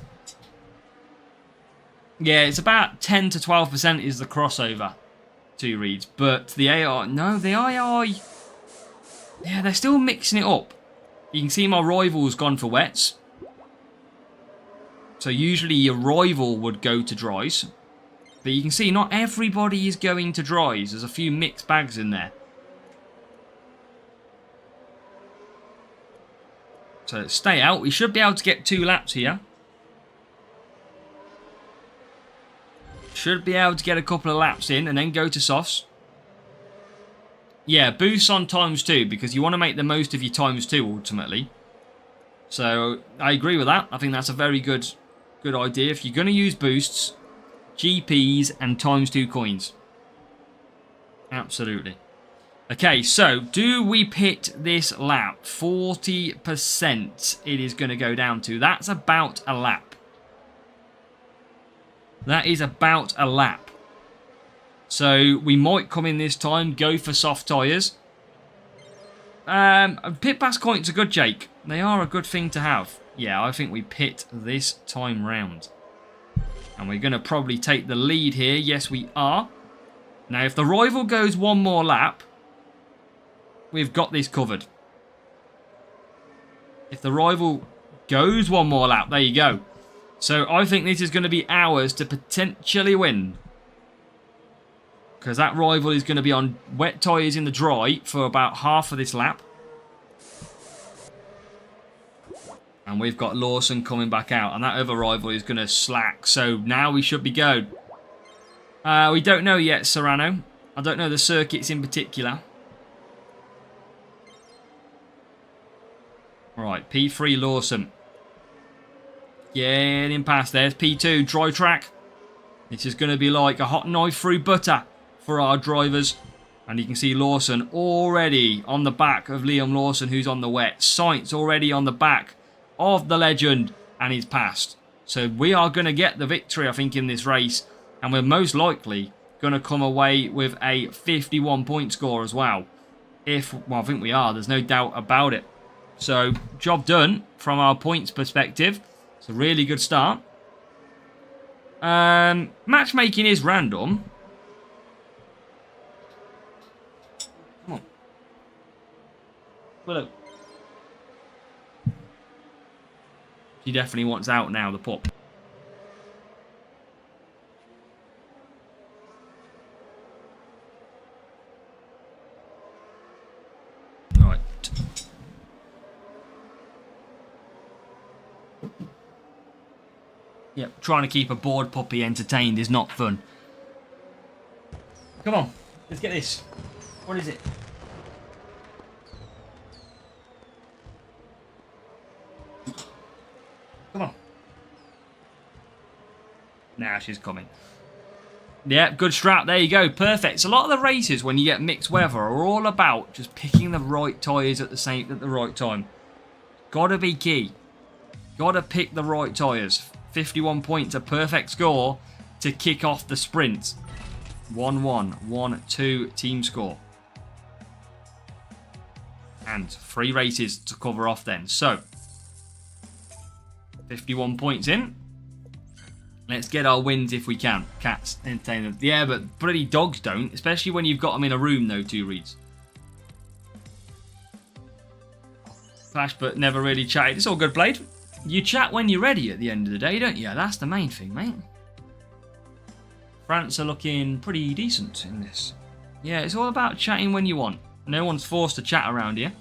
Yeah, it's about 10 to 12% is the crossover, 2 reads. But the AI, no, the AI, yeah, they're still mixing it up. You can see my rival's gone for wets. So usually your rival would go to dries. But you can see not everybody is going to dries. There's a few mixed bags in there. So stay out. We should be able to get 2 laps here. Should be able to get a couple of laps in and then go to softs. Yeah, boosts on ×2 because you want to make the most of your ×2 ultimately. So I agree with that. I think that's a very good idea. If you're going to use boosts, GPs and ×2 coins. Absolutely. Okay, so do we pit this lap? 40% it is going to go down to. That's about a lap. That is about a lap. So we might come in this time, go for soft tyres. Pit pass points are good, Jake. They are a good thing to have. Yeah, I think we pit this time round. And we're going to probably take the lead here. Yes, we are. Now, if the rival goes one more lap, we've got this covered. If the rival goes one more lap, there you go. So I think this is going to be ours to potentially win. Because that rival is going to be on wet tyres in the dry for about half of this lap. And we've got Lawson coming back out. And that other rival is going to slack. So now we should be good. We don't know yet, Serrano. I don't know the circuits in particular. Right, P3 Lawson. Getting past. There's P2, dry track. This is going to be like a hot knife through butter for our drivers. And you can see Lawson already on the back of Liam Lawson, who's on the wet. Sainz already on the back of the legend, and he's passed. So we are going to get the victory, I think, in this race. And we're most likely going to come away with a 51 point score as well. Well, I think we are. There's no doubt about it. So, job done from our points perspective. It's a really good start. Matchmaking is random. Come on. Well, she definitely wants out now, the pup. Right. Yep, trying to keep a bored puppy entertained is not fun. Come on, let's get this. What is it? Come on. Now she's coming. Yeah, good strap. There you go. Perfect. So a lot of the races when you get mixed weather are all about just picking the right tyres at the right time. Gotta be key. Gotta pick the right tyres. 51 points, a perfect score to kick off the sprint. 1-1, 1-2 team score. And 3 races to cover off then. So, 51 points in. Let's get our wins if we can. Cats, entertain them. Yeah, but bloody dogs don't. Especially when you've got them in a room, though, 2 reads. Flash, but never really chatted. It's all good played. You chat when you're ready at the end of the day, don't you? That's the main thing, mate. France are looking pretty decent in this. Yeah, it's all about chatting when you want. No one's forced to chat around here.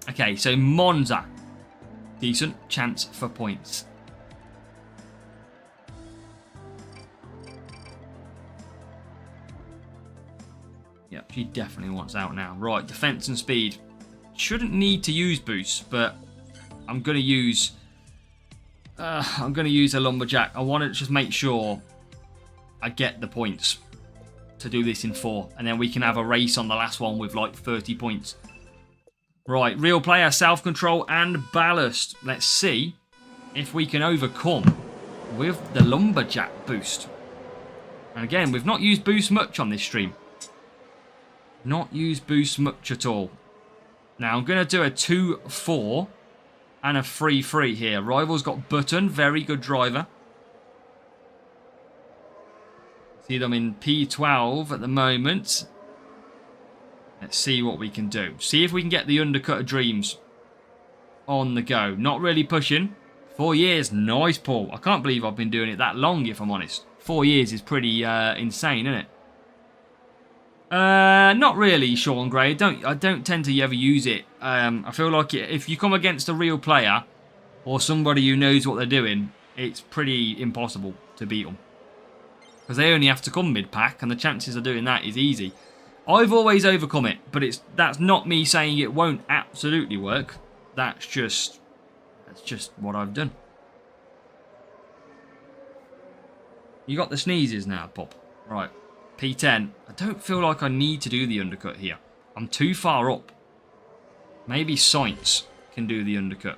Okay, so Monza. Decent chance for points. Yep, she definitely wants out now. Right, defense and speed. Shouldn't need to use boosts, but I'm going to use a lumberjack. I want to just make sure I get the points to do this in 4. And then we can have a race on the last one with like 30 points. Right, real player, self-control and ballast. Let's see if we can overcome with the lumberjack boost. And again, we've not used boost much on this stream. Not used boost much at all. Now, I'm going to do a 2-4 and a 3-3 here. Rival's got Button, very good driver. See them in P12 at the moment. Let's see what we can do. See if we can get the undercut of dreams on the go. Not really pushing. 4 years. Nice, Paul. I can't believe I've been doing it that long, if I'm honest. 4 years is pretty insane, isn't it? Not really, Sean Gray. I don't tend to ever use it. I feel like if you come against a real player or somebody who knows what they're doing, it's pretty impossible to beat them. Because they only have to come mid-pack, and the chances of doing that is easy. I've always overcome it, but that's not me saying it won't absolutely work. That's just what I've done. You got the sneezes now, Pop. Right, P10. I don't feel like I need to do the undercut here. I'm too far up. Maybe Sainz can do the undercut.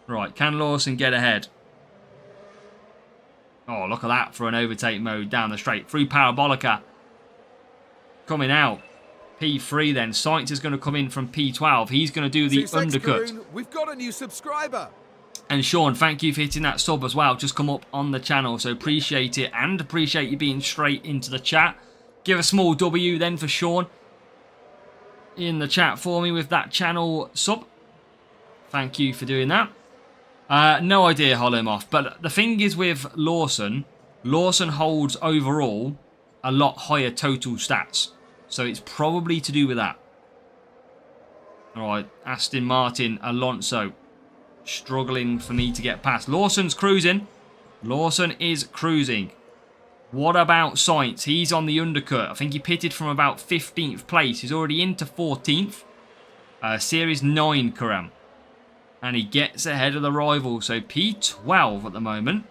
Right, can Lawson get ahead? Oh, look at that for an overtake mode down the straight. Through Parabolica. Coming out. P3 then. Sainz is going to come in from P12. He's going to do the undercut. We've got a new subscriber. And Sean, thank you for hitting that sub as well. Just come up on the channel. So appreciate it. And appreciate you being straight into the chat. Give a small W then for Sean in the chat for me with that channel sub. Thank you for doing that. No idea, Holomoff. But the thing is with Lawson holds overall a lot higher total stats. So it's probably to do with that. Alright, Aston Martin, Alonso. Struggling for me to get past. Lawson's cruising. Lawson is cruising. What about Sainz? He's on the undercut. I think he pitted from about 15th place. He's already into 14th. Series 9, Karam. And he gets ahead of the rival. So P12 at the moment.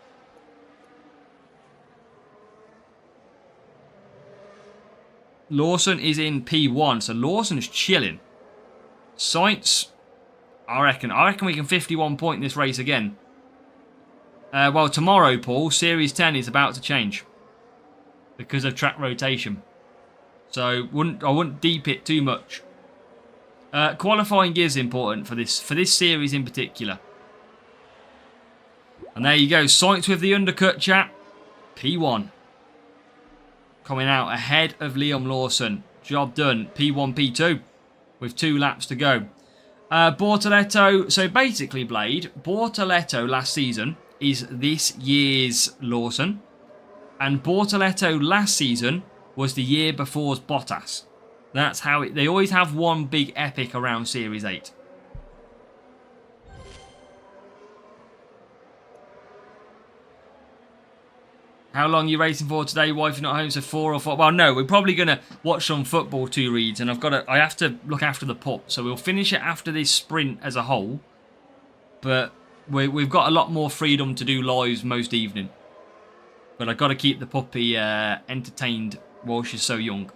Lawson is in P1. So Lawson's chilling. Sainz, I reckon we can 51 point this race again. Well, tomorrow, Paul, Series 10 is about to change. Because of track rotation. So I wouldn't deep it too much. Qualifying is important for this series in particular. And there you go. Sainz with the undercut, chat. P1. Coming out ahead of Liam Lawson. Job done. P1, P2. With 2 laps to go. Bortoletto. So basically, Blade, Bortoletto last season is this year's Lawson. And Bortoletto last season was the year before's Bottas. That's how they always have one big epic around Series 8. How long are you racing for today? Wife, you're not home, so 4 or 5. Well, no, we're probably going to watch some football 2 reads, and I have to look after the pup. So we'll finish it after this sprint as a whole. But we've got a lot more freedom to do lives most evening. But I've got to keep the puppy entertained while she's so young.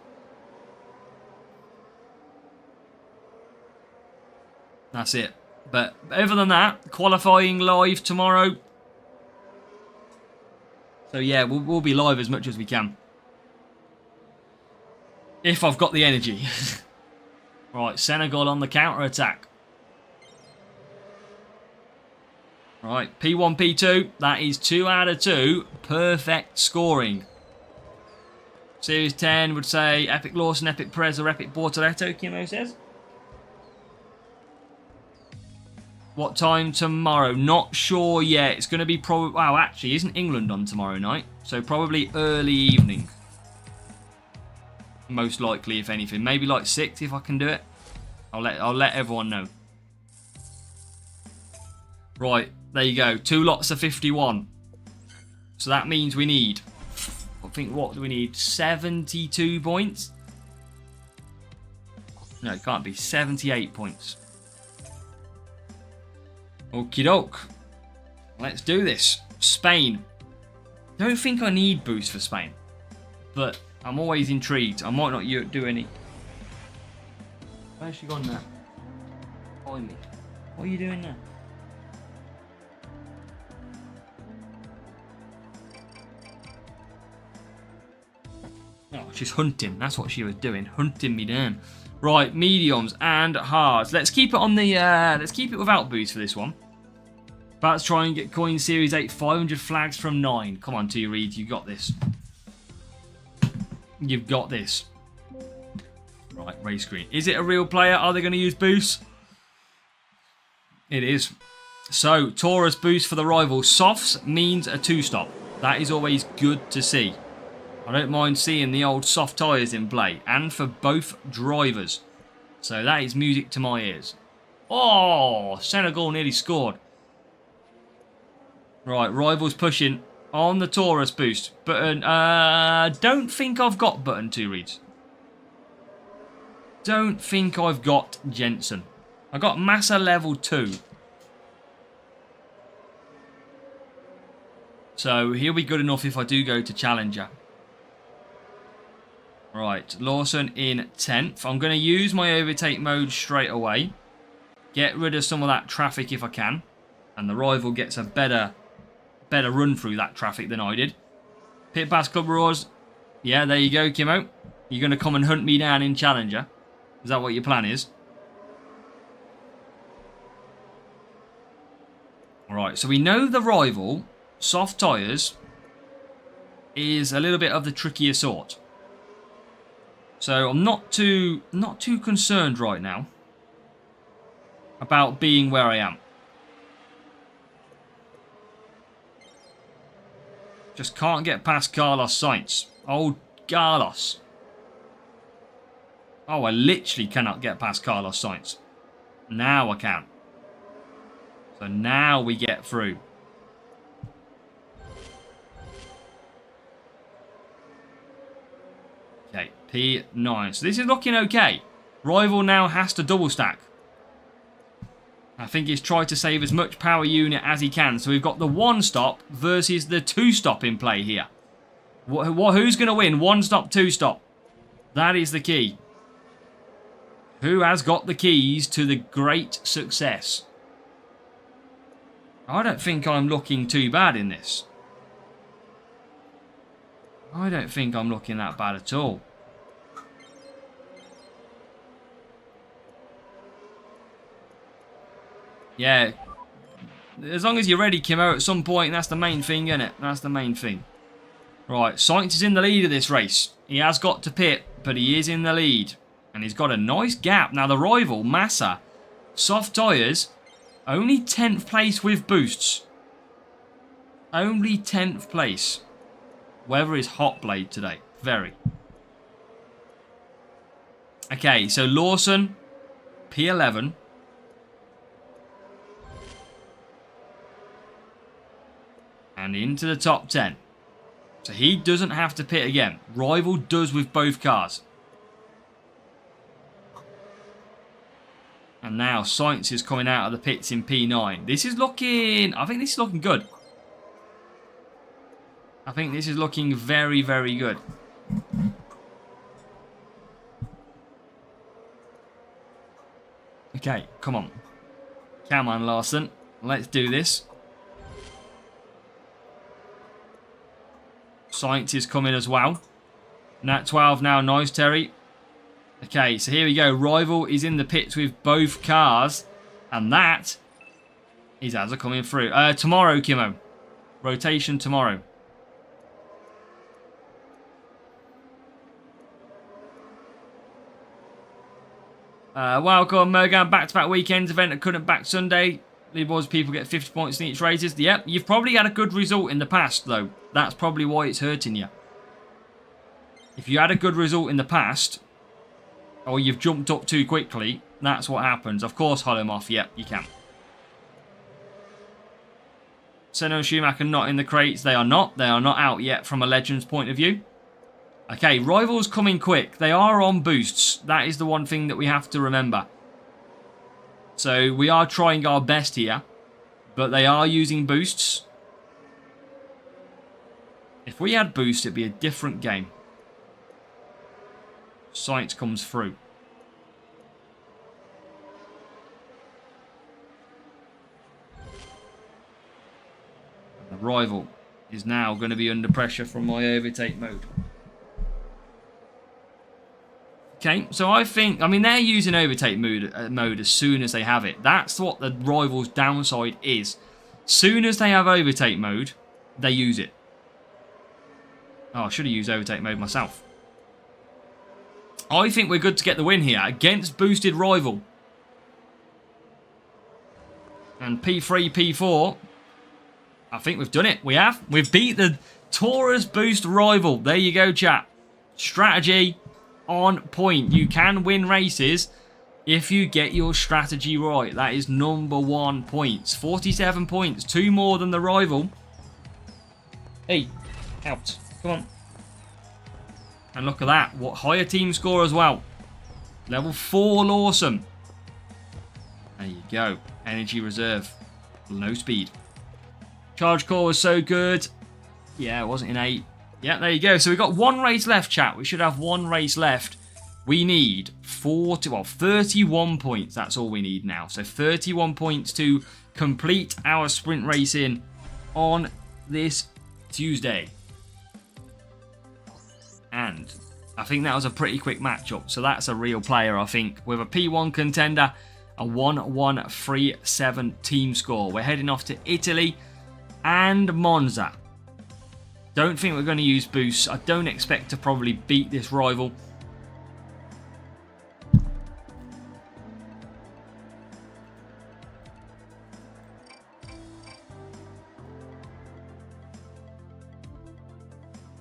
That's it. But other than that, qualifying live tomorrow. So yeah, we'll be live as much as we can. If I've got the energy. Right, Senegal on the counter-attack. Right, P1, P2. That is 2 out of 2. Perfect scoring. Series 10 would say Epic Lawson, Epic Perez, or Epic Bortoletto, Kimo says. What time tomorrow? Not sure yet. It's going to be probably... Wow, actually, isn't England on tomorrow night? So probably early evening. Most likely, if anything. Maybe like 6 if I can do it. I'll let everyone know. Right, there you go. 2 lots of 51. So that means we need... I think, what do we need? 72 points? No, it can't be. 78 points. Okie doke. Let's do this. Spain. Don't think I need boost for Spain. But I'm always intrigued. I might not do any. Where's she gone now? Behind me. What are you doing now? Oh, she's hunting. That's what she was doing. Hunting me down. Right, mediums and hards. Let's keep it on the. Let's keep it without boost for this one. Let's try and get coin series 8, 500 flags from 9. Come on, T Reed, you got this. You've got this. Right, race screen. Is it a real player? Are they going to use boost? It is. So, Taurus boost for the rival. Softs means a 2-stop. That is always good to see. I don't mind seeing the old soft tyres in play. And for both drivers. So that is music to my ears. Oh, Senegal nearly scored. Right, rivals pushing on the Taurus boost. Button, don't think I've got button 2 reads. Don't think I've got Jensen. I got Massa level 2. So he'll be good enough if I do go to Challenger. Right, Lawson in 10th. I'm going to use my overtake mode straight away. Get rid of some of that traffic if I can. And the rival gets a better run through that traffic than I did. Pit pass Club Roars. Yeah, there you go, Kimo. You're going to come and hunt me down in Challenger. Is that what your plan is? Right, so we know the rival, soft tyres, is a little bit of the trickier sort. So I'm not too concerned right now about being where I am. Just can't get past Carlos Sainz. Old Carlos. Oh, I literally cannot get past Carlos Sainz. Now I can. So now we get through. Okay, P9. So this is looking okay. Rival now has to double stack. I think he's tried to save as much power unit as he can. So we've got the 1-stop versus the 2-stop in play here. Who's going to win? 1-stop, 2-stop. That is the key. Who has got the keys to the great success? I don't think I'm looking too bad in this. I don't think I'm looking that bad at all. Yeah. As long as you're ready, Kimo, at some point, that's the main thing, isn't it? That's the main thing. Right, Sainz is in the lead of this race. He has got to pit, but he is in the lead. And he's got a nice gap. Now, the rival, Massa, soft tyres, only 10th place with boosts. Only 10th place. Weather is hot, Blade, today. Very. Okay, so Lawson, P11. And into the top 10. So he doesn't have to pit again. Rival does with both cars. And now Sainz is coming out of the pits in P9. This is looking... I think this is looking good. I think this is looking very, very good. Okay, come on. Come on, Larson. Let's do this. Sainz is coming as well. Nat 12 now. Nice, Terry. Okay, so here we go. Rival is in the pits with both cars. And that is Azza coming through. Tomorrow, Kimo. Rotation tomorrow. Welcome, Mergan. Back-to-back weekends event that couldn't back Sunday. Leaderboards people get 50 points in each races. Yep, you've probably had a good result in the past, though. That's probably why it's hurting you. If you had a good result in the past, or you've jumped up too quickly, that's what happens. Of course, hollow him off. Yep, you can. Senna and Schumacher not in the crates. They are not. They are not out yet from a Legends point of view. Okay, rivals coming quick. They are on boosts. That is the one thing that we have to remember. So we are trying our best here, but they are using boosts. If we had boosts, it'd be a different game. Sainz comes through. The rival is now going to be under pressure from my overtake mode. Okay, so I mean, they're using overtake mode as soon as they have it. That's what the rival's downside is. Soon as they have overtake mode, they use it. Oh, I should have used overtake mode myself. I think we're good to get the win here against boosted rival. And P3, P4. I think we've done it. We have. We've beat the Taurus boost rival. There you go, chat. Strategy on point. You can win races if you get your strategy right. That is #1 points. 47 points. 2 more than the rival. Hey, out. Come on. And look at that. What higher team score as well. Level 4 Lawson. There you go. Energy reserve. No speed. Charge core was so good. Yeah, it wasn't in 8. Yeah, there you go. So we've got 1 race left, chat. We should have 1 race left. We need 31 points. That's all we need now. So 31 points to complete our sprint racing on this Tuesday. And I think that was a pretty quick matchup. So that's a real player, I think, with a P1 contender, a 1-1-3-7 team score. We're heading off to Italy and Monza. Don't think we're going to use boosts. I don't expect to probably beat this rival.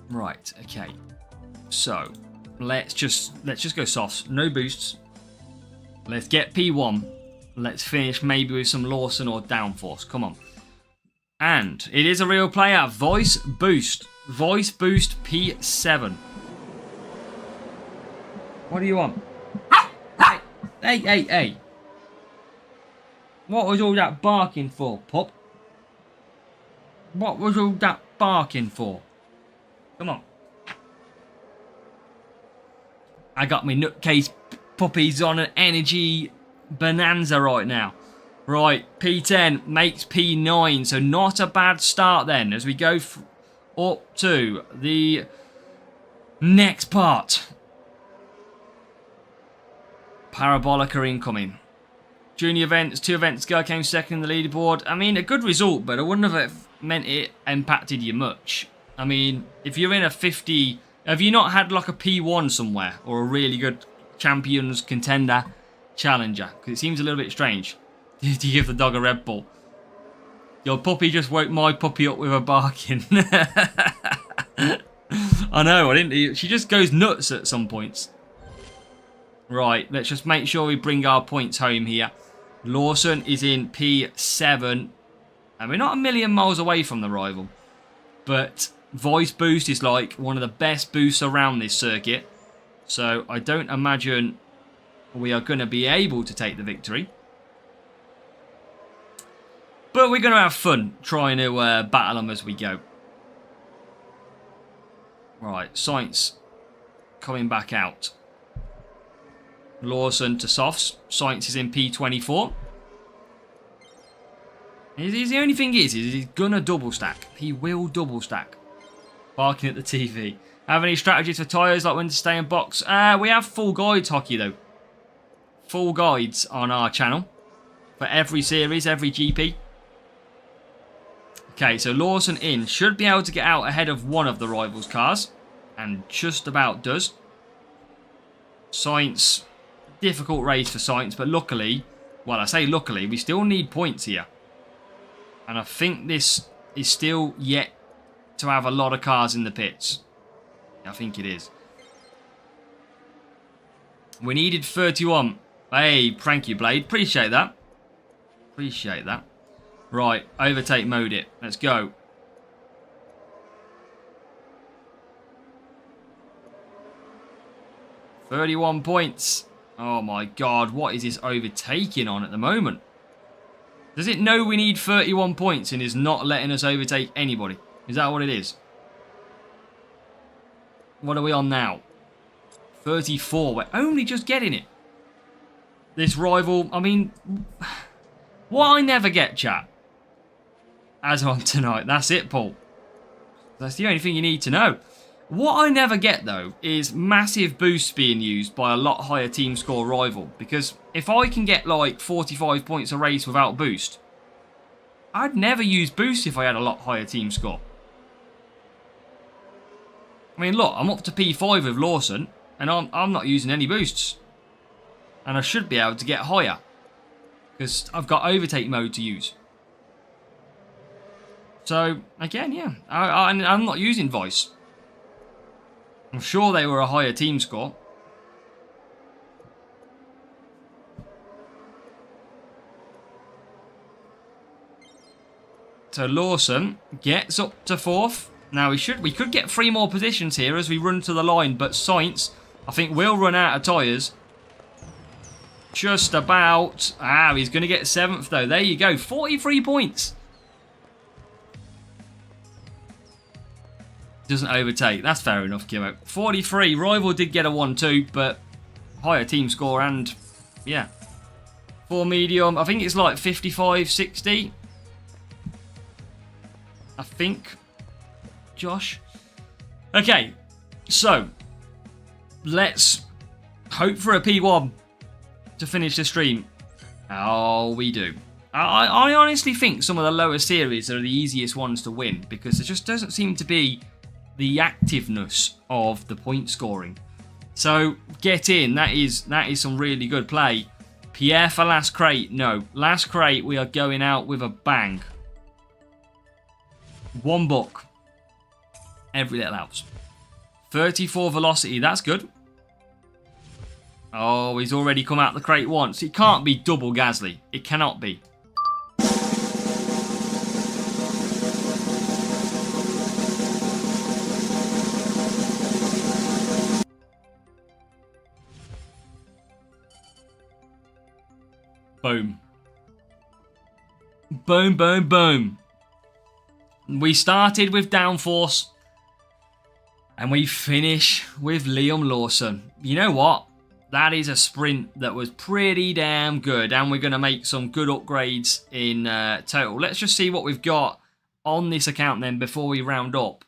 Right, okay. So, let's just go softs. No boosts. Let's get P1. Let's finish maybe with some Lawson or downforce. Come on. And it is a real player. Voice boost. Voice boost P7. What do you want? Hey. What was all that barking for, pup? What was all that barking for? Come on. I got me nutcase puppies on an energy bonanza right now. Right, P10 makes P9, so not a bad start then as we go up to the next part. Parabolica incoming. Junior events, 2 events ago, I came second in the leaderboard. I mean, a good result, but I wouldn't have meant it impacted you much. I mean, if you're in a 50... Have you not had like a P1 somewhere or a really good champions contender challenger? Because it seems a little bit strange to give the dog a Red Bull. Your puppy just woke my puppy up with a barking. I know, I didn't. She just goes nuts at some points. Right, let's just make sure we bring our points home here. Lawson is in P7. And we're not a million miles away from the rival. But voice boost is like one of the best boosts around this circuit. So I don't imagine we are going to be able to take the victory. But we're going to have fun trying to battle them as we go. Right, Sainz coming back out. Lawson to softs. Sainz is in P24. The only thing is he's going to double stack. He will double stack. Barking at the TV. Have any strategies for tyres, like when to stay in box? We have full guides hockey though. Full guides on our channel. For every series, every GP. Okay, so Lawson in. Should be able to get out ahead of one of the rivals' cars. And just about does. Sainz. Difficult race for Sainz, but luckily, well, I say luckily, we still need points here. And I think this is still yet to have a lot of cars in the pits. I think it is. We needed 31. Hey, prank you, Blade. Appreciate that. Appreciate that. Right, overtake mode it. Let's go. $31 points. Oh my god, what is this overtaking on at the moment? Does it know we need 31 points and is not letting us overtake anybody? Is that what it is? What are we on now? 34. We're only just getting it. This rival, I mean, what I never get, chat, as on tonight. That's it, Paul. That's the only thing you need to know. What I never get, though, is massive boosts being used by a lot higher team score rival. Because if I can get like 45 points a race without boost, I'd never use boost if I had a lot higher team score. I mean, look, I'm up to P5 with Lawson, and I'm not using any boosts. And I should be able to get higher, because I've got overtake mode to use. So, again, yeah, I'm not using voice. I'm sure they were a higher team score. So Lawson gets up to 4th. Now we could get 3 more positions here as we run to the line, but Sainz, I think, will run out of tyres. Just about. He's going to get 7th though. There you go, 43 points. Doesn't overtake. That's fair enough, Kimo. 43. Rival did get a 1-2, but higher team score and, yeah. For medium, I think it's like 55, 60. I think. Josh. Okay, so let's hope for a P1 to finish the stream. Oh, we do. I honestly think some of the lower series are the easiest ones to win because there just doesn't seem to be the activeness of the point scoring. So get in. That is some really good play. Pierre for last crate. No, last crate we are going out with a bang. 1 book. Every little helps. 34 velocity. That's good. Oh, he's already come out the crate once. It can't be double Gasly. It cannot be. Boom. Boom, boom, boom. We started with downforce. And we finish with Liam Lawson. You know what? That is a sprint that was pretty damn good. And we're going to make some good upgrades in total. Let's just see what we've got on this account then before we round up.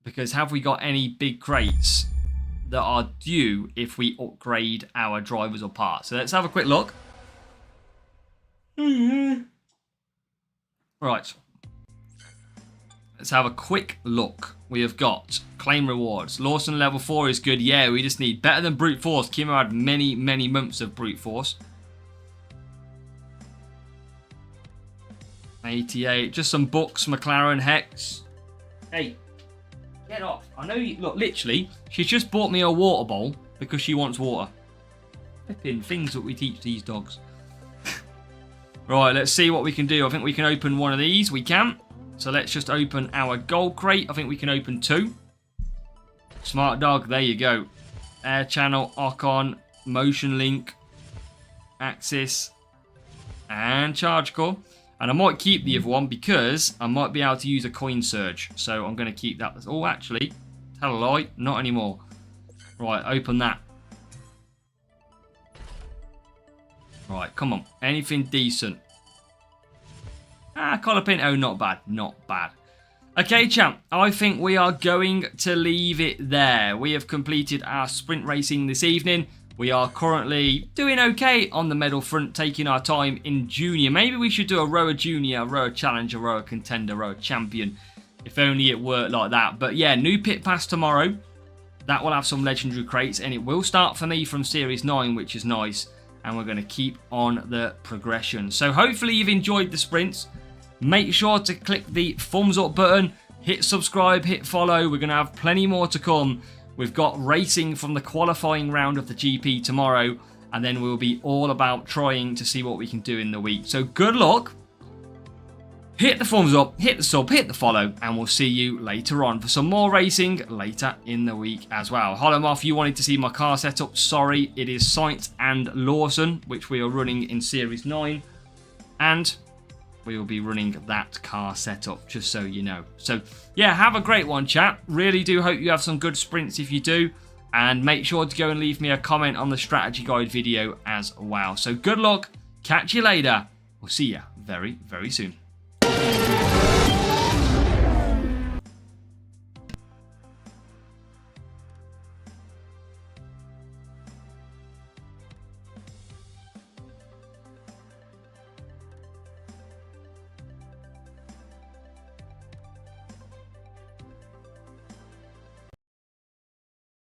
Because have we got any big crates that are due if we upgrade our drivers or parts? So let's have a quick look. Right. Let's have a quick look. We have got claim rewards. Lawson level 4 is good. Yeah, we just need better than brute force. Kimo had many months of brute force. 88. Just some books. McLaren Hex. Hey, get off. I know you. Look, literally, she's just bought me a water bowl because she wants water. Flipping things that we teach these dogs. Right, let's see what we can do. I think we can open one of these. We can. So let's just open our gold crate. I think we can open 2. Smart dog, there you go. Air channel, Ocon, motion link, axis, and charge core. And I might keep the other one because I might be able to use a coin surge. So I'm going to keep that. Oh, actually, tell a lie, not anymore. Right, open that. Right, come on. Anything decent. Colapinto, not bad. Not bad. Okay, champ. I think we are going to leave it there. We have completed our sprint racing this evening. We are currently doing okay on the medal front, taking our time in junior. Maybe we should do a rower junior, a rower challenger, rower contender, rower champion. If only it worked like that. But yeah, new pit pass tomorrow. That will have some legendary crates. And it will start for me from Series 9, which is nice. And we're going to keep on the progression. So hopefully you've enjoyed the sprints. Make sure to click the thumbs up button. Hit subscribe, hit follow. We're going to have plenty more to come. We've got racing from the qualifying round of the GP tomorrow. And then we'll be all about trying to see what we can do in the week. So good luck. Hit the thumbs up, hit the sub, hit the follow. And we'll see you later on for some more racing later in the week as well. Holomoff, you wanted to see my car setup. Sorry, it is Sainz and Lawson, which we are running in Series 9. And we will be running that car setup, just so you know. So, yeah, have a great one, chat. Really do hope you have some good sprints if you do. And make sure to go and leave me a comment on the strategy guide video as well. So good luck. Catch you later. We'll see you very, very soon.